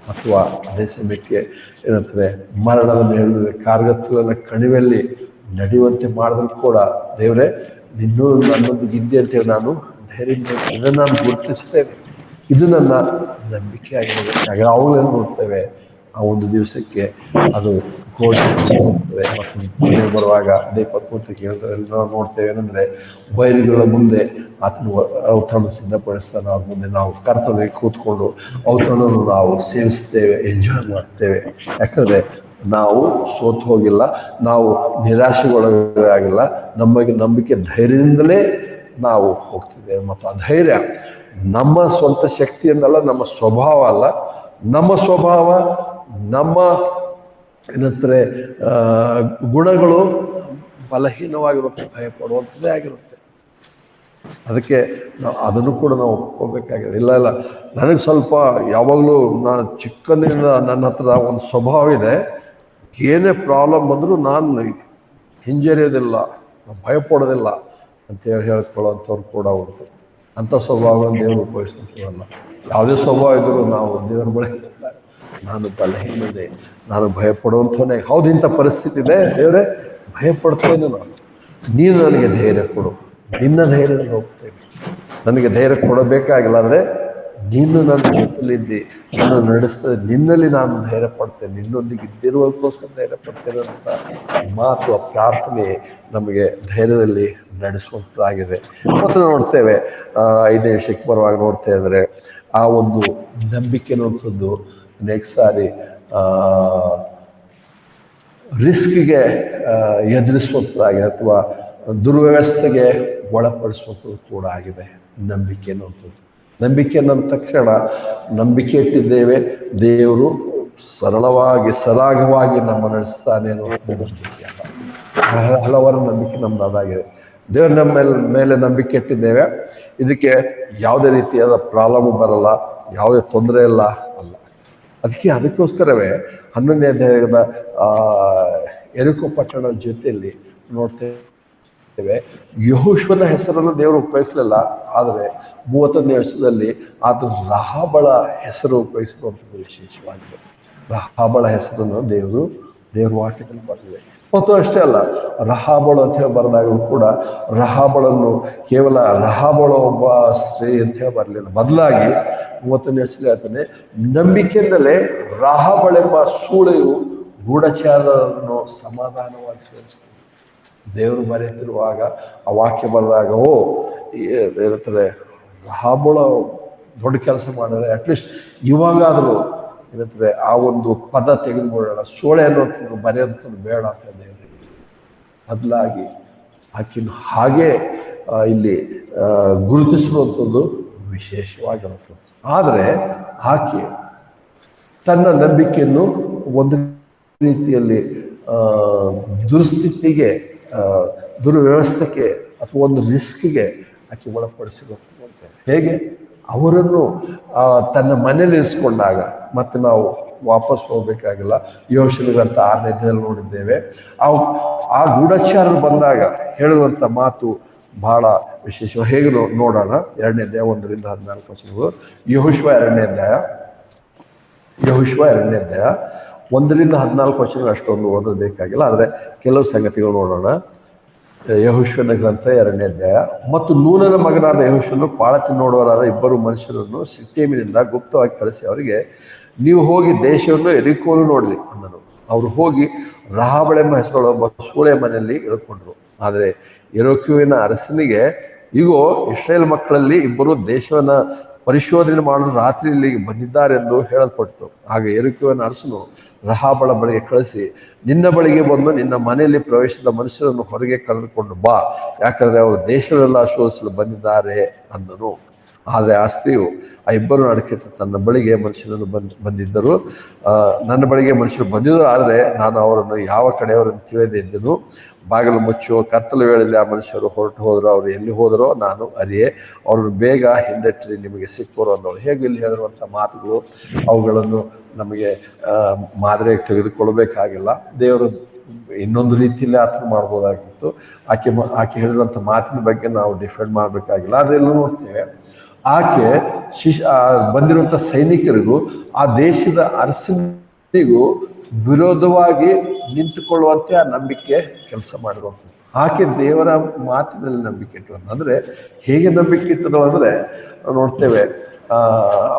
ಅಥವಾ ಅದೇ ಸಮಯಕ್ಕೆ ಏನಂತಾರೆ, ಮರಣದ ಮೇಲೆ ಕಾರ್ಗತ್ತಲ ಕಣಿವೆಯಲ್ಲಿ ನಡೆಯುವಂತೆ ಮಾಡಿದ್ರು ಕೂಡ ದೇವರೇ ನಿನ್ನೂ ನನ್ನೊಂದಿಗೆ ಇದ್ದೆ ಅಂತೇಳಿ ನಾನು ಧೈರ್ಯ ಇದನ್ನು ನಾನು ಗುರುತಿಸ್ತೇನೆ. ಇದು ನನ್ನ ನಂಬಿಕೆ ಆಗಿರಬೇಕಾಗಿ ಅವುಗಳನ್ನು ನೋಡ್ತೇವೆ. ಆ ಒಂದು ದಿವಸಕ್ಕೆ ಅದು ಹೋಗ್ತದೆ. ಮತ್ತು ಬರುವಾಗ ಅದೇ 13 ನಾವು ನೋಡ್ತೇವೆ ಏನಂದ್ರೆ, ಬಯಲುಗಳ ಮುಂದೆ ಆತನು ಔತಣ ಸಿದ್ಧಪಡಿಸ್ತಾನೆ. ಅವ್ರ ಮುಂದೆ ನಾವು ಕರ್ತವ್ಯ ಕೂತ್ಕೊಂಡು ಔತಣವನ್ನು ನಾವು ಸೇವಿಸ್ತೇವೆ, ಎಂಜಾಯ್ ಮಾಡ್ತೇವೆ. ಯಾಕಂದ್ರೆ ನಾವು ಸೋತು ಹೋಗಿಲ್ಲ, ನಾವು ನಿರಾಶೆಗೊಳಗಾಗಿಲ್ಲ, ನಮಗೆ ನಂಬಿಕೆ ಧೈರ್ಯದಿಂದಲೇ ನಾವು ಹೋಗ್ತಿದ್ದೇವೆ. ಮತ್ತು ಆ ಧೈರ್ಯ ನಮ್ಮ ಸ್ವಂತ ಶಕ್ತಿಯಿಂದಲ್ಲ, ನಮ್ಮ ಸ್ವಭಾವ ಅಲ್ಲ. ನಮ್ಮ ಸ್ವಭಾವ ನಮ್ಮ ಏನಂತಾರೆ ಗುಣಗಳು ಬಲಹೀನವಾಗಿರುತ್ತೆ, ಭಯಪಡುವಂಥದ್ದೇ ಆಗಿರುತ್ತೆ. ಅದಕ್ಕೆ ನಾವು ಅದನ್ನು ಕೂಡ ನಾವು ಒಪ್ಕೋಬೇಕಾಗಿದೆ. ಇಲ್ಲ ನನಗೆ ಸ್ವಲ್ಪ ಯಾವಾಗಲೂ ನಾನು ಚಿಕ್ಕಂದಿನಿಂದ ನನ್ನ ಹತ್ರ ಒಂದು ಸ್ವಭಾವ ಇದೆ, ಏನೇ ಪ್ರಾಬ್ಲಮ್ ಬಂದರೂ ನಾನು ಹಿಂಜರಿಯೋದಿಲ್ಲ, ಭಯಪಡೋದಿಲ್ಲ ಅಂತೇಳಿ ಹೇಳ್ಕೊಳ್ಳೋಂಥವ್ರು ಕೂಡ ಉಂಟು. ಅಂಥ ಸ್ವಭಾವವನ್ನು ದೇವರು ಉಪಯೋಗಿಸ್ತಿಲ್ಲ. ಯಾವುದೇ ಸ್ವಭಾವ ಇದ್ದರೂ ನಾವು ದೇವರ ಬಳಿ ನಾನು ಬಲಹೀನತೆ, ನಾನು ಭಯಪಡುವಂಥವನೇ. ಹೌದು, ಇಂಥ ಪರಿಸ್ಥಿತಿ ಇದೆ ದೇವರೇ, ಭಯಪಡ್ತೇನೆ ನಾನು, ನೀನು ನನಗೆ ಧೈರ್ಯ ಕೊಡು, ನಿನ್ನ ಧೈರ್ಯದಲ್ಲಿ ಹೋಗ್ತೇನೆ. ನನಗೆ ಧೈರ್ಯ ಕೊಡಬೇಕಾಗಿಲ್ಲ ಅಂದರೆ ನೀನು ನನ್ನ ಜೊತೆಲಿದ್ದಿ, ನಾನು ನಡೆಸ್ತೇನೆ, ನಿನ್ನಲ್ಲಿ ನಾನು ಧೈರ್ಯ ಪಡ್ತೇನೆ, ನಿನ್ನೊಂದಿಗೆ ಇದ್ದಿರುವುದಕ್ಕೋಸ್ಕರ ಧೈರ್ಯ ಪಡ್ತೇನೆ ಅಂತ ಮಾತು, ಆ ಪ್ರಾರ್ಥನೆ ನಮಗೆ ಧೈರ್ಯದಲ್ಲಿ ನಡೆಸುವಂಥದ್ದಾಗಿದೆ. ಮತ್ತು ನೋಡ್ತೇವೆ 5ನೇ ವಿಷಯಕ್ಕೆ ಬರುವಾಗ ನೋಡ್ತೇವೆ ಅಂದರೆ ಆ ಒಂದು ನಂಬಿಕೆ ಅನ್ನುವಂಥದ್ದು ಅನೇಕ ಸಾರಿ ರಿಸ್ಕ್ಗೆ ಎದುರಿಸುವಂಥದ್ದಾಗಿದೆ ಅಥವಾ ದುರ್ವ್ಯವಸ್ಥೆಗೆ ಒಳಪಡಿಸುವಂಥದ್ದು ಕೂಡ ಆಗಿದೆ ನಂಬಿಕೆ ಅನ್ನುವಂಥದ್ದು. ನಂಬಿಕೆ ಅನ್ನೋ ತಕ್ಷಣ ನಂಬಿಕೆ ಇಟ್ಟಿದ್ದೇವೆ, ದೇವರು ಸರಳವಾಗಿ ಸರಾಗವಾಗಿ ನಮ್ಮ ನಡೆಸ್ತಾನೆ ಅನ್ನೋ ನಂಬಿಕೆ ಅಲ್ಲ. ಹಲವಾರು ನಂಬಿಕೆ ನಮ್ದು ಅದಾಗಿದೆ. ದೇವ್ರ ನಮ್ಮ ಮೇಲೆ ನಂಬಿಕೆ ಇಟ್ಟಿದ್ದೇವೆ, ಇದಕ್ಕೆ ಯಾವುದೇ ರೀತಿಯಾದ ಪ್ರಾಬ್ಲಮ್ ಬರಲ್ಲ, ಯಾವುದೇ ತೊಂದರೆ ಇಲ್ಲ ಅಲ್ಲ. ಅದಕ್ಕೋಸ್ಕರವೇ 11ನೇ ಅಧ್ಯಾಯದ ಯೆರಿಕೋ ಪಟ್ಟಣದ ಜೊತೆಯಲ್ಲಿ ನೋಡ್ತೇವೆ, ಯೆಹೋಶುವನ ಹೆಸರನ್ನು ದೇವರು ಉಪಯೋಗಿಸಲಿಲ್ಲ, ಆದರೆ 31ನೇ ವರ್ಷದಲ್ಲಿ ಆತ ರಹಾಬಳ ಹೆಸರು ಉಪಯೋಗಿಸುವಂಥದ್ದು ವಿಶೇಷವಾಗಿದೆ. ರಹಾಬಳ ಹೆಸರನ್ನು ದೇವ್ರ ವಾಕ್ಯದಲ್ಲಿ ಬರೆದಿದೆ. ಮತ್ತು ಅಷ್ಟೇ ಅಲ್ಲ, ರಹಾಬಳು ಅಂತ ಹೇಳಿ ಬರೆದಾಗಲೂ ಕೂಡ ರಹಾಬಳನ್ನು ಕೇವಲ ರಹಾಬಳ ಒಬ್ಬ ಸ್ತ್ರೀ ಅಂತ ಹೇಳಿ ಬರಲಿಲ್ಲ, ಬದಲಾಗಿ 30ನೇ ವರ್ಷದಲ್ಲಿ ಹೇಳ್ತಾನೆ, ನಂಬಿಕೆಯಿಂದಲೇ ರಹಾಬಳೆಂಬ ಸೂಳೆಯು ಗೂಢಚಾರರನ್ನು ಸಮಾಧಾನವಾಗಿ ಸೇರಿಸ್ಕೊಂಡು. ದೇವರು ಬರೆಯುತ್ತಿರುವಾಗ ಆ ವಾಕ್ಯ ಬರೆದಾಗ ಏನಂತಾರೆ, ರಹಾಬಳ ದೊಡ್ಡ ಕೆಲಸ ಮಾಡಿದ್ರೆ ಅಟ್ಲೀಸ್ಟ್ ಇವಾಗಾದರೂ ಏನಂತಾರೆ ಆ ಒಂದು ಪದ ತೆಗೆದುಕೊಳ್ಳೋಣ, ಸೋಳೆ ಅನ್ನೋಂಥದ್ದು ಬರೆಯುವಂಥದ್ದು ಬೇಡ ಅಂತ ದೇವರಿಗೆ ಬದಲಾಗಿ ಆಕೆಯನ್ನು ಹಾಗೆ ಇಲ್ಲಿ ಗುರುತಿಸಿರುವಂಥದ್ದು ವಿಶೇಷವಾಗಿರುತ್ತದೆ. ಆದರೆ ಆಕೆ ತನ್ನ ನಂಬಿಕೆಯನ್ನು ಒಂದು ರೀತಿಯಲ್ಲಿ ದುರ್ಸ್ಥಿತಿಗೆ, ದುರ್ವ್ಯವಸ್ಥೆಗೆ ಅಥವಾ ಒಂದು ರಿಸ್ಕ್ಗೆ ಆಕೆ ಒಳಪಡಿಸಿರುವಂಥದ್ದು. ಹೇಗೆ ಅವರನ್ನು ತನ್ನ ಮನೇಲಿ ಇರಿಸ್ಕೊಂಡಾಗ, ಮತ್ತೆ ನಾವು ವಾಪಸ್ ಹೋಗ್ಬೇಕಾಗಿಲ್ಲ. ಯೆಹೋಶುವ ಗ್ರಂಥ 6ನೇ ಅಧ್ಯಾಯದಲ್ಲಿ ನೋಡಿದ್ದೇವೆ, ಆ ಗೂಢಚಾರರು ಬಂದಾಗ ಹೇಳುವಂಥ ಮಾತು ಬಹಳ ವಿಶೇಷ. ಹೇಗೆ ನೋಡೋಣ, 2ನೇ ಅಧ್ಯಾಯ 1ರಿಂದ 14 ವಚನಗಳು. ಯೆಹೋಶುವ 2ನೇ ಅಧ್ಯಾಯ 1ರಿಂದ 14 ವಚನಗಳು ಅಷ್ಟೊಂದು ಓದಬೇಕಾಗಿಲ್ಲ, ಆದರೆ ಕೆಲವು ಸಂಗತಿಗಳು ನೋಡೋಣ. ಯೆಹೋಶುವನ ಗ್ರಂಥ 2ನೇ ಅಧ್ಯಾಯ. ಮತ್ತು ನೂನನ ಮಗನಾದ ಯೆಹೋಶುವನು ಪಾಳತಿ ನೋಡುವರಾದ 2 ಮನುಷ್ಯರನ್ನು ಸಿಟ್ಟೇಮಿನಿಂದ ಗುಪ್ತವಾಗಿ ಕಳಿಸಿ ಅವರಿಗೆ, ನೀವು ಹೋಗಿ ದೇಶವನ್ನು ಯೆರಿಕೋನು ನೋಡ್ರಿ ಅಂದನು. ಅವರು ಹೋಗಿ ರಹಾಬಳೆಂಬ ಹೆಸರುള്ള ಒಬ್ಬ ಸೂಳೆ ಮನೆಯಲ್ಲಿ ಇಳ್ಕೊಂಡ್ರು. ಆದರೆ ಯೆರಿಕೋವಿನ ಅರಸನಿಗೆ, ಇಗೋ ಇಸ್ರಾಯೇಲ್ ಮಕ್ಕಳಲ್ಲಿ 2 ದೇಶವನ್ನ ಪರಿಶೋಧನೆ ಮಾಡಲು ರಾತ್ರಿ ಇಲ್ಲಿಗೆ ಬಂದಿದ್ದಾರೆಂದು ಹೇಳಲ್ಪಟ್ಟಿತು. ಆಗ ಯೆರಿಕೋವಿನ ಅರಸನು ರಹಾಬಳ ಬಳಿಗೆ ಕಳಿಸಿ, ನಿನ್ನ ಬಳಿಗೆ ಬಂದು ನಿನ್ನ ಮನೆಯಲ್ಲಿ ಪ್ರವೇಶಿಸಿದ ಮನುಷ್ಯರನ್ನು ಹೊರಗೆ ಕರೆದುಕೊಂಡು ಬಾ, ಯಾಕಂದರೆ ಅವರು ದೇಶವೆಲ್ಲ ಶೋಧಿಸಲು ಬಂದಿದ್ದಾರೆ ಅಂದನು. ಆದರೆ ಆ ಸ್ತ್ರೀಯು ಆ 2 ಅಡಕೆ ತನ್ನ ಬಳಿಗೆ ಮನುಷ್ಯರನ್ನು ಬಂದಿದ್ದರು, ನನ್ನ ಬಳಿಗೆ ಮನುಷ್ಯರು ಬಂದಿದ್ದರು, ಆದರೆ ನಾನು ಅವರನ್ನು ಯಾವ ಕಡೆಯವರನ್ನು ತಿಳಿಯದೇ ಇದ್ದನು. ಬಾಗಿಲು ಮುಚ್ಚುವ ಕತ್ತಲು ವೇಳೆಯಲ್ಲಿ ಆ ಮನುಷ್ಯರು ಹೊರಟು ಹೋದರು, ಅವರು ಎಲ್ಲಿ ಹೋದರೋ ನಾನು ಅರಿಯೆ, ಅವ್ರನ್ನು ಬೇಗ ಹಿಂದೆಟ್ಟರೆ ನಿಮಗೆ ಸಿಕ್ಕರು ಅಂದವಳು. ಹೇಗೆ ಇಲ್ಲಿ ಹೇಳಿರುವಂಥ ಮಾತುಗಳು, ಅವುಗಳನ್ನು ನಮಗೆ ಮಾದರಿಯಾಗಿ ತೆಗೆದುಕೊಳ್ಬೇಕಾಗಿಲ್ಲ. ದೇವರು ಇನ್ನೊಂದು ರೀತಿಯಲ್ಲಿ ಆತನ ಮಾಡ್ಬೋದಾಗಿತ್ತು. ಆಕೆ ಹೇಳಿರುವಂಥ ಮಾತಿನ ಬಗ್ಗೆ ನಾವು ಡಿಫೆಂಡ್ ಮಾಡಬೇಕಾಗಿಲ್ಲ. ಅದೆಲ್ಲ ನೋಡ್ತೇವೆ, ಆಕೆ ಬಂದಿರುವಂಥ ಸೈನಿಕರಿಗೂ ಆ ದೇಶದ ಅರಸನಿಗೂ ವಿರೋಧವಾಗಿ ನಿಂತುಕೊಳ್ಳುವಂತೆ ಆ ನಂಬಿಕೆ ಕೆಲಸ ಮಾಡಿರುವಂಥದ್ದು. ಆಕೆ ದೇವರ ಮಾತಿನಲ್ಲಿ ನಂಬಿಕೆ ಇಟ್ಟುವಂಥ, ಅಂದರೆ ಹೇಗೆ ನಂಬಿಕೆ ಇಟ್ಟದು ಅಂದರೆ ನೋಡ್ತೇವೆ,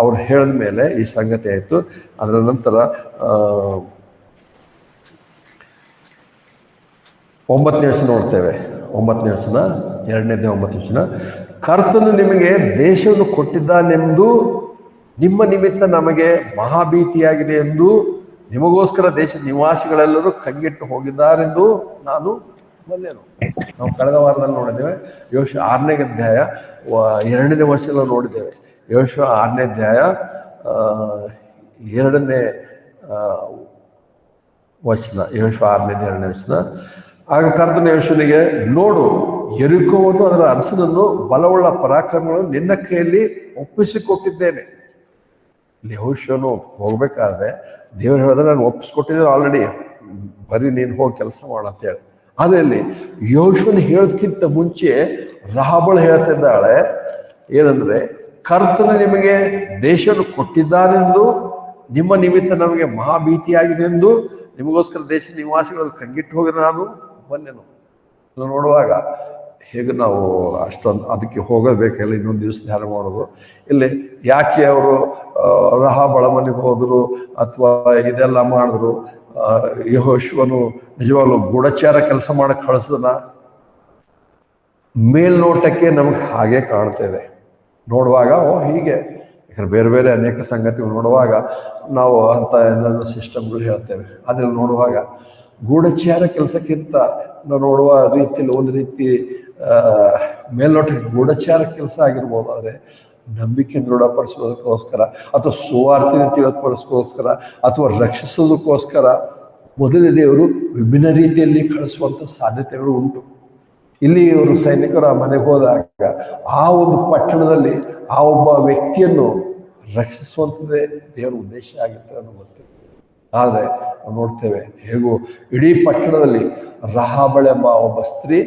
ಅವ್ರು ಹೇಳಿದ ಮೇಲೆ ಈ ಸಂಗತಿ ಆಯಿತು. ಅದರ ನಂತರ 9ನೇ ವಚನ ನೋಡ್ತೇವೆ. 9ನೇ ವಚನ, 2ನೇ ಅಧ್ಯಾಯ 9ನೇ ವಚನ. ಕರ್ತನು ನಿಮಗೆ ದೇಶವನ್ನು ಕೊಟ್ಟಿದ್ದಾನೆಂದು ನಿಮ್ಮ ನಿಮಿತ್ತ ನಮಗೆ ಮಹಾಭೀತಿಯಾಗಿದೆ ಎಂದು ನಿಮಗೋಸ್ಕರ ದೇಶದ ನಿವಾಸಿಗಳೆಲ್ಲರೂ ಕಂಗೆಟ್ಟು ಹೋಗಿದ್ದಾರೆಂದು ನಾನು ಬಲ್ಲೆನು. ನಾವು ಕಳೆದ ವಾರದಲ್ಲಿ ನೋಡಿದ್ದೇವೆ. ಯೆಹೋಶುವ 6ನೇ ಅಧ್ಯಾಯ 2ನೇ ವರ್ಷದಲ್ಲಿ ನೋಡಿದ್ದೇವೆ. ಯೆಹೋಶುವ 6ನೇ ಅಧ್ಯಾಯ 2ನೇ ವಚನ, ಯೆಹೋಶುವ 6:2 ವಚನ. ಆಗ ಕರ್ತನು ಯೆಹೋಶುವನಿಗೆ, ನೋಡು, ಯೆರಿಕೋವನ್ನು ಅದರ ಅರಸನನ್ನು ಬಲವುಳ್ಳ ಪರಾಕ್ರಮಗಳು ನಿನ್ನ ಕೈಯಲ್ಲಿ ಒಪ್ಪಿಸಿಕೊಟ್ಟಿದ್ದೇನೆ. ಯೆಹೋಶುವನು ಹೋಗ್ಬೇಕಾದ್ರೆ ದೇವರು ಹೇಳಿದ್ರೆ ನಾನು ಒಪ್ಪಿಸ್ಕೊಟ್ಟಿದ್ದೇನೆ ಆಲ್ರೆಡಿ, ಬರೀ ನೀನು ಹೋಗಿ ಕೆಲಸ ಮಾಡ ಅಂತ ಹೇಳಿ. ಆದ್ರೆ ಇಲ್ಲಿ ಯೆಹೋಶುವನು ಹೇಳೋದಕ್ಕಿಂತ ಮುಂಚೆ ರಹಾಬಳು ಹೇಳ್ತಿದ್ದಾಳೆ ಏನಂದ್ರೆ, ಕರ್ತನು ನಿಮಗೆ ದೇಶವನ್ನು ಕೊಟ್ಟಿದ್ದಾನೆಂದು, ನಿಮ್ಮ ನಿಮಿತ್ತ ನಮಗೆ ಮಹಾಭೀತಿಯಾಗಿದೆ ಎಂದು, ನಿಮಗೋಸ್ಕರ ದೇಶದ ನಿವಾಸಿಗಳಲ್ಲಿ ಕಂಗಿಟ್ಟು ಹೋಗಿ ನಾನು ಬಂದೆನು. ನೋಡುವಾಗ ಹೇಗೆ ನಾವು ಅಷ್ಟೊಂದು ಅದಕ್ಕೆ ಹೋಗಬೇಕಲ್ಲ, ಇನ್ನೊಂದು ದಿವಸ ಧ್ಯಾನ ಮಾಡೋದು. ಇಲ್ಲಿ ಯಾಕೆ ಅವರು ರಹಾಬಳ ಮನೆಗೆ ಹೋದ್ರು ಅಥವಾ ಇದೆಲ್ಲ ಮಾಡಿದ್ರು? ಯೆಹೋಶುವನು ನಿಜವಾಗ್ಲೂ ಗೂಢಚಾರ ಕೆಲಸ ಮಾಡಕ್ಕೆ ಕಳಿಸಿದನ? ಮೇಲ್ನೋಟಕ್ಕೆ ನಮ್ಗೆ ಹಾಗೆ ಕಾಣ್ತೇವೆ. ನೋಡುವಾಗ ಹೀಗೆ, ಯಾಕಂದ್ರೆ ಬೇರೆ ಬೇರೆ ಅನೇಕ ಸಂಗತಿಗಳು ನೋಡುವಾಗ ನಾವು ಅಂತ ಏನಾದ್ರು ಸಿಸ್ಟಮ್ಗಳು ಹೇಳ್ತೇವೆ. ಅದ್ರಲ್ಲಿ ನೋಡುವಾಗ ಗೂಢಚಾರ ಕೆಲಸಕ್ಕಿಂತ ನಾವು ನೋಡುವ ರೀತಿಯಲ್ಲಿ ಒಂದು ರೀತಿ ಮೇಲ್ನೋಟಕ್ಕೆ ಗೂಢಚಾರ ಕೆಲಸ ಆಗಿರ್ಬೋದು. ಆದರೆ ನಂಬಿಕೆ ದೃಢಪಡಿಸೋದಕ್ಕೋಸ್ಕರ ಅಥವಾ ಸುವಾರ್ತೆನ ತಿಳಿಪಡಿಸೋದಕ್ಕೋಸ್ಕರ ಅಥವಾ ರಕ್ಷಿಸೋದಕ್ಕೋಸ್ಕರ ಮೊದಲೇ ದೇವರು ವಿಭಿನ್ನ ರೀತಿಯಲ್ಲಿ ಕಳಿಸುವಂಥ ಸಾಧ್ಯತೆಗಳು ಉಂಟು. ಇಲ್ಲಿ ಇವರು ಸೈನಿಕರು ಆ ಮನೆಗೆ ಹೋದಾಗ ಆ ಒಂದು ಪಟ್ಟಣದಲ್ಲಿ ಆ ಒಬ್ಬ ವ್ಯಕ್ತಿಯನ್ನು ರಕ್ಷಿಸುವಂಥದ್ದೇ ದೇವರ ಉದ್ದೇಶ ಆಗಿತ್ತು ಅನ್ನೋ ಗೊತ್ತಿಲ್ಲ. ಆದರೆ ನಾವು ನೋಡ್ತೇವೆ ಹೇಗೂ ಇಡೀ ಪಟ್ಟಣದಲ್ಲಿ ರಹಾಬಳೆಂಬ ಒಬ್ಬ ಸ್ತ್ರೀ,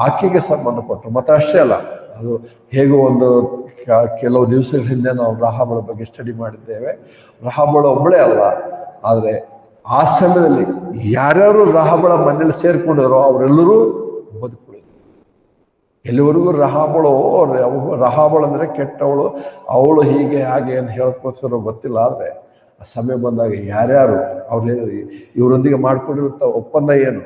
ಆಕೆಗೆ ಸಂಬಂಧಪಟ್ಟರು. ಮತ್ತೆ ಅಷ್ಟೇ ಅಲ್ಲ, ಅದು ಹೇಗೋ ಒಂದು ಕೆಲವು ದಿವಸಗಳ ಹಿಂದೆ ನಾವು ರಹಾಬಳ ಬಗ್ಗೆ ಸ್ಟಡಿ ಮಾಡಿದ್ದೇವೆ. ರಹಾಬಳ ಒಬ್ಬಳೇ ಅಲ್ಲ, ಆದರೆ ಆ ಸಮಯದಲ್ಲಿ ಯಾರ್ಯಾರು ರಹಾಬಳ ಮನೇಲಿ ಸೇರ್ಕೊಂಡಿರೋ ಅವರೆಲ್ಲರೂ ಬದುಕುಳಿದ್ರು. ಎಲ್ಲಿವರೆಗೂ ರಹಾಬಳು ಅಂದ್ರೆ ಕೆಟ್ಟವಳು, ಅವಳು ಹೀಗೆ ಹಾಗೆ ಅಂತ ಹೇಳ್ಕೊಳ್ತಾರೋ ಗೊತ್ತಿಲ್ಲ. ಆದರೆ ಆ ಸಮಯ ಬಂದಾಗ ಯಾರ್ಯಾರು ಅವ್ರು ಇವರೊಂದಿಗೆ ಮಾಡ್ಕೊಂಡಿರುತ್ತ ಒಪ್ಪಂದ ಏನು?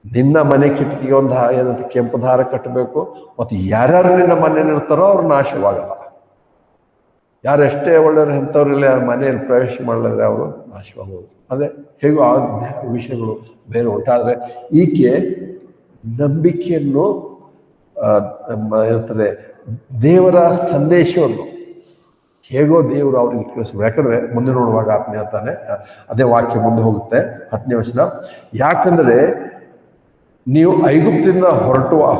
ನಿನ್ನ ಮನೆ ಕಿಟಕಿಗೆ ಒಂದು ಏನಂತ ಕೆಂಪು ದಾರ ಕಟ್ಟಬೇಕು, ಮತ್ತು ಯಾರ್ಯಾರು ನಿನ್ನ ಮನೇಲಿ ಇರ್ತಾರೋ ಅವ್ರು ನಾಶವಾಗಲ್ಲ. ಯಾರು ಎಷ್ಟೇ ಒಳ್ಳೆಯವ್ರು ಎಂಥವ್ರಿಲ್ಲ ಮನೆಯಲ್ಲಿ ಪ್ರವೇಶ ಮಾಡಲಿದ್ರೆ ಅವರು ನಾಶವಾಗೋದು. ಅದೇ ಹೇಗೂ ಆ ವಿಷಯಗಳು ಬೇರೆ ಉಂಟಾದ್ರೆ ಈಕೆ ನಂಬಿಕೆಯನ್ನು ಇರ್ತದೆ, ದೇವರ ಸಂದೇಶವನ್ನು ಹೇಗೋ ದೇವರು ಅವ್ರಿಗೆ ತಿಳಿಸ್ಬೇಕು. ಯಾಕಂದ್ರೆ ಮುಂದೆ ನೋಡುವಾಗ ಆತ್ಮೀಯ ಹೇಳ್ತಾನೆ, ಅದೇ ವಾಕ್ಯ ಮುಂದೆ ಹೋಗುತ್ತೆ 10ನೇ ವಚನ. ಯಾಕಂದ್ರೆ ನೀವು ಐಗುಪ್ತದಿಂದ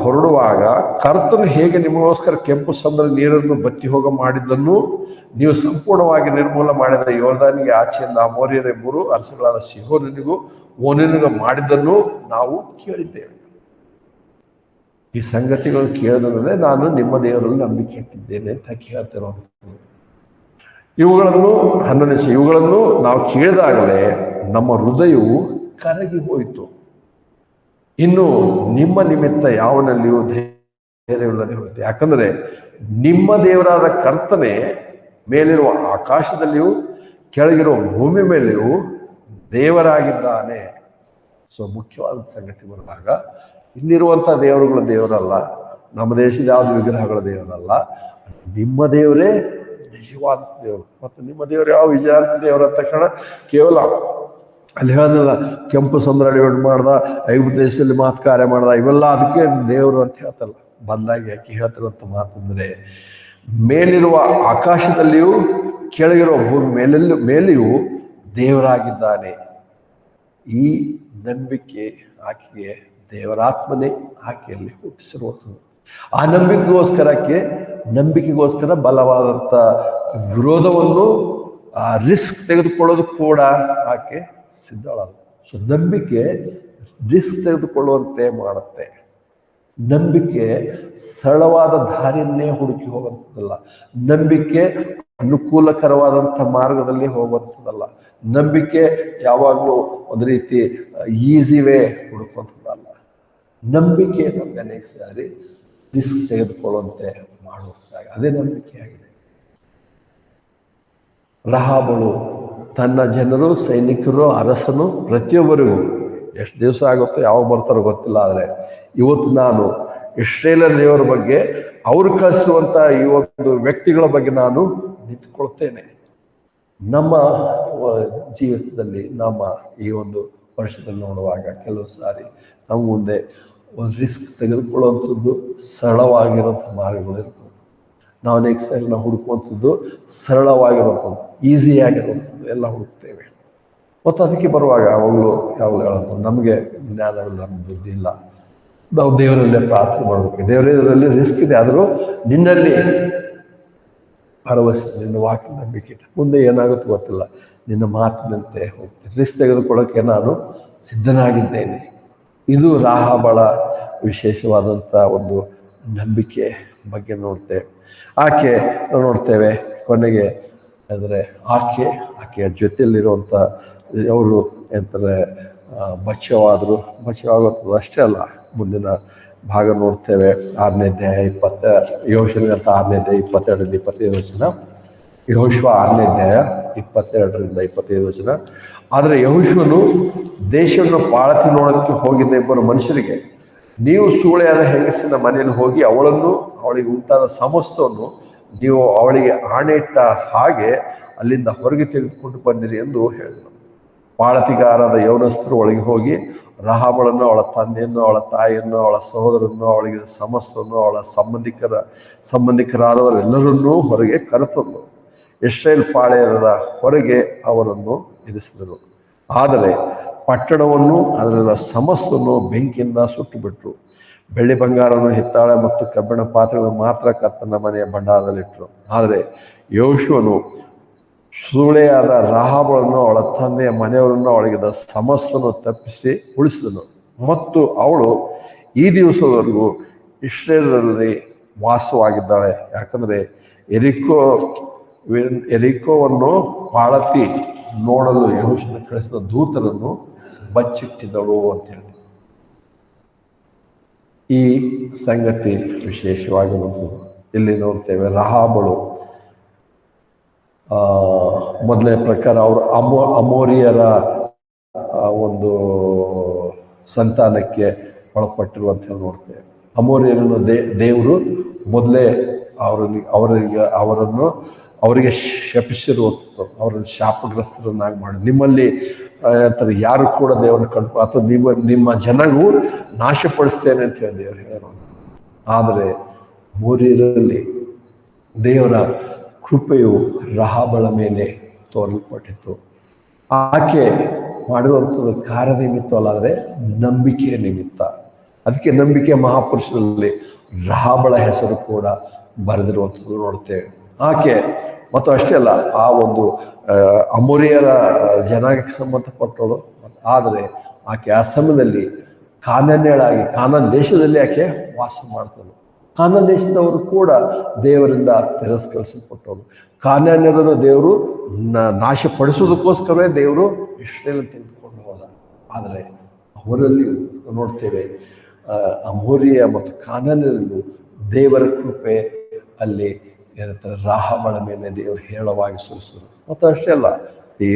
ಹೊರಡುವಾಗ ಕರ್ತನು ಹೇಗೆ ನಿಮಗೋಸ್ಕರ ಕೆಂಪು ಸಮುದ್ರ ನೀರನ್ನು ಬತ್ತಿ ಹೋಗ ಮಾಡಿದ್ದನ್ನು ನೀವು ಸಂಪೂರ್ಣವಾಗಿ ನಿರ್ಮೂಲ ಮಾಡಿದ ಯೋರ್ದಾನಿಗೆ ಆಚೆಯಿಂದ ಅಮೋರಿಯರೆಬ್ಬರು ಅರಸುಗಳಾದ ಸಿಹೋನಿಗೂ ಓನಿನಿಗೂ ಮಾಡಿದ್ದನ್ನು ನಾವು ಕೇಳಿದ್ದೇವೆ. ಈ ಸಂಗತಿಗಳನ್ನು ಕೇಳಿದ್ರೆ ನಾನು ನಿಮ್ಮ ದೇವರಲ್ಲಿ ನಂಬಿಕೆ ಇಟ್ಟಿದ್ದೇನೆ ಅಂತ ಕೇಳ್ತಿರೋ ಇವುಗಳನ್ನು 11 ಇವುಗಳನ್ನು ನಾವು ಕೇಳಿದಾಗಲೇ ನಮ್ಮ ಹೃದಯವು ಕರಗಿ ಹೋಯಿತು. ಇನ್ನು ನಿಮ್ಮ ನಿಮಿತ್ತ ಯಾವನಲ್ಲಿಯೂ ಧೈರ್ಯವಿಲ್ಲದೆ ಹೋಯಿತು. ಯಾಕಂದ್ರೆ ನಿಮ್ಮ ದೇವರಾದ ಕರ್ತನೆ ಮೇಲಿರುವ ಆಕಾಶದಲ್ಲಿಯೂ ಕೆಳಗಿರುವ ಭೂಮಿ ಮೇಲೆಯೂ ದೇವರಾಗಿದ್ದಾನೆ. ಸೊ ಮುಖ್ಯವಾದ ಸಂಗತಿ ಬಂದಾಗ ಇಲ್ಲಿರುವಂಥ ದೇವರುಗಳ ದೇವರಲ್ಲ, ನಮ್ಮ ದೇಶದ ಯಾವುದು ವಿಗ್ರಹಗಳ ದೇವರಲ್ಲ, ನಿಮ್ಮ ದೇವರೇ ನಿಜವಾದ ದೇವರು. ಮತ್ತು ನಿಮ್ಮ ದೇವರು ಯಾವ ವಿಜಯಾರ್ಥ ದೇವರ ತಕ್ಷಣ ಕೇವಲ ಅಲ್ಲಿ ಹೇಳಿದ್ನಲ್ಲ, ಕೆಂಪು ಸಮುದ್ರ ಡಿವೈಡ್ ಮಾಡ್ದ, ಐಗುಪ್ತ ದೇಶದಲ್ಲಿ ಮಾತು ಕಾರ್ಯ ಮಾಡ್ದ, ಇವೆಲ್ಲ ಅದಕ್ಕೆ ದೇವರು ಅಂತ ಹೇಳ್ತಲ್ಲ. ಬದಲಾಗಿ ಯಾಕೆ ಹೇಳ್ತಿರುವಂಥ ಮಾತಂದ್ರೆ, ಮೇಲಿರುವ ಆಕಾಶದಲ್ಲಿಯೂ ಕೆಳಗಿರುವ ಭೂಮಿ ಮೇಲೆಯೂ ದೇವರಾಗಿದ್ದಾನೆ. ಈ ನಂಬಿಕೆ ಆಕೆಗೆ ದೇವರಾತ್ಮನೇ ಆಕೆಯಲ್ಲಿ ಹುಟ್ಟಿಸಿರುವಂಥದ್ದು. ಆ ನಂಬಿಕೆಗೋಸ್ಕರ ಬಲವಾದಂಥ ವಿರೋಧವನ್ನು ರಿಸ್ಕ್ ತೆಗೆದುಕೊಳ್ಳೋದು ಕೂಡ ಆಕೆ ಸಿದ್ಧಳಲ್ಲ. ಸೊ ನಂಬಿಕೆ ರಿಸ್ಕ್ ತೆಗೆದುಕೊಳ್ಳುವಂತೆ ಮಾಡುತ್ತೆ. ನಂಬಿಕೆ ಸರಳವಾದ ದಾರಿಯನ್ನೇ ಹುಡುಕಿ ಹೋಗುವಂಥದ್ದಲ್ಲ. ನಂಬಿಕೆ ಅನುಕೂಲಕರವಾದಂಥ ಮಾರ್ಗದಲ್ಲಿ ಹೋಗುವಂಥದ್ದಲ್ಲ. ನಂಬಿಕೆ ಯಾವಾಗಲೂ ಒಂದು ರೀತಿ ಈಸಿ ವೇ ಹುಡುಕುವಂಥದ್ದಲ್ಲ. ನಂಬಿಕೆ ನಮ್ಗೆ ಅನೇಕ ಸಾರಿ ರಿಸ್ಕ್ ತೆಗೆದುಕೊಳ್ಳುವಂತೆ ಮಾಡುವಂತಾಗ ಅದೇ ನಂಬಿಕೆಯಾಗಿದೆ. ರಹಾಬಳು ತನ್ನ ಜನರು, ಸೈನಿಕರು, ಅರಸನು ಪ್ರತಿಯೊಬ್ಬರಿಗೂ ಎಷ್ಟು ದಿವಸ ಆಗುತ್ತೋ ಯಾವಾಗ ಬರ್ತಾರೋ ಗೊತ್ತಿಲ್ಲ, ಆದರೆ ಇವತ್ತು ನಾನು ಇಸ್ರೇಲರ ದೇವರ ಬಗ್ಗೆ, ಅವರು ಕಳಿಸಿರುವಂಥ ಈ ಒಂದು ವ್ಯಕ್ತಿಗಳ ಬಗ್ಗೆ ನಾನು ನಿಂತ್ಕೊಳ್ತೇನೆ. ನಮ್ಮ ಜೀವಿತದಲ್ಲಿ ನಮ್ಮ ಈ ಒಂದು ವರ್ಷದಲ್ಲಿ ನೋಡುವಾಗ ಕೆಲವು ಸಾರಿ ನಮ್ಮ ಮುಂದೆ ಒಂದು ರಿಸ್ಕ್ ತೆಗೆದುಕೊಳ್ಳುವಂಥದ್ದು ಸರಳವಾಗಿರೋಂಥ ಮಾರ್ಗಗಳು ಇರ್ಬೋದು. ನಾವು ಅನೇಕ ಸಾರಿ ನಾವು ಹುಡುಕುವಂಥದ್ದು ಸರಳವಾಗಿರುವಂಥದ್ದು, ಈಸಿಯಾಗಿರುವಂಥದ್ದು ಎಲ್ಲ ಹುಡುಕ್ತೇವೆ. ಮತ್ತು ಅದಕ್ಕೆ ಬರುವಾಗ ಯಾವಾಗಲೂ ಹೇಳೋದು, ನಮಗೆ ಜ್ಞಾನವಿಲ್ಲ, ನಮ್ಮ ಬುದ್ಧಿ ಇಲ್ಲ, ನಾವು ದೇವರಲ್ಲೇ ಪ್ರಾರ್ಥನೆ ಮಾಡಬೇಕು. ದೇವರೇ ಇದರಲ್ಲಿ ರಿಸ್ಕ್ ಇದೆ, ಆದರೂ ನಿನ್ನಲ್ಲಿ ಭರವಸೆ, ನಿನ್ನ ವಾಕ್ಯ ನಂಬಿಕೆ ಇಟ್ಟು ಮುಂದೆ ಏನಾಗುತ್ತೆ ಗೊತ್ತಿಲ್ಲ, ನಿನ್ನ ಮಾತಿನಂತೆ ಹೋಗ್ತೀನಿ, ರಿಸ್ಕ್ ತೆಗೆದುಕೊಳ್ಳೋಕ್ಕೆ ನಾನು ಸಿದ್ಧನಾಗಿದ್ದೇನೆ. ಇದು ರಾಹಾಬಳ ವಿಶೇಷವಾದಂಥ ಒಂದು ನಂಬಿಕೆ ಬಗ್ಗೆ ನೋಡ್ತೇವೆ. ಆಕೆ ನೋಡ್ತೇವೆ ಕೊನೆಗೆ ಅಂದರೆ ಆಕೆಯ ಜೊತೆಯಲ್ಲಿರುವಂಥ ಅವರು ಎಂತಾರೆ ಬಚಾವಾಗುತ್ತದೆ ಅಷ್ಟೇ ಅಲ್ಲ. ಮುಂದಿನ ಭಾಗ ನೋಡ್ತೇವೆ 6ನೇ ಅಧ್ಯಾಯ 20 6ನೇ ಅಧ್ಯಾಯ 22-25 ವಚನ. ಯೆಹೋಶುವ 6ನೇ ಅಧ್ಯಾಯ 22-25 ವಚನ. ಆದರೆ ಯೆಹೋಶುವನು ದೇಶವನ್ನು ಪಾಳತಿ ನೋಡೋದಕ್ಕೆ ಹೋಗಿದ್ದ ಇಬ್ಬರು ಮನುಷ್ಯರಿಗೆ, ನೀವು ಸೂಳೆಯಾದ ಹೆಂಗಸಿನ ಮನೆಯಲ್ಲಿ ಹೋಗಿ ಅವಳಿಗೆ ಉಂಟಾದ ಸಮಸ್ತವನ್ನು ನೀವು ಅವಳಿಗೆ ಆಣೆ ಇಟ್ಟ ಹಾಗೆ ಅಲ್ಲಿಂದ ಹೊರಗೆ ತೆಗೆದುಕೊಂಡು ಬಂದಿರಿ ಎಂದು ಹೇಳಿದರು. ಪಾಳತಿಗಾರಾದ ಯೌನಸ್ಥರು ಒಳಗೆ ಹೋಗಿ ರಾಹಾಬಳನ್ನು, ಅವಳ ತಂದೆಯನ್ನು, ಅವಳ ತಾಯಿಯನ್ನು, ಅವಳ ಸಹೋದರನ್ನು, ಅವಳಿಗೆ ಸಮಸ್ತವನ್ನು, ಅವಳ ಸಂಬಂಧಿಕರಾದವರೆಲ್ಲರನ್ನೂ ಹೊರಗೆ ಕರೆತಂದರು. ಇಸ್ರಾಯೇಲ್ ಪಾಳೆಯದ ಹೊರಗೆ ಅವರನ್ನು ಇರಿಸಿದರು. ಆದರೆ ಪಟ್ಟಣವನ್ನು ಅದರ ಸಮಸ್ತವನ್ನು ಬೆಂಕಿಯಿಂದ ಸುಟ್ಟು ಬಿಟ್ಟರು. ಬೆಳ್ಳಿ ಬಂಗಾರವನ್ನು, ಹಿತ್ತಾಳೆ ಮತ್ತು ಕಬ್ಬಿಣ ಪಾತ್ರೆಗಳನ್ನು ಮಾತ್ರ ಕರ್ತನ ಮನೆಯ ಭಂಡಾರದಲ್ಲಿಟ್ಟರು. ಆದರೆ ಯೆಹೋಶುವನು ಸೂಳೆಯಾದ ರಾಹಾಬಳನ್ನು, ಅವಳ ತಂದೆಯ ಮನೆಯವರನ್ನು, ಅವಳಿಗಿದ್ದ ಸಮಸ್ತವನ್ನು ತಪ್ಪಿಸಿ ಉಳಿಸಿದನು. ಮತ್ತು ಅವಳು ಈ ದಿವಸದವರೆಗೂ ಇಸ್ರಾಯೇಲರಲ್ಲಿ ವಾಸವಾಗಿದ್ದಾಳೆ. ಯಾಕಂದರೆ ಎರಿಕೋವನ್ನು ಪಾಳತಿ ನೋಡಲು ಯೆಹೋಶುವನು ಕಳಿಸಿದ ದೂತರನ್ನು ಬಚ್ಚಿಟ್ಟಿದ್ದಳು ಅಂತೇಳಿ ಈ ಸಂಗತಿ ವಿಶೇಷವಾಗಿರುತ್ತದೆ. ಇಲ್ಲಿ ನೋಡ್ತೇವೆ ರಾಹಾಬಳು ಮೊದಲನೇ ಪ್ರಕಾರ ಅವರು ಅಮೋರಿಯರ ಒಂದು ಸಂತಾನಕ್ಕೆ ಒಳಪಟ್ಟಿರುವಂತ ನೋಡ್ತೇವೆ. ಅಮೋರಿಯರನ್ನು ದೇವರು ಮೊದಲೇ ಅವರಿಗೆ ಶಪಿಸಿರುವಂಥದ್ದು, ಅವರನ್ನು ಶಾಪಗ್ರಸ್ತರನ್ನಾಗಿ ಮಾಡಿ, ನಿಮ್ಮಲ್ಲಿ ಯಾರು ಕೂಡ ದೇವರನ್ನು ಕಂಡು ಅಥವಾ ನಿಮ್ಮ ಜನಗೂ ನಾಶಪಡಿಸ್ತೇನೆ ಅಂತ ಹೇಳಿ ದೇವರು ಹೇಳಿರೋದು. ಆದರೆ ಅಮೋರಿಯರಲ್ಲಿ ದೇವರ ಕೃಪೆಯು ರಾಹಾಬಳ ಮೇಲೆ ತೋರಲ್ಪಟ್ಟಿತು. ಆಕೆ ಮಾಡಿರುವಂಥದ್ದು ಕಾರ್ಯದ ನಿಮಿತ್ತ ಅಲ್ಲ, ಆದರೆ ನಂಬಿಕೆಯ ನಿಮಿತ್ತ. ಅದಕ್ಕೆ ನಂಬಿಕೆ ಮಹಾಪುರುಷರಲ್ಲಿ ರಾಹಾಬಳ ಹೆಸರು ಕೂಡ ಬರೆದಿರುವಂಥದ್ದು ನೋಡ್ತೇವೆ. ಆಕೆ ಮತ್ತು ಅಷ್ಟೇ ಅಲ್ಲ, ಆ ಒಂದು ಅಮೋರಿಯರ ಜನಾಂಗಕ್ಕೆ ಸಂಬಂಧಪಟ್ಟವಳು. ಆದರೆ ಆಕೆ ಆ ಸಮಯದಲ್ಲಿ ಕಾನಾನ್ ದೇಶದಲ್ಲಿ ಆಕೆ ವಾಸ ಮಾಡ್ತಳು. ಕಾನಾನ್ ದೇಶದವರು ಕೂಡ ದೇವರಿಂದ ತಿರಸ್ಕರಿಸಲ್ಪಟ್ಟವರು. ಕಾನಾನ್ಯರನ್ನು ದೇವರು ನಾಶಪಡಿಸೋದಕ್ಕೋಸ್ಕರವೇ ದೇವರು ಇಸ್ರಾಯೇಲನ್ನು ತೆಗೆದುಕೊಂಡು ಹೋದ. ಆದರೆ ಅವರಲ್ಲಿ ನೋಡ್ತೇವೆ ಅಮೋರಿಯ ಮತ್ತು ಕಾನಾನ್ಯರಲ್ಲೂ ದೇವರ ಕೃಪೆ ಅಲ್ಲಿ ಏನಂತಾರೆ ರಾಹಾಬಳ ಮೇಲೆ ದೇವರು ಹೇರಳವಾಗಿ ಸುರಿಸಿದರು. ಮತ್ತು ಅಷ್ಟೇ ಅಲ್ಲ, ಈ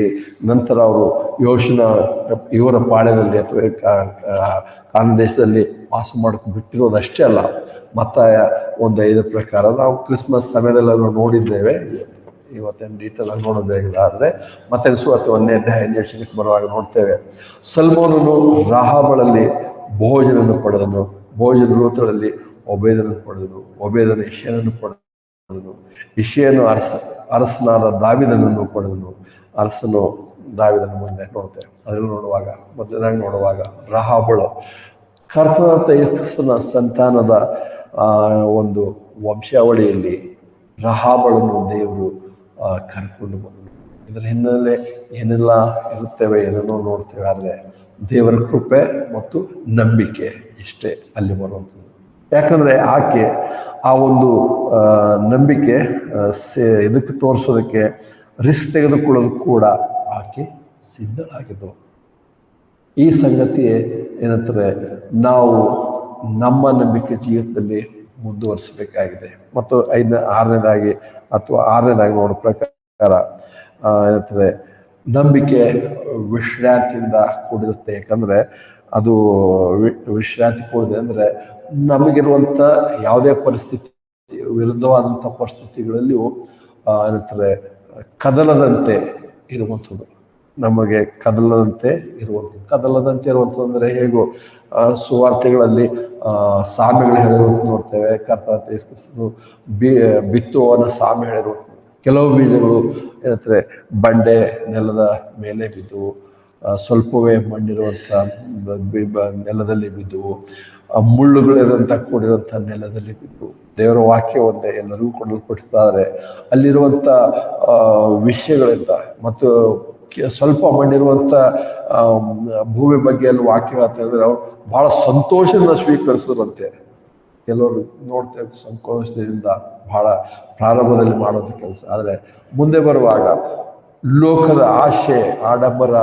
ನಂತರ ಅವರು ಇವರ ಪಾಳ್ಯದಲ್ಲಿ ಅಥವಾ ಕಾನಾನ್ ದೇಶದಲ್ಲಿ ವಾಸ ಮಾಡೋಕೆ ಬಿಟ್ಟಿರೋದಷ್ಟೇ ಅಲ್ಲ, ಮತ್ತಾಯ 1:5 ಪ್ರಕಾರ ನಾವು ಕ್ರಿಸ್ಮಸ್ ಸಮಯದಲ್ಲಿ ನಾವು ನೋಡಿದ್ದೇವೆ. ಇವತ್ತೇನು ಡೀಟೇಲ್ ಆಗಿ ನೋಡೋದಿಲ್ಲ. ಆದರೆ ಮತ್ತೆ ಸುವಾರ್ತೆ 1ನೇ ಅಧ್ಯಾಯ 5ನೇ ವಚನಕ್ಕೆ ಬರುವಾಗ ನೋಡ್ತೇವೆ, ಸಲ್ಮೋನನು ರಾಹಾಬಳಲ್ಲಿ ಭೋಜನನ್ನು ಪಡೆದನು, ಭೋಜನ ರೂತರಲ್ಲಿ ಒಬೇದನನ್ನು ಪಡೆದನು, ಒಬೇದನು ಇಷಯನನ್ನು ಪಡೆದನು, ಇಷಯನು ಅರಸನಾದ ದಾವಿದನನ್ನು ಪಡೆದನು, ಅರಸನು ದಾವಿದನ ಮುಂದೆ ನೋಡ್ತೇವೆ. ಅದನ್ನು ನೋಡುವಾಗ ಮೊದಲನಾಗಿ ನೋಡುವಾಗ ರಾಹಾಬಳು ಕರ್ತನಾದ ಯೇಸುಕ್ರಿಸ್ತನ ಸಂತಾನದ ಒಂದು ವಂಶಾವಳಿಯಲ್ಲಿ ರಾಹಾಬಳನ್ನು ದೇವರು ಕರ್ಕೊಂಡು ಬಂದನು. ಇದರ ಹಿನ್ನೆಲೆ ಏನೆಲ್ಲ ಇರುತ್ತೇವೆ, ಏನೇನೋ ನೋಡ್ತೇವೆ. ಆದರೆ ದೇವರ ಕೃಪೆ ಮತ್ತು ನಂಬಿಕೆ ಇಷ್ಟೇ ಅಲ್ಲಿ ಬರುವಂಥದ್ದು. ಯಾಕಂದರೆ ಆಕೆ ಆ ಒಂದು ನಂಬಿಕೆ ಇದಕ್ಕೆ ತೋರಿಸೋದಕ್ಕೆ ರಿಸ್ಕ್ ತೆಗೆದುಕೊಳ್ಳೋದು ಕೂಡ ಆಕೆ ಸಿದ್ಧಳಾಗಿದ್ದಳು. ಈ ಸಂಗತಿ ಏನಂತಾರೆ, ನಾವು ನಮ್ಮ ನಂಬಿಕೆ ಜೀವಿತದಲ್ಲಿ ಮುಂದುವರಿಸಬೇಕಾಗಿದೆ. ಮತ್ತು 6ನೇದಾಗಿ ನೋಡೋ ಪ್ರಕಾರ ಏನಂತಾರೆ, ನಂಬಿಕೆ ವಿಶ್ರಾಂತಿಯಿಂದ ಕೂಡಿರುತ್ತೆ. ಯಾಕಂದರೆ ಅದು ವಿಶ್ರಾಂತಿ ಕೂಡಿದೆ ಅಂದರೆ ನಮಗಿರುವಂಥ ಯಾವುದೇ ಪರಿಸ್ಥಿತಿ, ವಿರುದ್ಧವಾದಂಥ ಪರಿಸ್ಥಿತಿಗಳಲ್ಲಿಯೂ ಏನಂತಾರೆ ಕದಲದಂತೆ ಇರುವಂಥದ್ದು, ನಮಗೆ ಕದಲದಂತೆ ಇರುವಂಥದ್ದು ಅಂದರೆ ಹೇಗೋ ಸುವಾರ್ತೆಗಳಲ್ಲಿ ಸಾಮ್ಯಗಳು ಹೇಳಿರೋದು ನೋಡ್ತೇವೆ. ಕರ್ತನಾದ ಯೇಸು ಕ್ರಿಸ್ತನು ಬಿತ್ತುವವನ ಸಾಮ್ಯ ಹೇಳಿರೋದು. ಕೆಲವು ಬೀಜಗಳು ಏನಂತಾರೆ ಬಂಡೆ ನೆಲದ ಮೇಲೆ ಬಿದ್ದವು, ಸ್ವಲ್ಪವೇ ಮಣ್ಣಿರುವಂಥ ನೆಲದಲ್ಲಿ ಬಿದ್ದವು, ಮುಳ್ಳುಗಳಿರುವಂಥ ಕೂಡಿರುವಂಥ ನೆಲದಲ್ಲಿ ಬಿದ್ದವು. ದೇವರ ವಾಕ್ಯ ಒಂದೇ, ಎಲ್ಲರಿಗೂ ಕೊಡಲ್ಪಟ್ಟಿದ್ದಾರೆ. ಅಲ್ಲಿರುವಂಥ ವಿಷಯಗಳಿಂದ ಮತ್ತು ಸ್ವಲ್ಪ ಮಣ್ಣಿರುವಂಥ ಭೂಮಿ ಬಗ್ಗೆ ಅಲ್ಲಿ ವಾಕ್ಯ ಅಂತ ಹೇಳಿದ್ರೆ ಅವ್ರು ಬಹಳ ಸಂತೋಷದಿಂದ ಸ್ವೀಕರಿಸಿದ್ರಂತೆ. ಕೆಲವರು ನೋಡ್ತೇವೆ ಸಂತೋಷದಿಂದ ಬಹಳ ಪ್ರಾರಂಭದಲ್ಲಿ ಮಾಡೋದು ಕೆಲಸ, ಆದರೆ ಮುಂದೆ ಬರುವಾಗ ಲೋಕದ ಆಶೆ, ಆಡಂಬರ,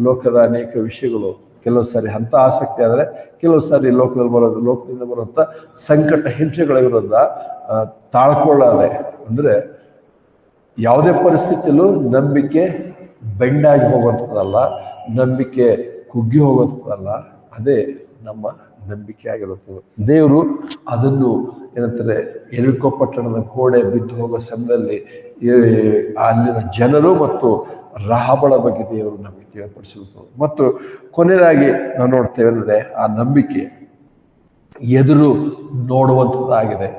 ಲೋಕದ ಅನೇಕ ವಿಷಯಗಳು, ಕೆಲವು ಸಾರಿ ಅಂತ ಆಸಕ್ತಿ ಆದರೆ ಕೆಲವು ಸಾರಿ ಲೋಕದಿಂದ ಬರುವಂಥ ಸಂಕಟ, ಹಿಂಸೆಗಳ ವಿರುದ್ಧ ತಾಳ್ಕೊಳ್ಳದೆ, ಅಂದರೆ ಯಾವುದೇ ಪರಿಸ್ಥಿತಿಯಲ್ಲೂ ನಂಬಿಕೆ ಬೆಂಡಾಗಿ ಹೋಗುವಂಥದ್ದಲ್ಲ, ನಂಬಿಕೆ ಕುಗ್ಗಿ ಹೋಗುವಂಥದ್ದಲ್ಲ. ಅದೇ ನಮ್ಮ ನಂಬಿಕೆ ಆಗಿರುತ್ತದೆ. ದೇವರು ಅದನ್ನು ಏನಂತಾರೆ, ಎರಿಕೋ ಪಟ್ಟಣದ ಗೋಡೆ ಬಿದ್ದು ಹೋಗೋ ಸಮಯದಲ್ಲಿ ಅಲ್ಲಿನ ಜನರು ಮತ್ತು ರಹಾಬಳ ಬಗ್ಗೆ ದೇವರು ನಮಗೆ ತಿಳಿಪಡಿಸಿರುತ್ತದೆ. ಮತ್ತು ಕೊನೆಯದಾಗಿ ನಾವು ನೋಡ್ತೇವೆ ಅಂದರೆ ಆ ನಂಬಿಕೆ ಎದುರು ನೋಡುವಂಥದ್ದಾಗಿದೆ.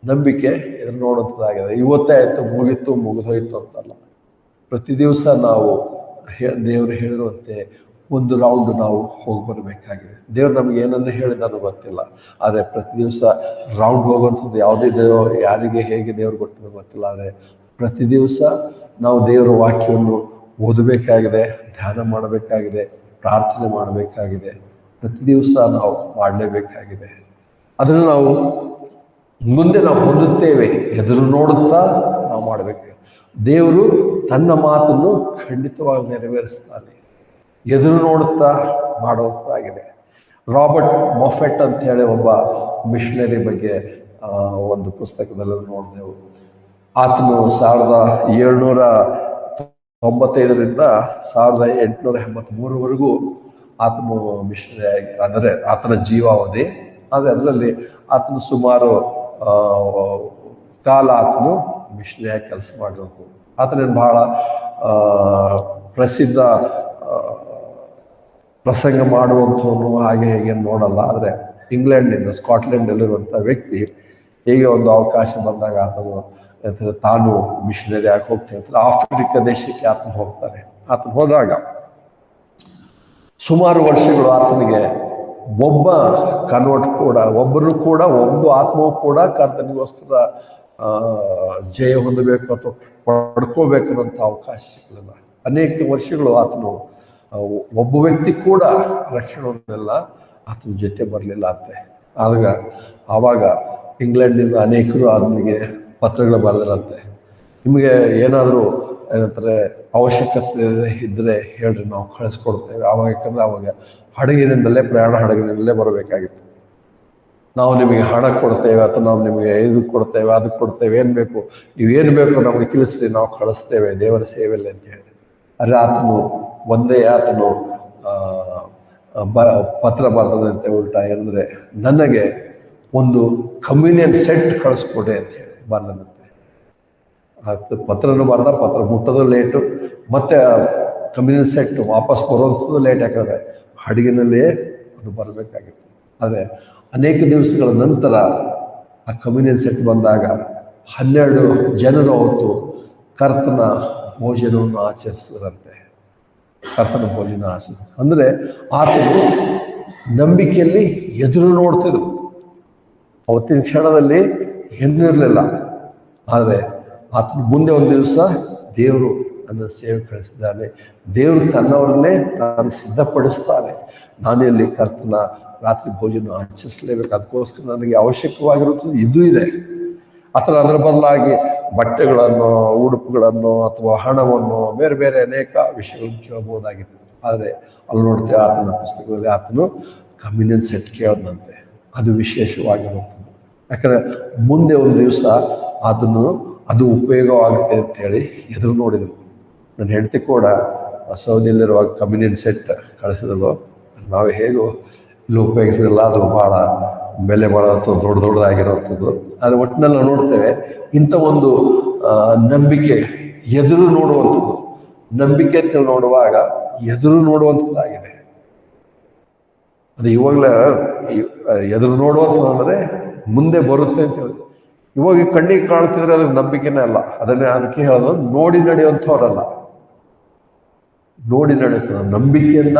ನಂಬಿಕೆ ಎದುರು ನೋಡುವಂಥದ್ದಾಗಿದೆ. ಇವತ್ತೇ ಆಯಿತು, ಮುಗಿತು, ಮುಗಿದೋಯ್ತು ಅಂತಲ್ಲ. ಪ್ರತಿ ದಿವಸ ನಾವು ದೇವರು ಹೇಳಿರುವಂತೆ ಒಂದು ರೌಂಡ್ ನಾವು ಹೋಗಿ ಬರಬೇಕಾಗಿದೆ. ದೇವ್ರು ನಮ್ಗೆ ಏನನ್ನು ಹೇಳಿದಾನು ಗೊತ್ತಿಲ್ಲ, ಆದರೆ ಪ್ರತಿ ದಿವಸ ರೌಂಡ್ ಹೋಗುವಂಥದ್ದು ಯಾವುದಿದೆಯೋ, ಯಾರಿಗೆ ಹೇಗೆ ದೇವ್ರು ಕೊಟ್ಟಿರೋ ಗೊತ್ತಿಲ್ಲ. ಆದರೆ ಪ್ರತಿ ದಿವಸ ನಾವು ದೇವರ ವಾಕ್ಯವನ್ನು ಓದಬೇಕಾಗಿದೆ, ಧ್ಯಾನ ಮಾಡಬೇಕಾಗಿದೆ, ಪ್ರಾರ್ಥನೆ ಮಾಡಬೇಕಾಗಿದೆ. ಪ್ರತಿ ದಿವಸ ನಾವು ಮಾಡಲೇಬೇಕಾಗಿದೆ. ಅದನ್ನು ನಾವು ಮುಂದೆ ನಾವು ಹೊಂದುತ್ತೇವೆ, ಎದುರು ನೋಡುತ್ತಾ ನಾವು ಮಾಡಬೇಕು. ದೇವರು ತನ್ನ ಮಾತನ್ನು ಖಂಡಿತವಾಗಿ ನೆರವೇರಿಸ್ತಾನೆ, ಎದುರು ನೋಡುತ್ತಾ ಮಾಡುವಂಥದ್ದಾಗಿದೆ. ರಾಬರ್ಟ್ ಮೊಫೆಟ್ ಅಂತ ಹೇಳಿ ಒಬ್ಬ ಮಿಷನರಿ ಬಗ್ಗೆ ಒಂದು ಪುಸ್ತಕದಲ್ಲಿ ನೋಡಿದೆವು. ಆತನು 1795ರಿಂದ 1883ವರೆಗೂ ಆತನು ಮಿಷನರಿ ಆಗಿ, ಅಂದರೆ ಆತನ ಜೀವಾವಧಿ. ಆದರೆ ಅದರಲ್ಲಿ ಆತನು ಸುಮಾರು ಕಾಲ ಆತನು ಮಿಷನರಿಯಾಗಿ ಕೆಲಸ ಮಾಡಿರೋದು. ಆತನೇನು ಬಹಳ ಪ್ರಸಿದ್ಧ ಪ್ರಸಂಗ ಮಾಡುವಂಥವನು ಹಾಗೆ ಹೇಗೆ ನೋಡಲ್ಲ. ಆದರೆ ಇಂಗ್ಲೆಂಡಿಂದ, ಸ್ಕಾಟ್ಲೆಂಡಲ್ಲಿರುವಂಥ ವ್ಯಕ್ತಿ ಹೇಗೆ ಒಂದು ಅವಕಾಶ ಬಂದಾಗ ಆತನು ತಾನು ಮಿಷನರಿ ಆಗಿ ಹೋಗ್ತೇನೆ ಅಂತ ಆಫ್ರಿಕಾ ದೇಶಕ್ಕೆ ಆತನು ಹೋಗ್ತಾನೆ. ಆತನು ಹೋದಾಗ ಸುಮಾರು ವರ್ಷಗಳು ಆತನಿಗೆ ಒಬ್ಬ ಕನ್ವರ್ಟ್ ಕೂಡ, ಒಬ್ಬರು ಕೂಡ, ಒಂದು ಆತ್ಮವು ಕೂಡ ಕರ್ತನಿಗೋಸ್ಕರ ಜಯ ಹೊಂದಬೇಕು ಅಥವಾ ಪಡ್ಕೋಬೇಕನ್ನೋಂಥ ಅವಕಾಶ ಸಿಗಲಿಲ್ಲ. ಅನೇಕ ವರ್ಷಗಳು ಆತನು ಒಬ್ಬ ವ್ಯಕ್ತಿ ಕೂಡ ರಕ್ಷಣೆ ಹೊಂದಲಿಲ್ಲ, ಆತನ ಜೊತೆ ಬರಲಿಲ್ಲ ಅಂತೆ. ಆವಾಗ ಇಂಗ್ಲೆಂಡಿಂದ ಅನೇಕರು ಆತನಿಗೆ ಪತ್ರಗಳು ಬರೆದಿರಂತೆ, ನಿಮಗೆ ಏನಾದರೂ ಏನಂತಾರೆ ಅವಶ್ಯಕತೆ ಇದ್ದರೆ ಹೇಳ್ರಿ, ನಾವು ಕಳಿಸ್ಕೊಡ್ತೇವೆ. ಯಾಕಂದ್ರೆ ಆವಾಗ ಹಡಗಿನಿಂದಲೇ, ಪ್ರಯಾಣ ಹಡಗಿನಿಂದಲೇ ಬರಬೇಕಾಗಿತ್ತು. ನಾವು ನಿಮಗೆ ಹಣ ಕೊಡ್ತೇವೆ ಅಥವಾ ನಾವು ನಿಮಗೆ ಇದು ಕೊಡ್ತೇವೆ, ಅದಕ್ಕೆ ಕೊಡ್ತೇವೆ, ಏನು ಬೇಕು ನೀವೇನು ಬೇಕು ನಮಗೆ ತಿಳಿಸ್ರಿ, ನಾವು ಕಳಿಸ್ತೇವೆ ದೇವರ ಸೇವೆಯಲ್ಲಿ ಅಂತ ಹೇಳಿ. ಆದರೆ ಆತನು ಪತ್ರ ಬರ್ತದಂತೆ ಉಲ್ಟಾ, ಅಂದರೆ ನನಗೆ ಒಂದು ಕಮ್ಯುನಿಯನ್ ಸೆಟ್ ಕಳಿಸ್ಕೊಡಿ ಅಂತ ಹೇಳಿ ಬರ್ದಂತೆ. ಪತ್ರನೂ ಬರೆದ, ಪತ್ರ ಮುಟ್ಟೋದು ಲೇಟು, ಮತ್ತೆ ಕಮ್ಯುನಿಯನ್ ಸೆಟ್ ವಾಪಸ್ ಬರುವಂಥದ್ದು ಲೇಟ್. ಯಾಕಂದರೆ ಹಡಗಿನಲ್ಲಿಯೇ ಅದು ಬರಬೇಕಾಗಿತ್ತು. ಆದರೆ ಅನೇಕ ದಿವಸಗಳ ನಂತರ ಆ ಕಮ್ಯುನಿಯನ್ ಸೆಟ್ ಬಂದಾಗ 12 ಜನರು ಅವತ್ತು ಕರ್ತನ ಭೋಜನವನ್ನು ಆಚರಿಸಿದ್ರಂತೆ. ಕರ್ತನ ಭೋಜನ ಅಂದರೆ ಆತನು ನಂಬಿಕೆಯಲ್ಲಿ ಎದುರು ನೋಡ್ತಿದ್ರು. ಅವತ್ತಿನ ಕ್ಷಣದಲ್ಲಿ ಏನೂ ಇರಲಿಲ್ಲ, ಆದರೆ ಆತನು ಮುಂದೆ ಒಂದು ದಿವಸ ದೇವರು ನನ್ನ ಸೇವೆ ಕಳಿಸಿದ್ದಾನೆ, ದೇವರು ತನ್ನವರನ್ನೇ ತಾನು ಸಿದ್ಧಪಡಿಸ್ತಾನೆ, ನಾನು ಇಲ್ಲಿ ಕರ್ತನ ರಾತ್ರಿ ಭೋಜನ ಆಚರಿಸಲೇಬೇಕು, ಅದಕ್ಕೋಸ್ಕರ ನನಗೆ ಅವಶ್ಯಕವಾಗಿರುತ್ತದೆ ಇದು ಇದೆ. ಅಥವಾ ಅದರ ಬದಲಾಗಿ ಬಟ್ಟೆಗಳನ್ನು, ಉಡುಪುಗಳನ್ನು ಅಥವಾ ಹಣವನ್ನು, ಬೇರೆ ಬೇರೆ ಅನೇಕ ವಿಷಯಗಳನ್ನು ಕೇಳಬಹುದಾಗಿತ್ತು. ಆದರೆ ಅಲ್ಲಿ ನೋಡ್ತೇವೆ ಆತನ ಪುಸ್ತಕದಲ್ಲಿ ಆತನು ಕಮ್ಯುನಿಯನ್ ಸೆಟ್ ಕೇಳದಂತೆ. ಅದು ವಿಶೇಷವಾಗಿರುತ್ತದೆ. ಯಾಕಂದರೆ ಮುಂದೆ ಒಂದು ದಿವಸ ಅದು ಉಪಯೋಗವಾಗುತ್ತೆ ಅಂತ ಹೇಳಿ ಎದುರು ನೋಡಿದರು. ನನ್ನ ಹೆಂಡತಿ ಕೂಡ ಸೌದಿಯಲ್ಲಿರುವಾಗ ಕಮ್ಯುನಿಯನ್ ಸೆಟ್ ಕಳಿಸಿದಳು. ನಾವು ಹೇಗೋ ಇಲ್ಲಿ ಉಪಯೋಗಿಸಿದಿಲ್ಲ, ಅದು ಭಾಳ ಬೆಲೆ ಬಾಳುವಂಥದ್ದು, ದೊಡ್ಡದಾಗಿರುವಂಥದ್ದು. ಆದರೆ ಒಟ್ಟಿನಲ್ಲಿ ನಾವು ನೋಡ್ತೇವೆ ಇಂಥ ಒಂದು ನಂಬಿಕೆ ಎದುರು ನೋಡುವಂಥದ್ದು. ನಂಬಿಕೆ ಅಂತ ನೋಡುವಾಗ ಎದುರು ನೋಡುವಂಥದ್ದಾಗಿದೆ. ಅದು ಇವಾಗಲೇ ಎದುರು ನೋಡುವಂತಂದರೆ ಮುಂದೆ ಬರುತ್ತೆ ಅಂತ ಹೇಳಿ. ಇವಾಗ ಕಣ್ಣಿಗೆ ಕಾಣ್ತಿದ್ರೆ ಅದ್ರ ನಂಬಿಕೆನೇ ಅಲ್ಲ. ಅದಕ್ಕೆ ಹೇಳೋದು ನೋಡಿ ನಡೆಯುವಂಥವ್ರಲ್ಲ, ನೋಡಿ ನಡೆಯುತ್ತ ನಂಬಿಕೆಯಿಂದ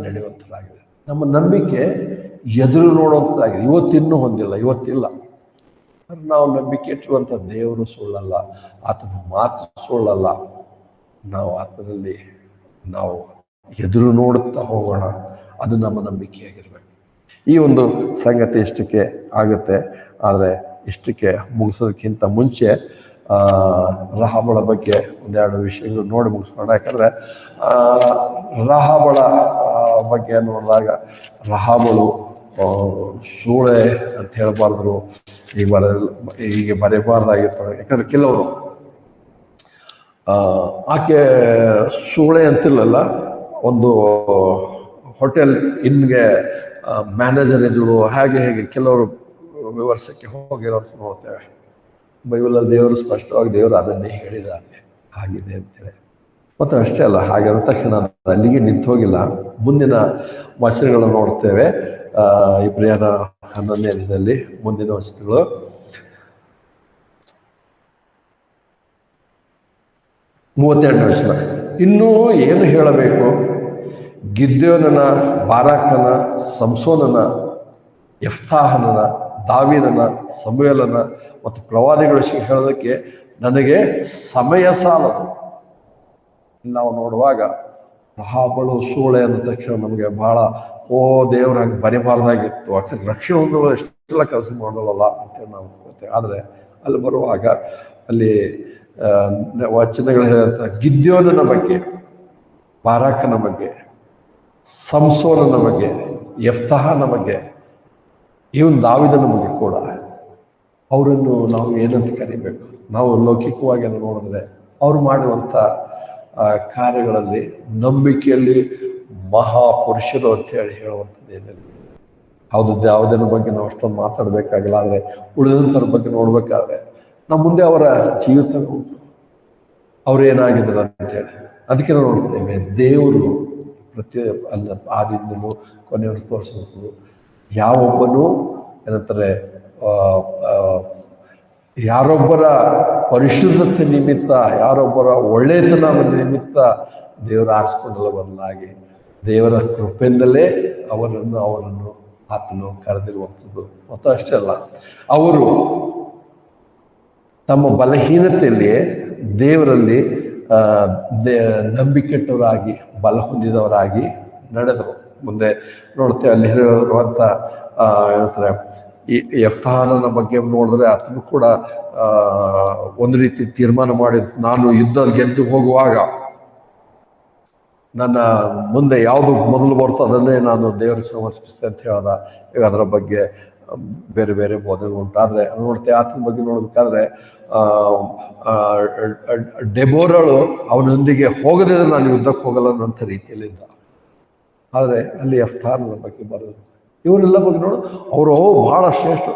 ನಡೆಯುವಂಥದ್ದಾಗಿದೆ. ನಮ್ಮ ನಂಬಿಕೆ ಎದುರು ನೋಡುವಂಥದ್ದಾಗಿದೆ. ಇವತ್ತಿನ್ನೂ ಹೊಂದಿಲ್ಲ, ಇವತ್ತಿಲ್ಲ. ನಾವು ನಂಬಿಕೆ ಇಟ್ಟಿರುವಂಥ ದೇವರು ಸುಳ್ಳಲ್ಲ, ಆತನ ಮಾತು ಸುಳ್ಳಲ್ಲ. ನಾವು ಆತನಲ್ಲಿ ನಾವು ಎದುರು ನೋಡುತ್ತಾ ಹೋಗೋಣ, ಅದು ನಮ್ಮ ನಂಬಿಕೆಯಾಗಿರ್ಬೇಕು. ಈ ಒಂದು ಸಂಗತಿ ಇಷ್ಟಕ್ಕೆ ಆಗುತ್ತೆ. ಆದರೆ ಇಷ್ಟಕ್ಕೆ ಮುಗಿಸೋದಕ್ಕಿಂತ ಮುಂಚೆ ರಹಾಬಳ ಬಗ್ಗೆ ಒಂದೆರಡು ವಿಷಯಗಳು ನೋಡಿ ಮುಗಿಸ್ಕೊಂಡ. ಯಾಕಂದರೆ ರಹಾಬಳ ಬಗ್ಗೆ ನೋಡಿದಾಗ ರಹಾಬಳು ಸೂಳೆ ಅಂತ ಹೇಳಬಾರ್ದು, ಹೀಗೆ ಬರೆಯಬಾರ್ದಾಗಿತ್ತು. ಯಾಕಂದ್ರೆ ಕೆಲವರು ಆಕೆ ಸೂಳೆ ಅಂತಿಲ್ಲಲ್ಲ, ಒಂದು ಹೋಟೆಲ್ ಇನ್ಗೆ ಮ್ಯಾನೇಜರ್ ಇದ್ದಳು, ಹಾಗೆ ಹೇಗೆ ಕೆಲವರು ವಿವರಿಸಕ್ಕೆ ಹೋಗಿರೋದು ನೋಡ್ತೇವೆ. ಬೈಬಲಲ್ಲಿ ದೇವರು ಸ್ಪಷ್ಟವಾಗಿ ದೇವರು ಅದನ್ನೇ ಹೇಳಿದ್ದಾನೆ, ಆಗಿದೆ ಅಂತೇಳಿ. ಮತ್ತು ಅಷ್ಟೇ ಅಲ್ಲ, ಹಾಗೆ ಅಂದ ತಕ್ಷಣ ಅಲ್ಲಿಗೆ ನಿಂತು ಹೋಗಿಲ್ಲ. ಮುಂದಿನ ವಚನಗಳನ್ನು ನೋಡ್ತೇವೆ. ಇಬ್ರಿಯನ 11ನೇ ಅಧ್ಯಾಯದಲ್ಲಿ ಮುಂದಿನ ವಚನಗಳು 32ನೇ ವಚನ. ಇನ್ನೂ ಏನು ಹೇಳಬೇಕು? ಗಿದ್ಯೋನನ, ಬಾರಾಕನ, ಸಂಸೋನನ, ಯೆಫ್ತಾಹನ, ದಾವೀದನ, ಸಮುವೇಲನ ಮತ್ತು ಪ್ರವಾದಿಗಳ ವಿಷಯ ಹೇಳೋದಕ್ಕೆ ನನಗೆ ಸಮಯ ಸಾಲದು. ನಾವು ನೋಡುವಾಗ ರಹಾಬಳು ಸೂಳೆ ಅಂದ ತಕ್ಷಣ ನಮಗೆ ಬಹಳ ದೇವ್ರ ಹಂಗೆ ಬರಿಬಾರ್ದಾಗಿತ್ತು, ಯಾಕಂದ್ರೆ ರಕ್ಷಣೆ ಹೊಂದಳು ಎಷ್ಟೆಲ್ಲ ಕೆಲಸ ಮಾಡೋಲ್ಲ ಅಂತೇಳಿ ನಾವು ಅನ್ಕೋತೇವೆ. ಆದರೆ ಅಲ್ಲಿ ಬರುವಾಗ ಅಲ್ಲಿ ವಚನಗಳು ಹೇಳ್ತಾರೆ, ಗಿದ್ಯೋನನ ಬಗ್ಗೆ, ಬಾರಾಕನ ಬಗ್ಗೆ, ಸಂಸೋನನ ಬಗ್ಗೆ, ಯೆಫ್ತಾಹನ ಬಗ್ಗೆ, ಇವನ್ ದಾವೀದನ ಬಗ್ಗೆ ಕೂಡ ಅವರನ್ನು ನಾವು ಏನಂತ ಕರಿಬೇಕು? ನಾವು ಲೌಕಿಕವಾಗಿ ನೋಡಿದ್ರೆ ಅವ್ರು ಮಾಡುವಂಥ ಕಾರ್ಯಗಳಲ್ಲಿ ನಂಬಿಕೆಯಲ್ಲಿ ಮಹಾಪುರುಷರು ಅಂತ ಹೇಳುವಂಥದ್ದು ಏನಿಲ್ಲ. ಹೌದು, ಯಾವುದರ ಬಗ್ಗೆ ನಾವು ಅಷ್ಟೊಂದು ಮಾತಾಡಬೇಕಾಗಿಲ್ಲ. ಆದರೆ ಉಳಿದಂಥವ್ರ ಬಗ್ಗೆ ನೋಡ್ಬೇಕಾದ್ರೆ ನಮ್ಮ ಮುಂದೆ ಅವರ ಜೀವಿತ ಉಂಟು, ಅವ್ರೇನಾಗಿದ್ರು ಅಂತೇಳಿ. ಅದಕ್ಕೆ ನಾವು ನೋಡ್ತೇವೆ ದೇವರು ಅಲ್ಲ ಆದಿಂದಲೂ ಕೊನೆಯವರು ತೋರಿಸಬೇಕು. ಯಾವೊಬ್ಬನು ಏನಂತಾರೆ, ಯಾರೊಬ್ಬರ ಪರಿಶುದ್ಧತೆ ನಿಮಿತ್ತ, ಯಾರೊಬ್ಬರ ಒಳ್ಳೆಯತನ ನಿಮಿತ್ತ ದೇವರು ಆರಿಸ್ಕೊಂಡಲ್ಲ, ಬದಲಾಗಿ ದೇವರ ಕೃಪೆಯಿಂದಲೇ ಅವರನ್ನು ಆತನು ಕರೆದಿರುವಂಥದ್ದು. ಮತ್ತು ಅಷ್ಟೇ ಅಲ್ಲ, ಅವರು ತಮ್ಮ ಬಲಹೀನತೆಯಲ್ಲಿ ದೇವರಲ್ಲಿ ನಂಬಿಕೆಟ್ಟವರಾಗಿ ಬಲ ಹೊಂದಿದವರಾಗಿ ನಡೆದರು. ಮುಂದೆ ನೋಡ್ತೇವೆ ಅಲ್ಲಿ ಇರುವಂಥ ಏನಂತಾರೆ, ಈ ಯೆಫ್ತಾಹನ ಬಗ್ಗೆ ನೋಡಿದ್ರೆ ಆತನು ಕೂಡ ಒಂದು ರೀತಿ ತೀರ್ಮಾನ ಮಾಡಿ, ನಾನು ಯುದ್ಧ ಗೆದ್ದು ಹೋಗುವಾಗ ನನ್ನ ಮುಂದೆ ಯಾವುದು ಮೊದಲು ಬರ್ತೋ ಅದನ್ನೇ ನಾನು ದೇವರಿಗೆ ಸಮರ್ಪಿಸ್ತೇನೆ ಅಂತ ಹೇಳ್ದ. ಈಗ ಅದರ ಬಗ್ಗೆ ಬೇರೆ ಬೇರೆ ಬೋಧನೆಗಳು ಉಂಟು. ಆದರೆ ನೋಡ್ತೇವೆ ಆತನ ಬಗ್ಗೆ ನೋಡ್ಬೇಕಾದ್ರೆ ಡೆಬೋರಳು ಅವನೊಂದಿಗೆ ಹೋಗದಿದ್ರೆ ನಾನು ಯುದ್ಧಕ್ಕೆ ಹೋಗಲ್ಲ ಅನ್ನೋಂಥ ರೀತಿಯಲ್ಲಿದ್ದ. ಆದರೆ ಅಲ್ಲಿ ಯೆಫ್ತಾಹನ ಬಗ್ಗೆ ಬರೋದು, ಇವರೆಲ್ಲ ಬಗ್ಗೆ ನೋಡು, ಅವರು ಬಹಳ ಶ್ರೇಷ್ಠ.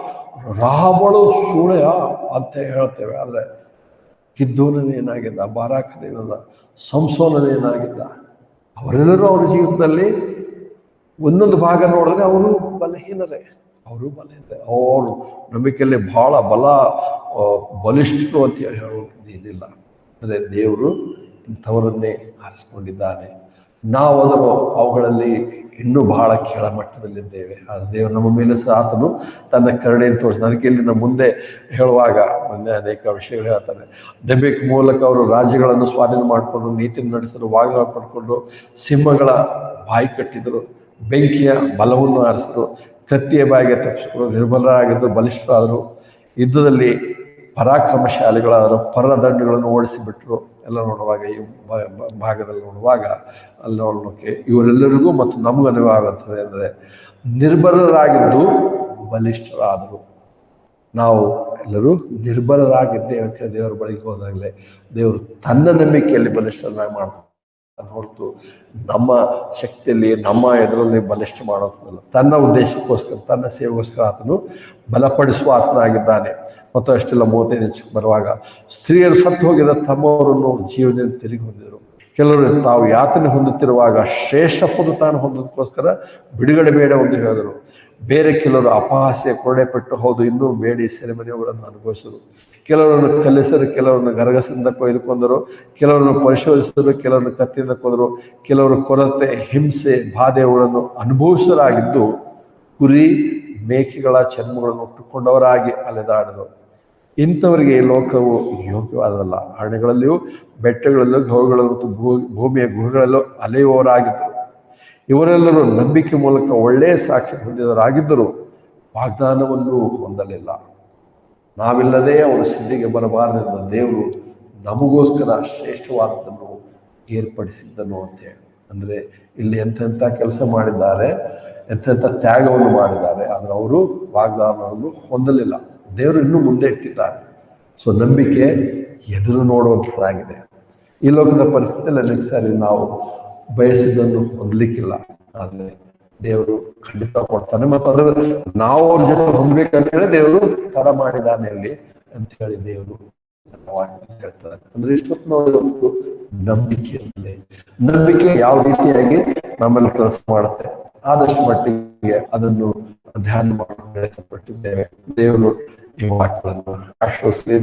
ರಹಾಬಳು ಸೂಳೆಯ ಅಂತ ಹೇಳ್ತೇವೆ. ಆದರೆ ಗಿದ್ಯೋನನೇನಾಗಿದ್ದ, ಬಾರಾಕನೇನದ, ಸಂಸೋನನೇನಾಗಿದ್ದ, ಅವರೆಲ್ಲರೂ ಅವ್ರ ಜೀವಿತದಲ್ಲಿ ಒಂದೊಂದು ಭಾಗ ನೋಡಿದ್ರೆ ಅವರು ಬಲಹೀನರೇ. ಅವರು ಅವರು ನಂಬಿಕೆಯಲ್ಲಿ ಬಹಳ ಬಲಿಷ್ಠರು ಅಂತ ಹೇಳುವಂಥದ್ದು ಏನಿಲ್ಲ. ಅಂದರೆ ದೇವರು ಇಂಥವರನ್ನೇ ಆರಿಸ್ಕೊಂಡಿದ್ದಾನೆ. ನಾವು ಅವುಗಳಲ್ಲಿ ಇನ್ನೂ ಬಹಳ ಕೆಳಮಟ್ಟದಲ್ಲಿದ್ದೇವೆ. ಆದರೆ ದೇವರು ನಮ್ಮ ಮೇಲೆ ಸಹ ಆತನು ತನ್ನ ಕರುಣೆಯನ್ನು ತೋರಿಸ್ತಾನೆ. ಅದಕ್ಕೆ ಇಲ್ಲಿ ನಮ್ಮ ಮುಂದೆ ಹೇಳುವಾಗ ಮೊನ್ನೆ ಅನೇಕ ವಿಷಯಗಳು ಹೇಳ್ತಾರೆ. ನೆಬೆಕ್ ಮೂಲಕ ಅವರು ರಾಜ್ಯಗಳನ್ನು ಸ್ವಾಧೀನ ಮಾಡಿಕೊಂಡು, ನೀತಿಯನ್ನು ನಡೆಸಲು ವಾಗ್ದಾನ ಪಡ್ಕೊಂಡು, ಸಿಂಹಗಳ ಬಾಯಿ ಕಟ್ಟಿದರು, ಬೆಂಕಿಯ ಬಲವನ್ನು ಆರಿಸಿದರು, ಕತ್ತಿಯ ಬಾಯಿಗೆ ತಪ್ಪಿಸಿಕೊಂಡು ನಿರ್ಬಲರಾಗಿದ್ದು ಬಲಿಷ್ಠರಾದರು, ಯುದ್ಧದಲ್ಲಿ ಪರಾಕ್ರಮಶಾಲಿಗಳಾದರು, ಪರದಂಡುಗಳನ್ನು ಓಡಿಸಿಬಿಟ್ರು. ಎಲ್ಲ ನೋಡುವಾಗ ಈ ಭಾಗದಲ್ಲಿ ನೋಡುವಾಗ ಅಲ್ಲಿ ನೋಡೋಕ್ಕೆ ಇವರೆಲ್ಲರಿಗೂ ಮತ್ತು ನಮಗೂ ಅನುವಾಗುತ್ತದೆ. ಅಂದರೆ ನಿರ್ಬಲರಾಗಿದ್ದು ಬಲಿಷ್ಠರಾದರು. ನಾವು ಎಲ್ಲರೂ ನಿರ್ಬಲರಾಗಿದ್ದೇವೆ ಅಂತ ಹೇಳಿ ದೇವರ ಬಳಿಗೆ ಹೋದಾಗಲೇ ದೇವರು ತನ್ನ ನಂಬಿಕೆಯಲ್ಲಿ ಬಲಿಷ್ಠರನ್ನಾಗಿ ಮಾಡ್ತಾರೆ ಹೊರತು ನಮ್ಮ ಶಕ್ತಿಯಲ್ಲಿ ನಮ್ಮ ಎದುರಲ್ಲಿ ಬಲಿಷ್ಠ ಮಾಡೋದಲ್ಲ. ತನ್ನ ಉದ್ದೇಶಕ್ಕೋಸ್ಕರ, ತನ್ನ ಸೇವೆಗೋಸ್ಕರ ಆತನು ಬಲಪಡಿಸುವ ಆತನಾಗಿದ್ದಾನೆ. ಮತ್ತು ಅಷ್ಟೆಲ್ಲ 35 ಬರುವಾಗ ಸ್ತ್ರೀಯರು ಸತ್ತು ಹೋಗಿದ ತಮ್ಮವರನ್ನು ಜೀವನದಿಂದ ತಿರುಗಿ ಹೊಂದಿದರು. ಕೆಲವರು ತಾವು ಯಾತನೆ ಹೊಂದುತ್ತಿರುವಾಗ ಶ್ರೇಷ್ಠ ಪುನರುತ್ಥಾನ ಹೊಂದೋದಕ್ಕೋಸ್ಕರ ಬಿಡುಗಡೆ ಬೇಡ ಎಂದು ಹೇಳಿದರು. ಬೇರೆ ಕೆಲವರು ಅಪಹಾಸ್ಯ ಕೊರಡೆ ಪೆಟ್ಟು ಹೌದು ಇನ್ನೂ ಬೇಡಿ ಸೆರೆಮನೆಗಳನ್ನು ಅನುಭವಿಸಿದರು. ಕೆಲವರನ್ನು ಕಲಿಸರು, ಕೆಲವರನ್ನು ಗರಗಸದಿಂದ ಕೊಯ್ದುಕೊಂಡರು, ಕೆಲವರನ್ನು ಪರಿಶೋಧಿಸಿದರು, ಕೆಲವರನ್ನು ಕತ್ತಿಯಿಂದ ಕೊಂದರು, ಕೆಲವರು ಕೊರತೆ ಹಿಂಸೆ ಬಾಧೆಗಳನ್ನು ಅನುಭವಿಸರಾಗಿದ್ದು ಕುರಿ ಮೇಕೆಗಳ ಚರ್ಮಗಳನ್ನು ಉಟ್ಟುಕೊಂಡವರಾಗಿ ಅಲೆದಾಡಿದರು. ಇಂಥವರಿಗೆ ಈ ಲೋಕವು ಯೋಗ್ಯವಾದಲ್ಲ. ಅರಣ್ಯಗಳಲ್ಲಿಯೂ ಬೆಟ್ಟಗಳಲ್ಲೂ ಗೌಗಳಲ್ಲೂ ಮತ್ತು ಭೂಮಿಯ ಗುಹೆಗಳಲ್ಲೂ ಅಲೆಯುವವರಾಗಿದ್ದರು. ಇವರೆಲ್ಲರೂ ನಂಬಿಕೆ ಮೂಲಕ ಒಳ್ಳೆಯ ಸಾಕ್ಷಿ ಹೊಂದಿದವರಾಗಿದ್ದರು, ವಾಗ್ದಾನವನ್ನು ಹೊಂದಲಿಲ್ಲ. ನಾವಿಲ್ಲದೆ ಅವರು ಸಿದ್ಧಿಗೆ ಬರಬಾರದೆಂದು ದೇವರು ನಮಗೋಸ್ಕರ ಶ್ರೇಷ್ಠವಾದದ್ದನ್ನು ಏರ್ಪಡಿಸಿದ್ದನು ಅಂತ ಹೇಳಿ. ಅಂದರೆ ಇಲ್ಲಿ ಎಂತೆಂಥ ಕೆಲಸ ಮಾಡಿದ್ದಾರೆ, ಎಂತೆಂಥ ತ್ಯಾಗವನ್ನು ಮಾಡಿದ್ದಾರೆ, ಆದರೆ ಅವರು ವಾಗ್ದಾನವನ್ನು ಹೊಂದಲಿಲ್ಲ. ದೇವರು ಇನ್ನೂ ಮುಂದೆ ಇಟ್ಟಿದ್ದಾರೆ. ಸೊ ನಂಬಿಕೆ ಎದುರು ನೋಡುವಂಥದ್ದಾಗಿದೆ. ಈ ಲೋಕದ ಪರಿಸ್ಥಿತಿಯಲ್ಲಿ ಅನೇಕ ಸಾರಿ ನಾವು ಬಯಸಿದ್ದನ್ನು ಹೊಂದಲಿಕ್ಕಿಲ್ಲ, ಆದರೆ ದೇವರು ಖಂಡಿತ ಕೊಡ್ತಾನೆ. ಮತ್ತು ಅದರ ನಾವು ಅವ್ರ ಜೊತೆ ಹೊಂದ್ಬೇಕಂತೇಳಿ ದೇವರು ತಡ ಮಾಡಿದಾನೆ ಅಲ್ಲಿ ಅಂತ ಹೇಳಿ ದೇವರು ಹೇಳ್ತಾರೆ. ಅಂದ್ರೆ ಇಷ್ಟೊತ್ತು ನೋಡೋದು ನಂಬಿಕೆ ಯಾವ ರೀತಿಯಾಗಿ ನಮ್ಮಲ್ಲಿ ಕೆಲಸ ಮಾಡುತ್ತೆ, ಆದಷ್ಟು ಮಟ್ಟಿಗೆ ಅದನ್ನು ಧ್ಯಾನ ಮಾಡಿ ಪ್ರಯತ್ನ ಪಟ್ಟಿದ್ದೇವೆ. ದೇವರು ಈ ವಾಕ್ಯಗಳನ್ನು ಆಶ್ವಾಸನೆ